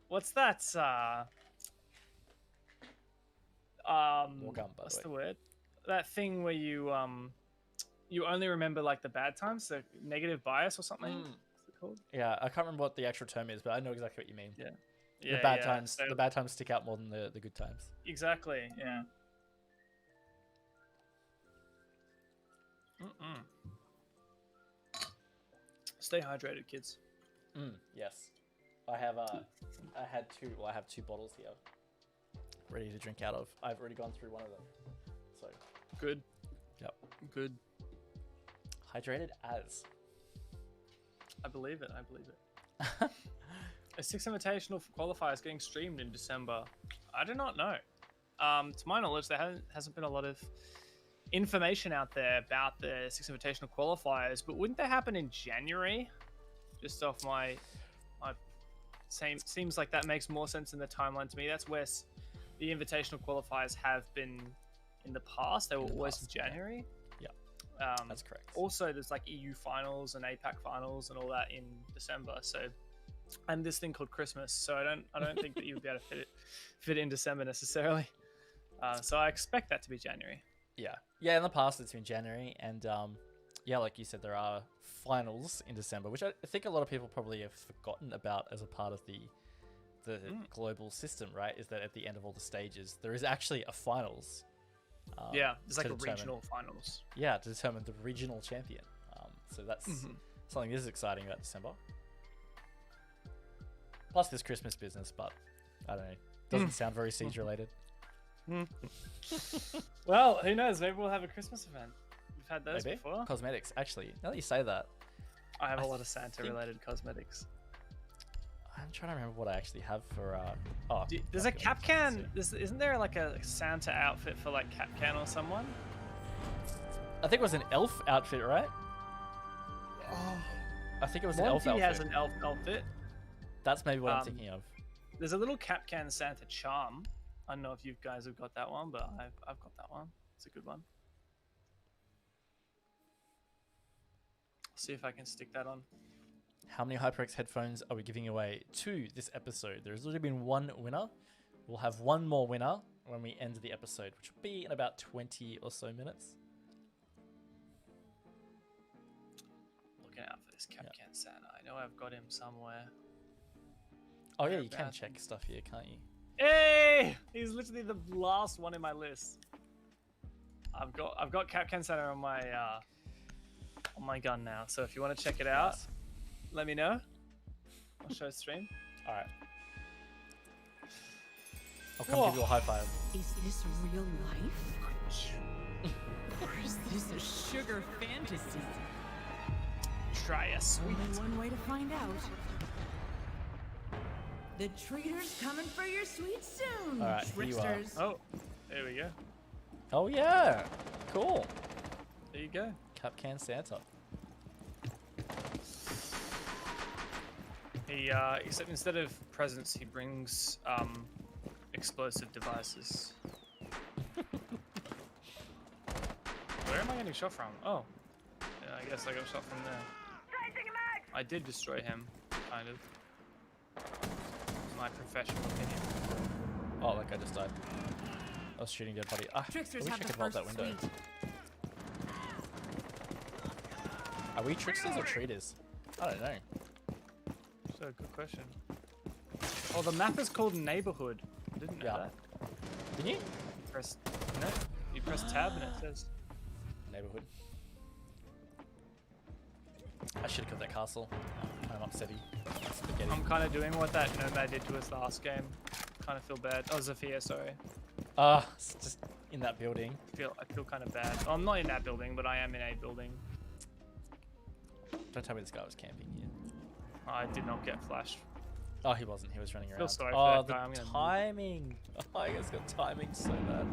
what's that More gun, by what's the the way. word? That thing where you only remember like the bad times, so negative bias or something. Mm. What's it called? Yeah, I can't remember what the actual term is, but I know exactly what you mean. Yeah. The bad yeah. times. So- The bad times stick out more than the good times. Exactly. Yeah. Mm-mm. Stay hydrated, kids. Yes, I have. I had 2. Well, I have 2 bottles here, ready to drink out of. I've already gone through one of them. So Good. Yep. Good. hydrated as. I believe it. I believe it. A 6 Invitational for qualifiers getting streamed in December. I do not know. To my knowledge, there hasn't been a lot of information out there about the 6 Invitational qualifiers, but wouldn't they happen in January? Just off my seems like that makes more sense in the timeline to me. That's where the Invitational qualifiers have been in the past. They were In the always past, in January. Yeah, that's correct. Also, there's like EU finals and APAC finals and all that in December. So, and this thing called Christmas. So I don't think that you would be able to fit it in December necessarily. So I expect that to be January. Yeah. In the past, it's been January, and yeah, like you said, there are finals in December, which I think a lot of people probably have forgotten about as a part of the global system. Right? Is that at the end of all the stages, there is actually a finals. Yeah, there's like to a determine- regional finals. Yeah, to determine the regional champion. So that's something that is exciting about December. Plus this Christmas business, but I don't know. Doesn't sound very siege related. Well, who knows? Maybe we'll have a Christmas event. We've had those Maybe before. cosmetics. Actually, now that you say that, I have a I lot of Santa-related cosmetics. I'm trying to remember what I actually have for. There's a documents. Capcan. Isn't there like a Santa outfit for like Capcan or someone? I think it was an elf outfit, right? I think it was an elf Monty outfit. has an elf outfit. That's maybe what I'm thinking of. There's a little Capcan Santa charm. I don't know if you guys have got that one, but I've got that one. It's a good one. See if I can stick that on. How many HyperX headphones are we giving away to this episode? There's already been one winner. We'll have one more winner when we end the episode, which will be in about 20 or so minutes. Looking out for this Capcan Santa. I know I've got him somewhere. Oh yeah, you can check stuff here, can't you? Hey! He's literally the last one in my list. I've got Capcan Santa on my gun now. So if you want to check it out, let me know. I'll show stream. All right. I'll come give you a high five. Is this real life? Or is this a sugar fantasy? Try a sweet. Only one way to find out. The treater's coming for your sweets soon, All right, here you are. tricksters. Oh, there we go. Oh yeah, cool. There you go. Capcan Santa. He except instead of presents, he brings explosive devices. Where am I getting shot from? Oh, yeah, I guess I got shot from there. I did destroy him, kind of. My professional opinion. Oh, that guy just died. I was shooting dead body. I wish Tricksters I have could the vault first that window. sweet. Are we tricksters or treaters? I don't know. So good question. Oh, the map is called Neighborhood. I didn't know that. Didn't you? Press no. You press tab and it says Neighborhood. I should have killed that castle. I'm upsetty. Spaghetti. I'm kind of doing what that Nomad did to us last game. Kind of feel bad. Oh, Zafia, sorry. It's just in that building. I feel kind of bad. Oh, I'm not in that building, but I am in a building. Don't tell me this guy was camping here. I did not get flashed. Oh, he wasn't. He was running around. Sorry for oh, that guy. I'm the gonna timing. Oh, I guess got timing so bad.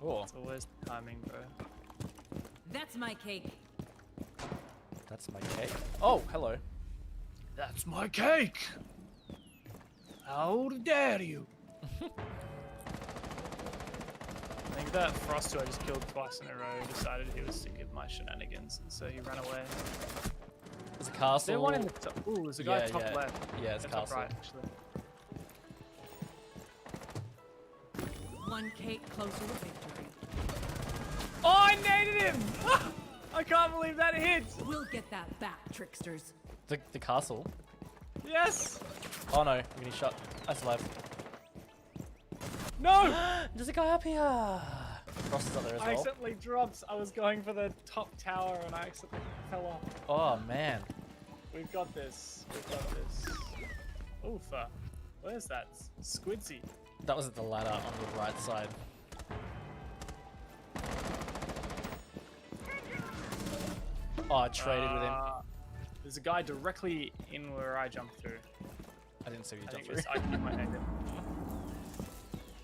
Oh, It's always timing, bro. That's my cake. that's my cake. Oh, hello. That's my cake. How dare you? I think that Frost, who I just killed twice in a row, decided he was sick of my shenanigans, and so he ran away. There's a castle. There one in the top. Ooh, there's a guy top left. Yeah, it's a Top castle. right, actually. One cake closer to victory. Oh, I naded him! I can't believe that hit! We'll get that back, tricksters. The castle. Yes! Oh no, I'm getting shot. I survived. No! There's a guy up here. Frost is up there as I well. accidentally dropped. I was going for the top tower and I accidentally fell off. Oh man. We've got this. We've got this. Oofa. Where's that? Squidzy. That was at the ladder on the right side. Oh, I traded with him. There's a guy directly in where I jumped through. I didn't see you I jump think through. it's, I think my name.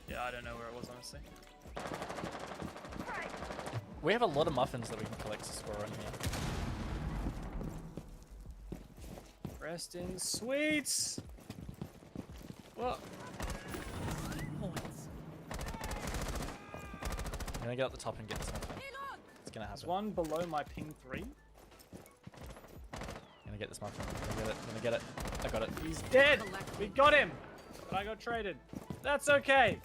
Yeah, I don't know where it was, honestly. We have a lot of muffins that we can collect to score on here. Rest in sweets! What? Points. I'm gonna get up the top and get this muffin. It's gonna There's happen. one below my ping 3. I'm gonna get this muffin. I'm gonna get it. I'm gonna get it. I got it. He's dead! We got him! But I got traded. That's okay!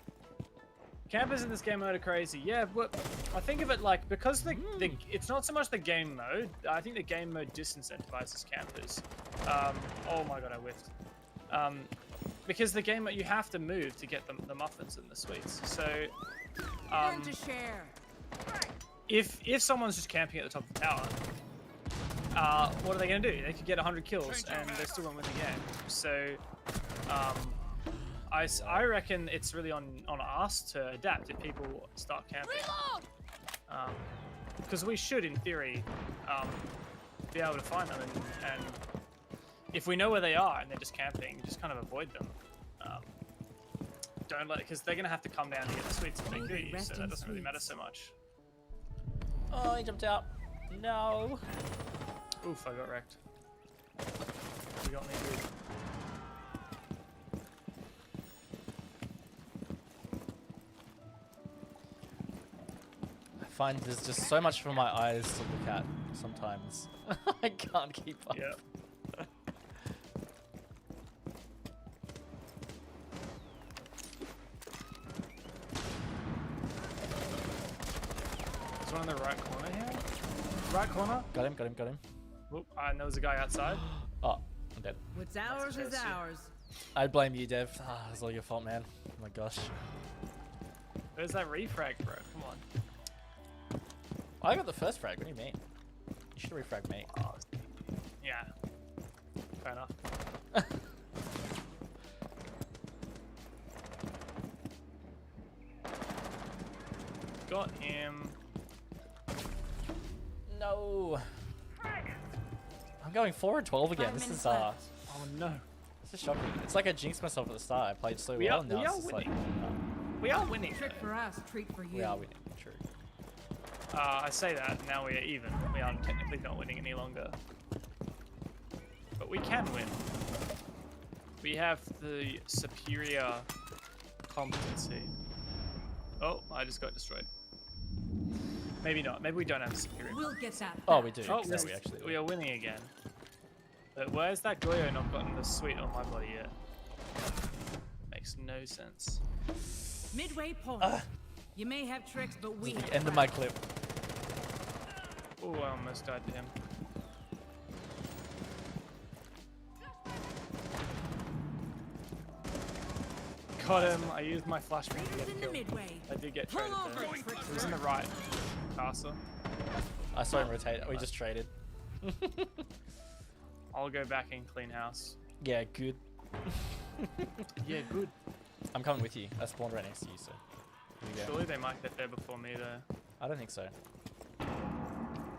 Campers in this game mode are crazy. Yeah, but I think of it like, because it's not so much the game mode, I think the game mode disincentivizes campers. Oh my god, I whiffed. Because the game mode, you have to move to get the muffins and the sweets. So, Learn to share. if someone's just camping at the top of the tower, what are they going to do? They could get 100 kills and they still won't win the game. So, I reckon it's really on us to adapt if people start camping. Because we should, in theory, be able to find them, and if we know where they are and they're just camping, just kind of avoid them. Don't let, because they're going to have to come down to get the sweets if they do you, so that doesn't really matter so much. Oh, he jumped out. No. Oof, I got wrecked. We got me good. I find there's just so much for my eyes to look at sometimes. I can't keep up. Yeah. one in the right corner here. Right corner. Got him, got him, got him. Oop, and there was a guy outside. Oh, I'm dead. What's ours is chest, yeah. ours. I'd blame you, Dev. Ah, it's all your fault, man. Oh my gosh. Where's that refrag, bro? Come on. I got the first frag. What do you mean? You should refrag me. Oh, yeah. Fair enough. Got him. No. I'm going 4-12 again. 5 This minutes is left. Oh no. this is shocking. It's like I jinxed myself at the start. I played so We well. are- Now we it's are just like winning. We are winning. Trick for us, treat for you. we are winning. True. I say that, and now we are even. We are technically not winning any longer. But we can win. We have the superior competency. Oh, I just got destroyed. Maybe not. Maybe we don't have superior. We'll get that. Oh, we do. Oh, Yeah, we actually. we are winning again. But where's that Goyo not gotten the sweet on my body yet? Makes no sense. Midway point. You may have tricks, but we This is have the end of my cracks. clip. Oh, I almost died to him. Got him. I used my flashbang to Raiders get in the killed. midway. I did get Pull traded over, there. Trickster. He was in the right castle. I saw him rotate. We just traded. I'll go back and clean house. Yeah, good. Yeah, good. I'm coming with you. I spawned right next to you, so. Here we go. Surely they might get there before me though. I don't think so.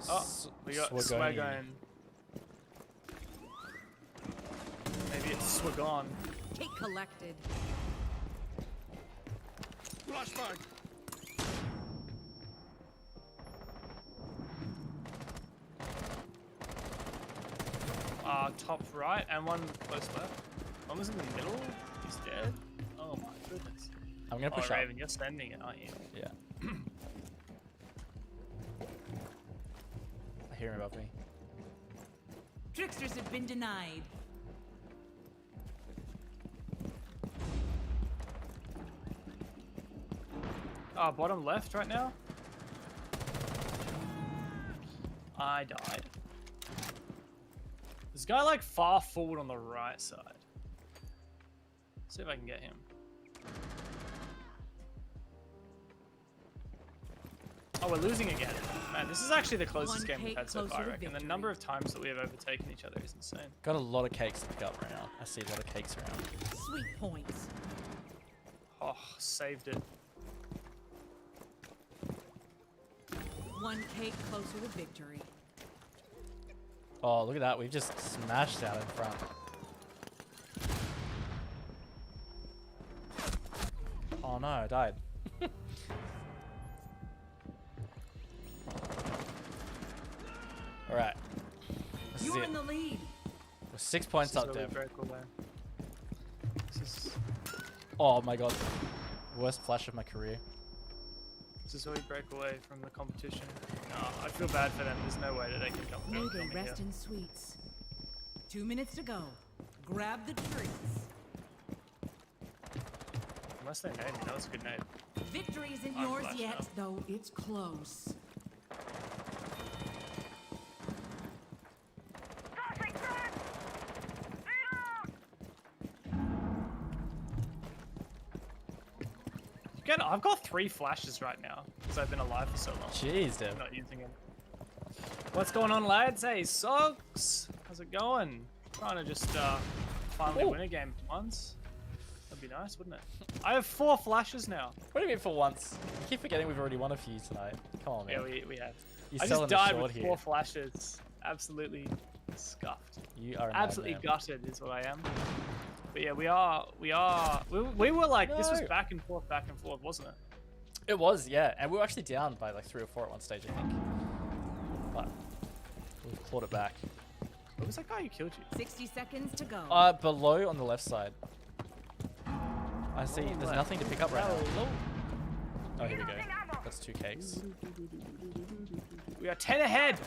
Oh, we got Swagoni. Swagon. Maybe it's Swagon. Take collected. Flashbang! Top right and one close left. One was in the middle. He's dead. Oh my goodness. I'm gonna push oh, up. Raven, you're standing it, aren't you? Yeah. I hear him above me. Tricksters have been denied. Bottom left right now. I died. There's a guy like far forward on the right side. See if I can get him. Oh, we're losing again. Man, this is actually the closest One game we've cake had so closer far, I to reckon. The victory. number of times that we have overtaken each other is insane. Got a lot of cakes to pick up right now. I see a lot of cakes around. Sweet points. Oh, saved it. One cake closer to victory. Oh, look at that. We've just smashed out in front. Oh no, I died. Alright. This is You're it. in the lead. We're 6 points This is up, where we Dev. break away. Oh my god. Worst flash of my career. This is where we break away from the competition. No, I feel bad for them. There's no way that they can come May kill they me here. rest in sweets. 2 minutes to go. Grab the treats. Unless they nade me. That was a good nade. Victory isn't I'm yours flashed yet, now. though it's close. Again, I've got 3 flashes right now because I've been alive for so long. Jeez, Dev. I'm not using them. What's going on, lads? Hey, Socks! How's it going? Trying to just finally Ooh. win a game for once. That'd be nice, wouldn't it? I have 4 flashes now. What do you mean for once? You keep forgetting we've already won a few tonight. Come on, man. Yeah, we have. You're I selling just the died short with here. 4 flashes. Absolutely scuffed. You are a Absolutely madman. gutted is what I am. But yeah, we were like, this was No. back and forth, wasn't it? It was, yeah. And we were actually down by like 3 or 4 at one stage, I think. But we've clawed it back. What was that guy who killed you? 60 seconds to go. Below on the left side. I see. There's left. nothing to pick up right now. Hello. Oh, here we go. That's 2 cakes. We are 10 ahead.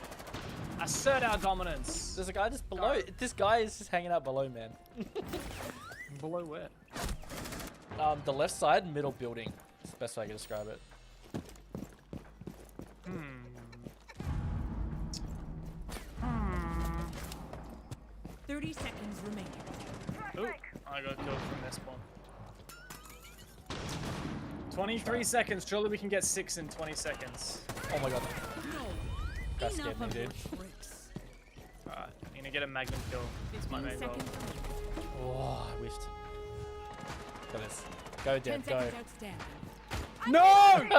Assert our dominance. There's a guy just below. This guy is just hanging out below, man. Below where? The left side, middle building. That's the best way I can describe it. 30 seconds remaining. Ooh, I got killed from this one. 23 seconds. Surely we can get 6 in 20 seconds. Oh my god. No. That scared Enough me, of your dude. tricks. Alright, I'm gonna get a magnum kill. It's my 15 main goal. seconds remaining. Oh, I wished. Got this. Go, 10 Dev, go. seconds outstanding. No! No,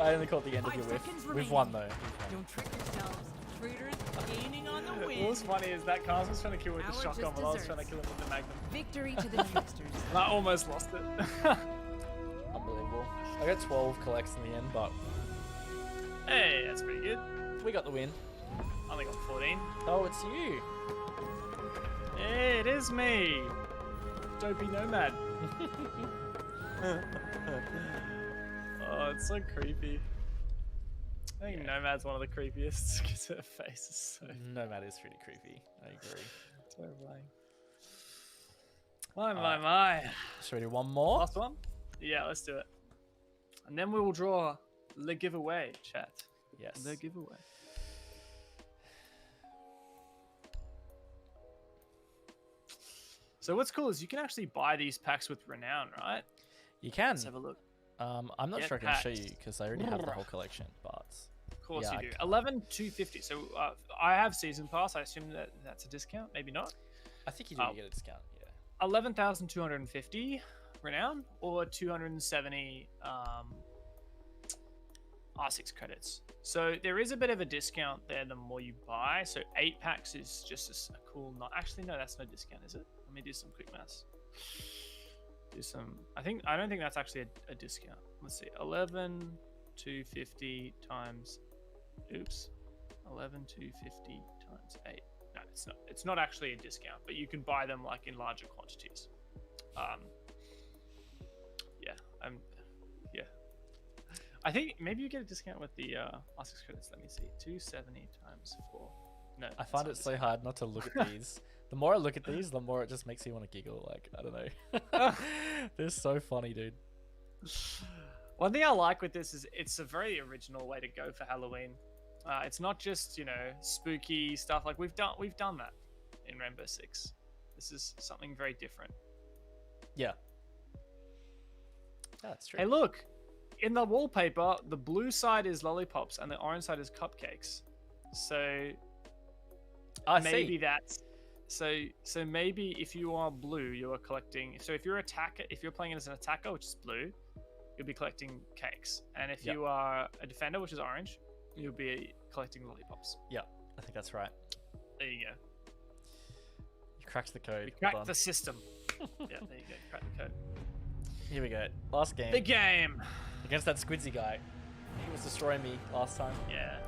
I only caught the end of 5 your whiff. seconds We've won though. remaining. Don't trick yourselves. Traitors gaining on the What win. was funny is that Cars was trying to kill with the Our shotgun just while I was trying to desserts. kill him with the magnum. Victory to the tricksters. And I almost lost it. Unbelievable. I got 12 collects in the end, but Hey, that's pretty good. we got the win. I only got 14. Oh, it's you. Hey, it is me. Dopey Nomad. Oh, it's so creepy. I think Nomad's one of the creepiest because her face is so Nomad is pretty creepy. I agree. terrifying. My. Should we do one more? Last one? Yeah, let's do it. And then we will draw the giveaway, chat. Yes. The giveaway. So what's cool is you can actually buy these packs with Renown, right? You can. Let's have a look. I'm not Get sure I can show packed. you because I already have the whole collection, but Of course Yeah, you do. I 11,250. So I have season pass. I assume that that's a discount. Maybe not. I think you do get a discount. Yeah. 11,250 Renown or 270 R6 credits. So there is a bit of a discount there the more you buy. So 8 packs is just a cool. Actually, no, that's no discount, is it? Let me do some quick maths. Do some. I don't think that's actually a discount. Let's see. 11,250 times. Oops. 11,250 times 8. No, it's not. It's not actually a discount, but you can buy them like in larger quantities. Yeah. I think maybe you get a discount with the R6 credits. Let me see. 270 times 4. No, I find it so hard not to look at these. The more I look at these, the more it just makes me want to giggle. Like, I don't know. They're so funny, dude. One thing I like with this is it's a very original way to go for Halloween. It's not just, spooky stuff. Like we've done that in Rainbow Six. This is something very different. Yeah. That's true. Hey, look, in the wallpaper, the blue side is lollipops and the orange side is cupcakes. So I maybe see. that's so maybe if you are blue, you are collecting. So if you're playing it as an attacker, which is blue, you'll be collecting cakes, and if you are a defender, which is orange, you'll be collecting lollipops. Yeah, I think that's right. There you go. You cracked the code. We Well cracked done. the system. Yeah, there you go. Crack the code. Here we go. Last game The game. against that Squidzy guy. He was destroying me last time. Yeah.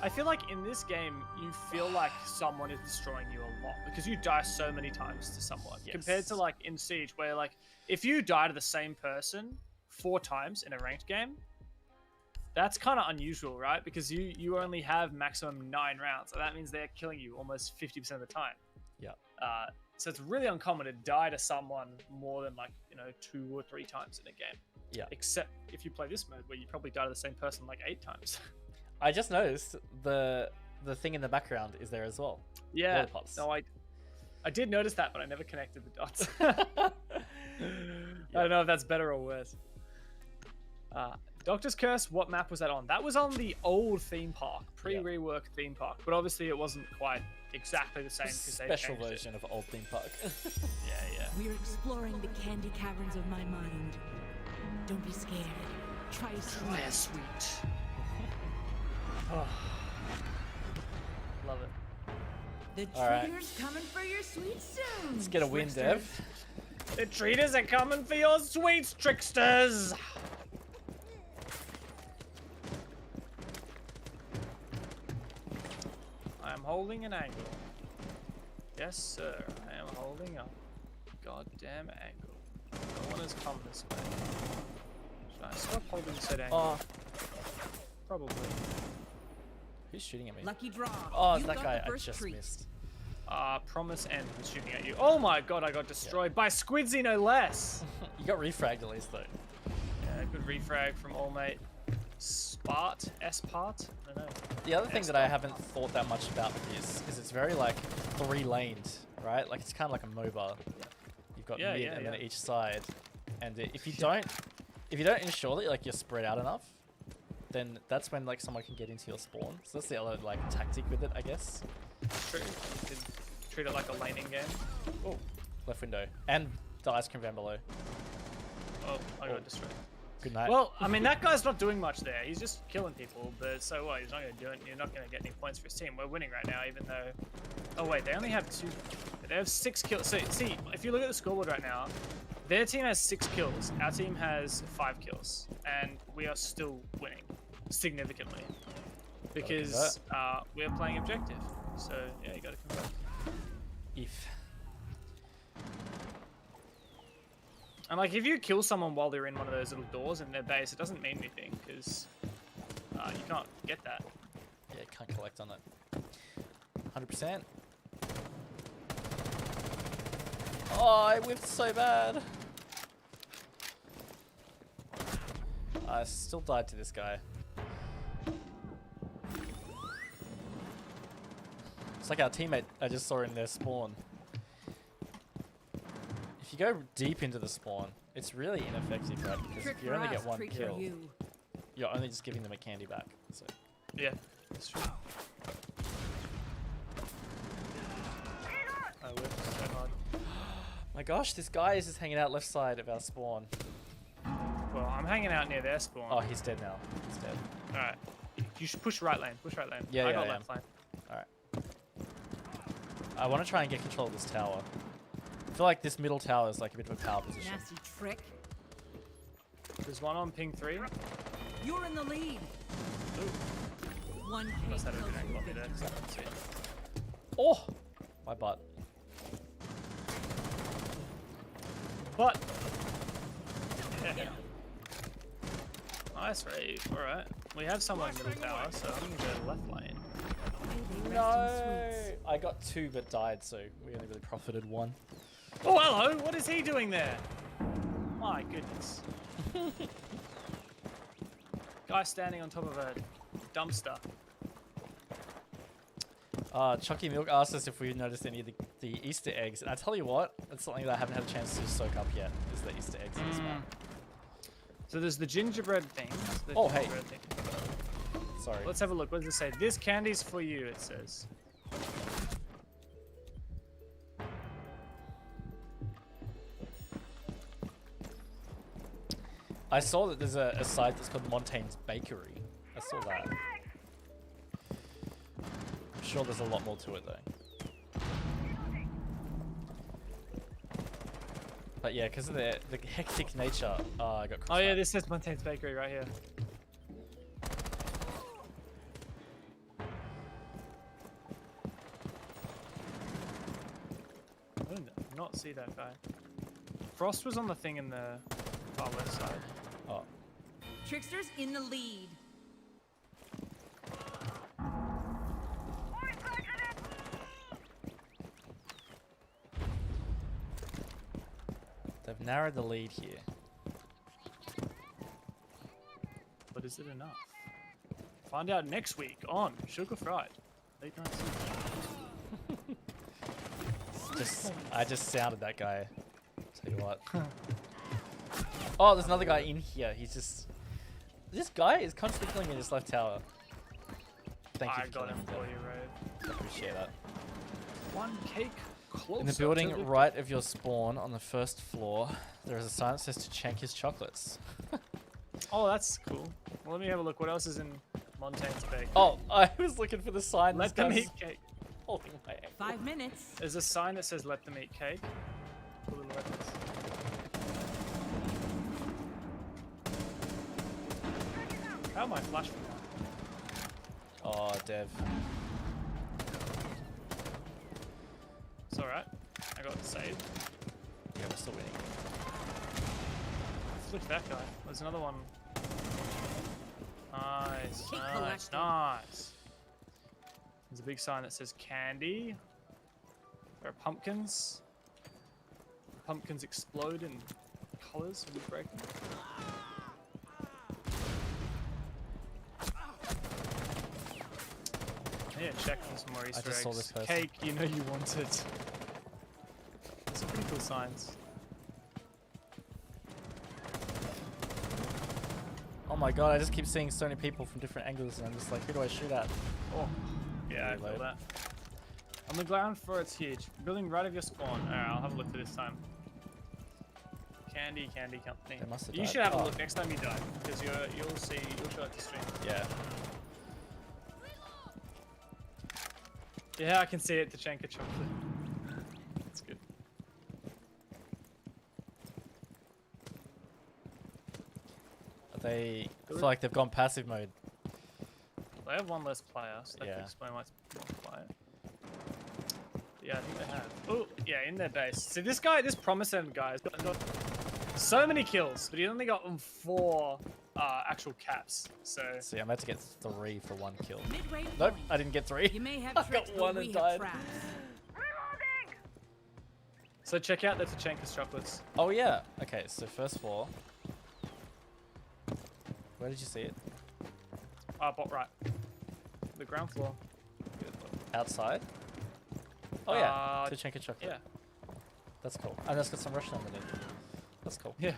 I feel like in this game, you feel like someone is destroying you a lot because you die so many times to someone compared to like in Siege, where like if you die to the same person 4 times in a ranked game, that's kind of unusual, right? Because you only have maximum 9 rounds, and that means they're killing you almost 50% of the time. Yeah. So it's really uncommon to die to someone more than 2 or 3 times in a game. Yeah. Except if you play this mode where you probably die to the same person like 8 times. I just noticed the thing in the background is there as well. Yeah. Lollipops. No, I did notice that, but I never connected the dots. I don't know if that's better or worse. Doctor's Curse, what map was that on? That was on the old theme park, pre-rework theme park, but obviously it wasn't quite exactly the same because they Special changed version of old theme park. Yeah. We're exploring the candy caverns of my mind. Don't be scared. Try sweet. Sweet. Oh. Love it. The All right. traitor's coming for your sweet soon. Let's get a win, trickster. Dev. The treaters are coming for your sweets, tricksters! I am holding an angle. Yes, sir. I am holding a goddamn angle. No one has come this way. Should I stop holding said angle? Oh, Probably. who's shooting at me? Lucky draw. Oh, You that got guy the I first just treat. missed. Promise End was shooting at you. Oh my god, I got destroyed by Squidzy, no less! You got refragged at least though. Yeah, good refrag from all mate. S-part? I don't know. The other thing that I haven't thought that much about with this is it's very like 3 lanes, right? Like it's kind of like a MOBA. You've got mid and then each side, and if you don't ensure that like you're spread out enough, then that's when like someone can get into your spawn. So that's the other like tactic with it, I guess. True. You could treat it like a laning game. Oh, left window and the ice cream van below. Oh, I got destroyed. Good night. Well, I mean, that guy's not doing much there. He's just killing people, but so what? He's not going to do it. You're not going to get any points for his team. We're winning right now, even though... Oh, wait, they only have 2... They have 6 kills. So, see, if you look at the scoreboard right now, their team has 6 kills. Our team has 5 kills. And we are still winning significantly. Because we're playing objective. So, yeah, you got to convert. If... And like, if you kill someone while they're in one of those little doors in their base, it doesn't mean anything because you can't get that. Yeah, you can't collect on it. 100%. Oh, I whiffed so bad. I still died to this guy. It's like our teammate I just saw in their spawn. If you go deep into the spawn, it's really ineffective, right? Because if you only get 1 kill, you're only just giving them a candy back. So. Yeah, that's true. I whiffed so hard. My gosh, this guy is just hanging out left side of our spawn. Well, I'm hanging out near their spawn. Oh, he's dead now. He's dead. Alright. You should push right lane. Push right lane. Yeah, I yeah, got yeah. left lane. Alright. I want to try and get control of this tower. I feel like this middle tower is like a bit of a power position. Nasty trick. There's one on ping 3. You're in the lead. Ooh. One Must cake have a good angle on me there. victory. So I don't see it. Oh! My butt. But yeah. Nice rave. Alright. We have someone in middle tower, so I'm gonna go left lane. No! I got 2 but died, so we only really profited 1. Oh, hello! What is he doing there? My goodness. Guy standing on top of a dumpster. Chucky Milk asked us if we noticed any of the Easter eggs, and I tell you what, that's something that I haven't had a chance to soak up yet, is the Easter eggs in this map. So there's the gingerbread thing. Oh, hey. Sorry. Let's have a look. What does it say? This candy's for you, it says. I saw that there's a site that's called Montaigne's Bakery. I saw that. I'm sure there's a lot more to it though. But yeah, because of the hectic nature, I got. Oh yeah, this says Montaigne's Bakery right here. I did not see that guy. Frost was on the thing in the far west side. Oh. Trickster's in the lead. They've narrowed the lead here. But is it enough? Find out next week on Sugar Fright. Late night I just sounded that guy. Tell you what. Oh, there's another guy in here. He's just. This guy is constantly killing me in this left tower. Thank you I for got killing him me, for Deb. you, Ray. I appreciate that. One cake closer. In the building right of your spawn on the first floor, there is a sign that says to Chank his chocolates. Oh, that's cool. Well, let me have a look. What else is in Montaigne's Bakery? Oh, I was looking for the sign. Let them eat cake. Holding my ankle. 5 minutes. There's a sign that says let them eat cake. Cool little reference. How am I flash from that? Oh, Dev. It's alright. I got saved. Yeah, we're still winning. Flick that guy. There's another one. Nice, Cake nice, collector. nice. There's a big sign that says candy. There are pumpkins. Pumpkins explode in colors when you break them. Yeah, check for some more Easter just saw eggs. this person. Cake, you know you wanted. There's some pretty cool signs. Oh my god, I just keep seeing so many people from different angles and I'm just like, who do I shoot at? Oh, yeah, I feel Reload. that. On the ground floor, it's huge. Building right of your spawn. Alright, I'll have a look for this time. Candy Company. They must have You died. should have a Oh. look next time you die, because you'll show it to stream. Yeah. Yeah, I can see it, Tachanka chocolate. That's good. I feel like they've gone passive mode. They have one less player, so that Yeah. could explain why it's more quiet. Yeah, I think they have. Oh, yeah, in their base. So this Promised End guy has got so many kills, but he only got 4 actual caps. So See, I'm about to get 3 for 1 kill. Midway Nope, point. I didn't get 3. You may have I got tricks, but 1 we and have died. traps. So check out the Tachanka's chocolates. Oh yeah. Okay, so first floor. Where did you see it? Bot right. The ground floor. Outside? Oh yeah, Tachanka chocolate. Yeah. That's cool. And that's got some Russian underneath. That's cool. Yeah.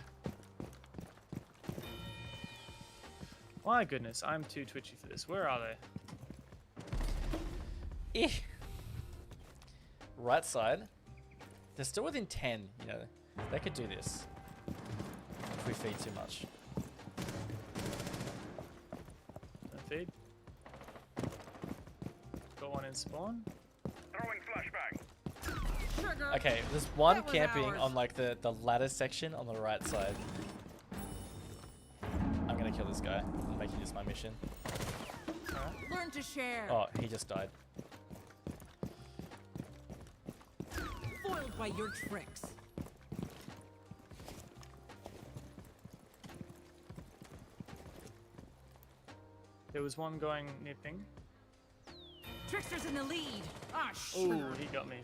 My goodness, I'm too twitchy for this. Where are they? Eh. Right side. They're still within 10, you know. They could do this. If we feed too much. No feed. Got one in spawn. Sugar. Okay, there's one That was camping ours. on like the ladder section on the right side. I'm gonna kill this guy. I'm making this my mission. Learn to share. Oh, he just died. Foiled by your tricks. There was one going near ping. Trickster's in the lead. Ah, Oh, sugar. he got me.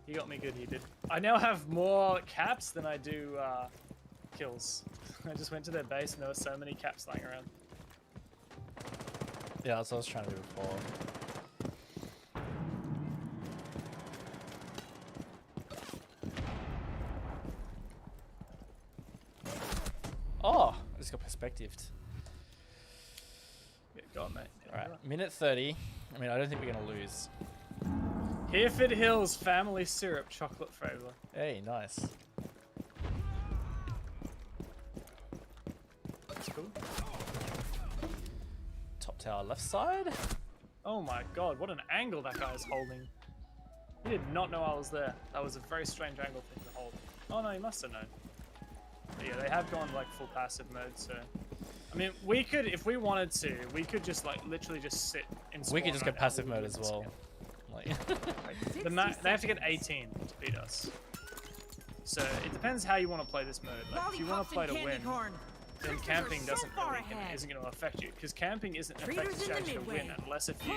He got me good, he did. I now have more caps than I do kills. I just went to their base and there were so many caps lying around. Yeah, that's what I was trying to do before. Oh, I just got perspectived. Yeah, go on, mate. Yeah, Alright, you're right. minute 30. I mean, I don't think we're gonna lose. Hereford Hills Family Syrup Chocolate Flavor. Hey, nice. That's cool. Top tower left side. Oh my god, what an angle that guy is holding. He did not know I was there. That was a very strange angle for him to hold. Oh no, he must have known. But yeah, they have gone like full passive mode, so... I mean, we could, if we wanted to, we could just like literally just sit in spawn We could just go right now, passive we mode wouldn't as well. Like, Like, they have to get 18 to beat us. So it depends how you want to play this mode. Like, if you want to play to win, then camping doesn't really isn't going to affect you, because camping isn't an effective strategy to win unless if you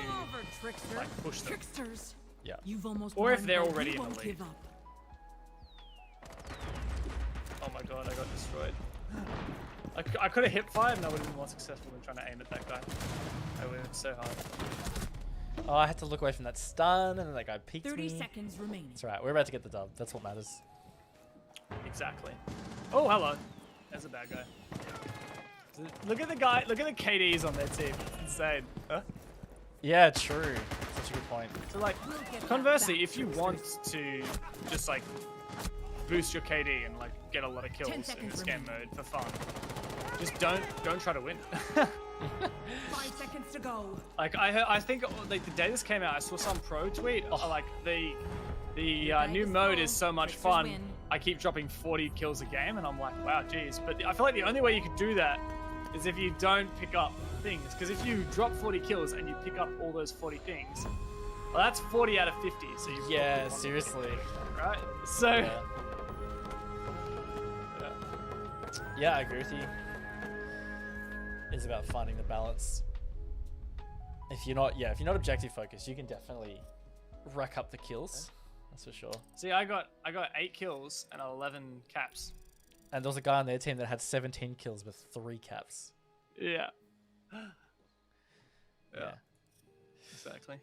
like push them. Tricksters. yeah. You've almost Or if won, they're but already we in the won't lead. give up. Oh my god, I got destroyed. I could have hip fired and I would have been more successful than trying to aim at that guy. I went so hard. Oh, I had to look away from that stun, and then that guy peeked 30 me. seconds remaining. It's alright, we're about to get the dub. That's what matters. Exactly. Oh, hello. There's a bad guy. Look at the guy. Look at the KDs on their team. It's insane. Huh? Yeah, true. Such a good point. So like, We'll get that conversely, back, if you tricksters. want to just like boost your KD and like get a lot of 10 kills in seconds this game remaining. mode for fun, just don't try to win. 5 seconds to go. Like I think like the day this came out, I saw some pro tweet like the new mode is so much Tricksters fun. win. I keep dropping 40 kills a game, and I'm like, wow, geez. But I feel like the only way you could do that is if you don't pick up things. Because if you drop 40 kills and you pick up all those 40 things, well, that's 40 out of 50. So you Yeah, seriously. right? So Yeah. Yeah, I agree with you. It's about finding the balance. If you're not objective focused, you can definitely rack up the kills. That's for sure. see, I got 8 kills and 11 caps. And there was a guy on their team that had 17 kills with 3 caps. Yeah. Yeah. So Exactly.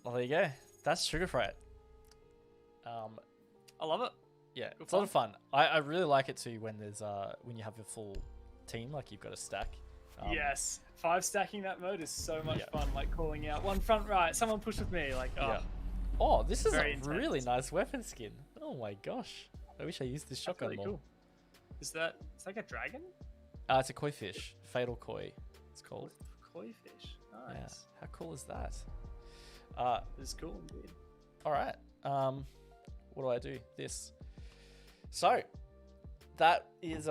Well, there you go. That's Sugar Fright. I love it. Yeah, Good it's a lot of fun. I really like it too when there's when you have your full team, like you've got a stack. Yes, 5 stacking that mode is so much fun. Like calling out one front right, someone push with me. Like, oh, oh, this is a very intense. really nice weapon skin. Oh my gosh, I wish I used this shotgun really more. cool. Is that? It's like a dragon? It's a koi fish, fatal koi. It's called. Koi fish. Nice. Yeah, how cool is that? This is cool indeed. All right. What do I do? This. So, that is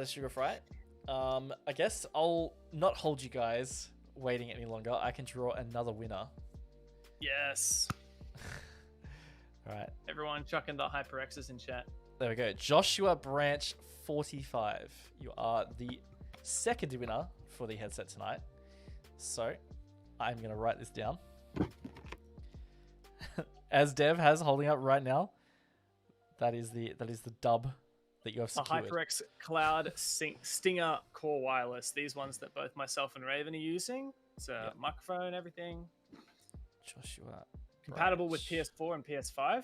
Sugar Fright. I guess I'll not hold you guys waiting any longer. I can draw another winner. Yes. All right. Everyone chucking the HyperXs in chat. There we go. Joshua Branch 45. You are the second winner for the headset tonight. So, I'm going to write this down. As Dev has holding up right now, that is the dub that you have The secured. HyperX Cloud Stinger Core Wireless. These ones that both myself and Raven are using. It's a microphone, everything. Joshua. Compatible with Branch. PS4 and PS5.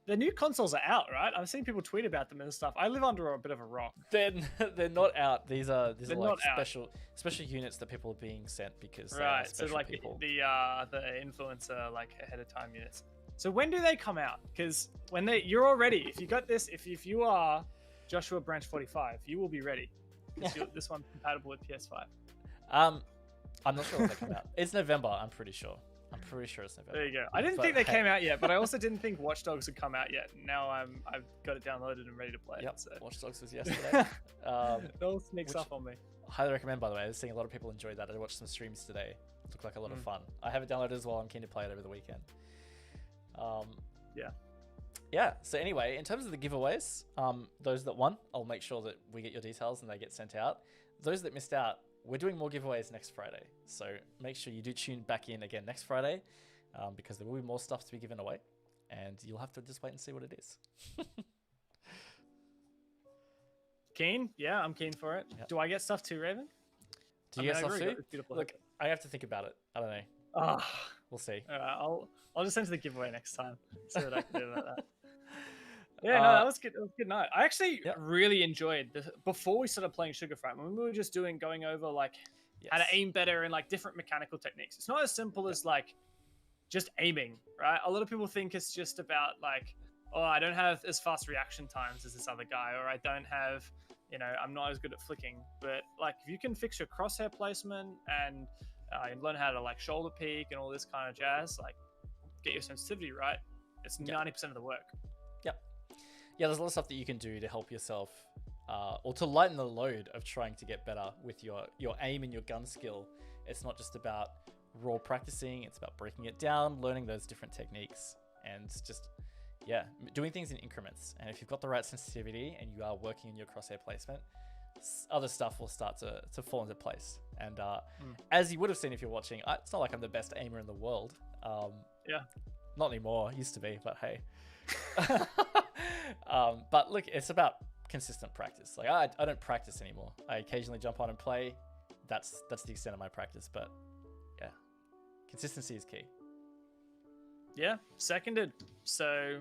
The new consoles are out, right? I've seen people tweet about them and stuff. I live under a bit of a rock. They're not out. These are like not out. special units that people are being sent because Right, so special like people. the influencer like ahead of time units. So when do they come out? Because you're all ready. If you got this, if you are Joshua Branch 45, you will be ready. This one's compatible with PS5. I'm not sure when they come out. It's November. I'm pretty sure. It's November. There you go. I didn't think they came out yet, but I also didn't think Watch Dogs had come out yet. Now I've got it downloaded and ready to play. Yep. So. Watch Dogs was yesterday. It all sneaks up on me. Highly recommend, by the way. I was seeing a lot of people enjoy that. I watched some streams today. It looked like a lot of fun. I have it downloaded as well. I'm keen to play it over the weekend. Yeah. So anyway, in terms of the giveaways, those that won, I'll make sure that we get your details and they get sent out. Those that missed out, we're doing more giveaways next Friday. So make sure you do tune back in again next Friday, because there will be more stuff to be given away, and you'll have to just wait and see what it is. Keen? Yeah, I'm keen for it. Yep. Do I get stuff too, Raven? Do you get stuff too? Beautiful. Look, I have to think about it. I don't know. We'll see. All right, I'll just enter the giveaway next time. See what I can do about that. Yeah, no, that was good. It was a good night. I actually really enjoyed before we started playing Sugar Fright. When we were just going over like how to aim better and like different mechanical techniques. It's not as simple as like just aiming, right? A lot of people think it's just about like, oh, I don't have as fast reaction times as this other guy, or I don't have, I'm not as good at flicking. But like, if you can fix your crosshair placement and learn how to like shoulder peek and all this kind of jazz, like get your sensitivity right, it's 90% of the work. Yeah, there's a lot of stuff that you can do to help yourself, or to lighten the load of trying to get better with your aim and your gun skill. It's not just about raw practicing, it's about breaking it down, learning those different techniques, and just, doing things in increments. And if you've got the right sensitivity and you are working in your crosshair placement, other stuff will start to fall into place. And as you would have seen if you're watching, it's not like I'm the best aimer in the world. Not anymore. Used to be, but hey. But look, it's about consistent practice. Like I don't practice anymore. I occasionally jump on and play. That's the extent of my practice. But yeah, consistency is key. Yeah, seconded. So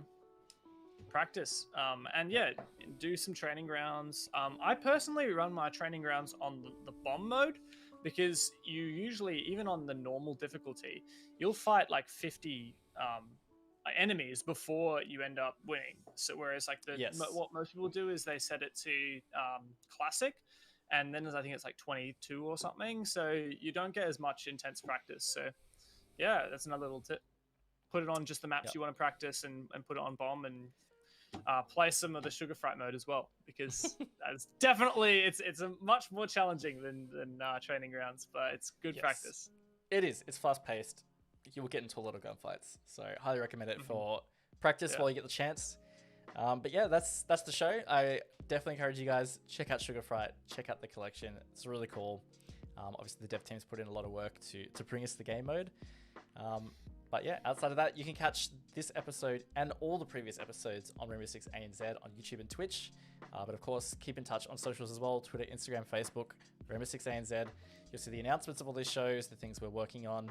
practice, and do some training grounds. I personally run my training grounds on the bomb mode, because you usually, even on the normal difficulty, you'll fight like 50 enemies before you end up winning. So whereas like what most people do is they set it to classic, and then I think it's like 22 or something, so you don't get as much intense practice. So yeah, that's another little tip. Put it on just the maps you want to practice, and put it on bomb, and play some of the Sugar Fright mode as well, because that's definitely it's a much more challenging than training grounds, but it's good practice. It is. It's fast paced. You will get into a lot of gunfights, so highly recommend it for practice while you get the chance. But yeah, that's the show. I definitely encourage you guys, check out Sugar Fright, check out the collection. It's really cool. Obviously the dev team's put in a lot of work to bring us the game mode. But yeah, outside of that, you can catch this episode and all the previous episodes on Rainbow Six ANZ on YouTube and Twitch. But of course, keep in touch on socials as well: Twitter, Instagram, Facebook, Rainbow Six ANZ. You'll see the announcements of all these shows, the things we're working on,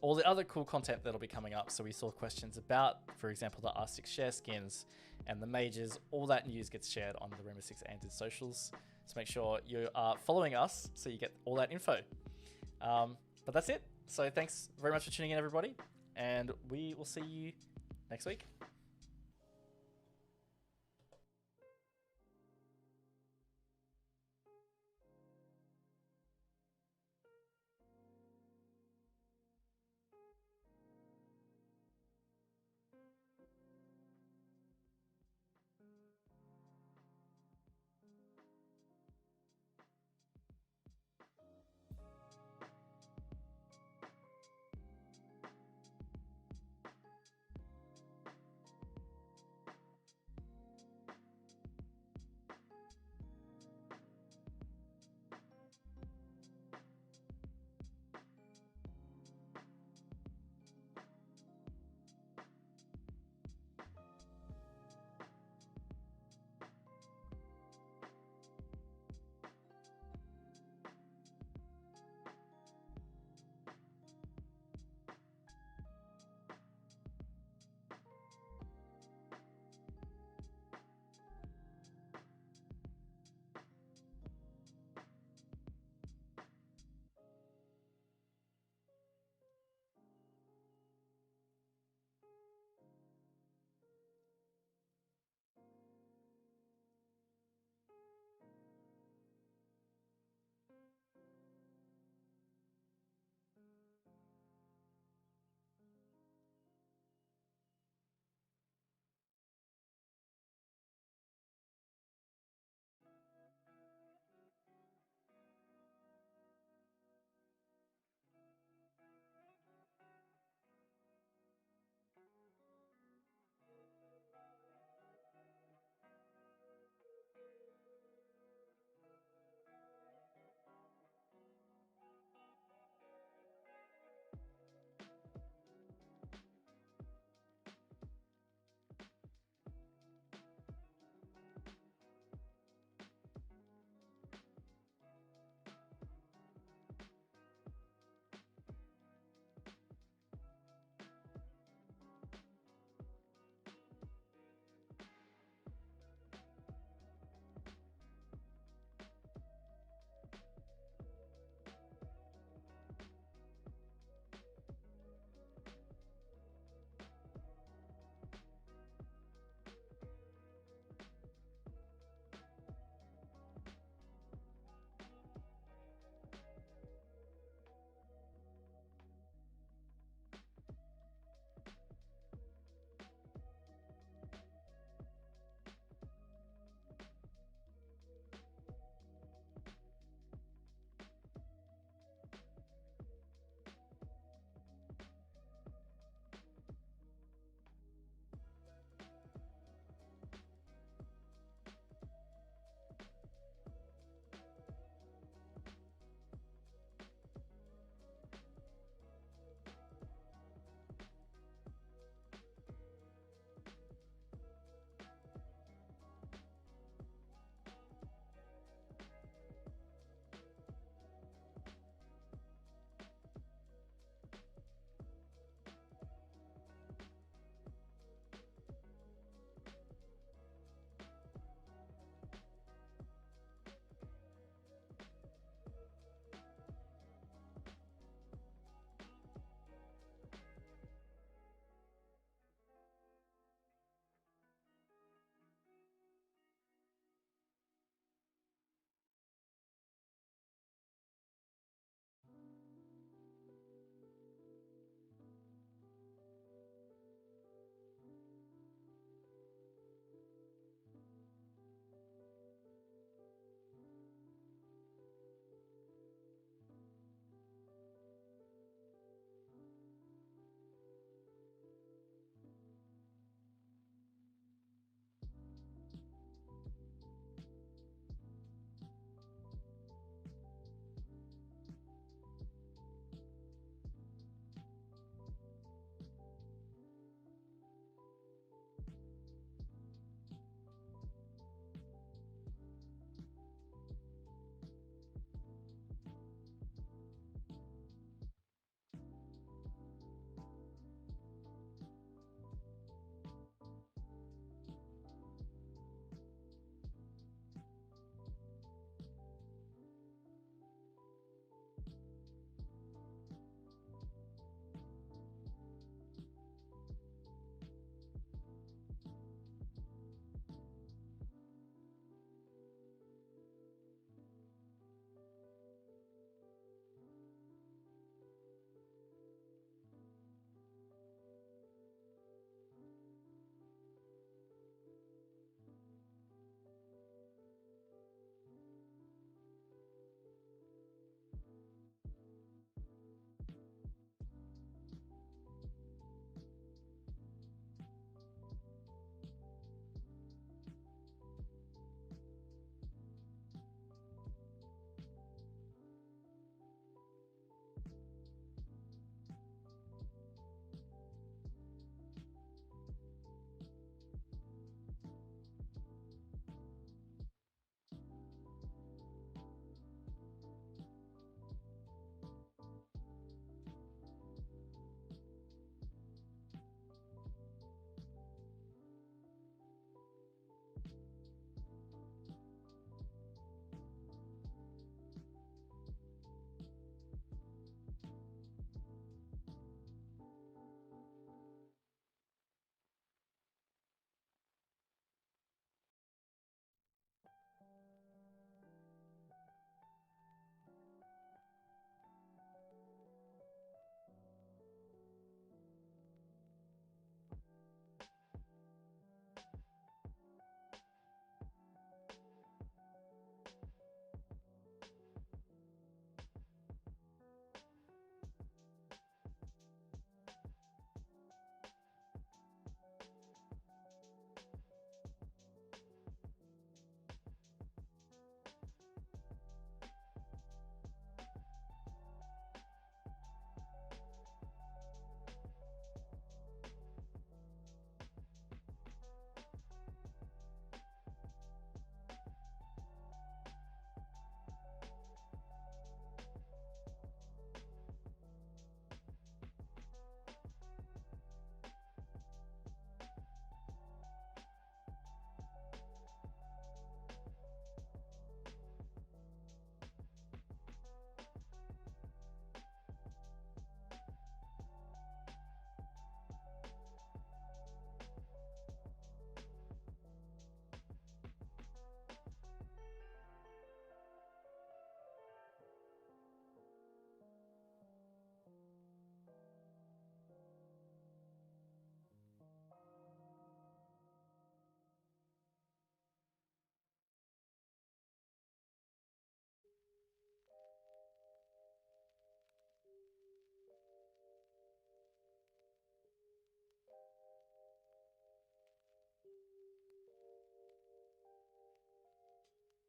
all the other cool content that'll be coming up. So we saw questions about, for example, the R6 share skins and the mages. All that news gets shared on the Rainbow Six Anded socials. So make sure you are following us so you get all that info. But that's it. So thanks very much for tuning in, everybody. And we will see you next week.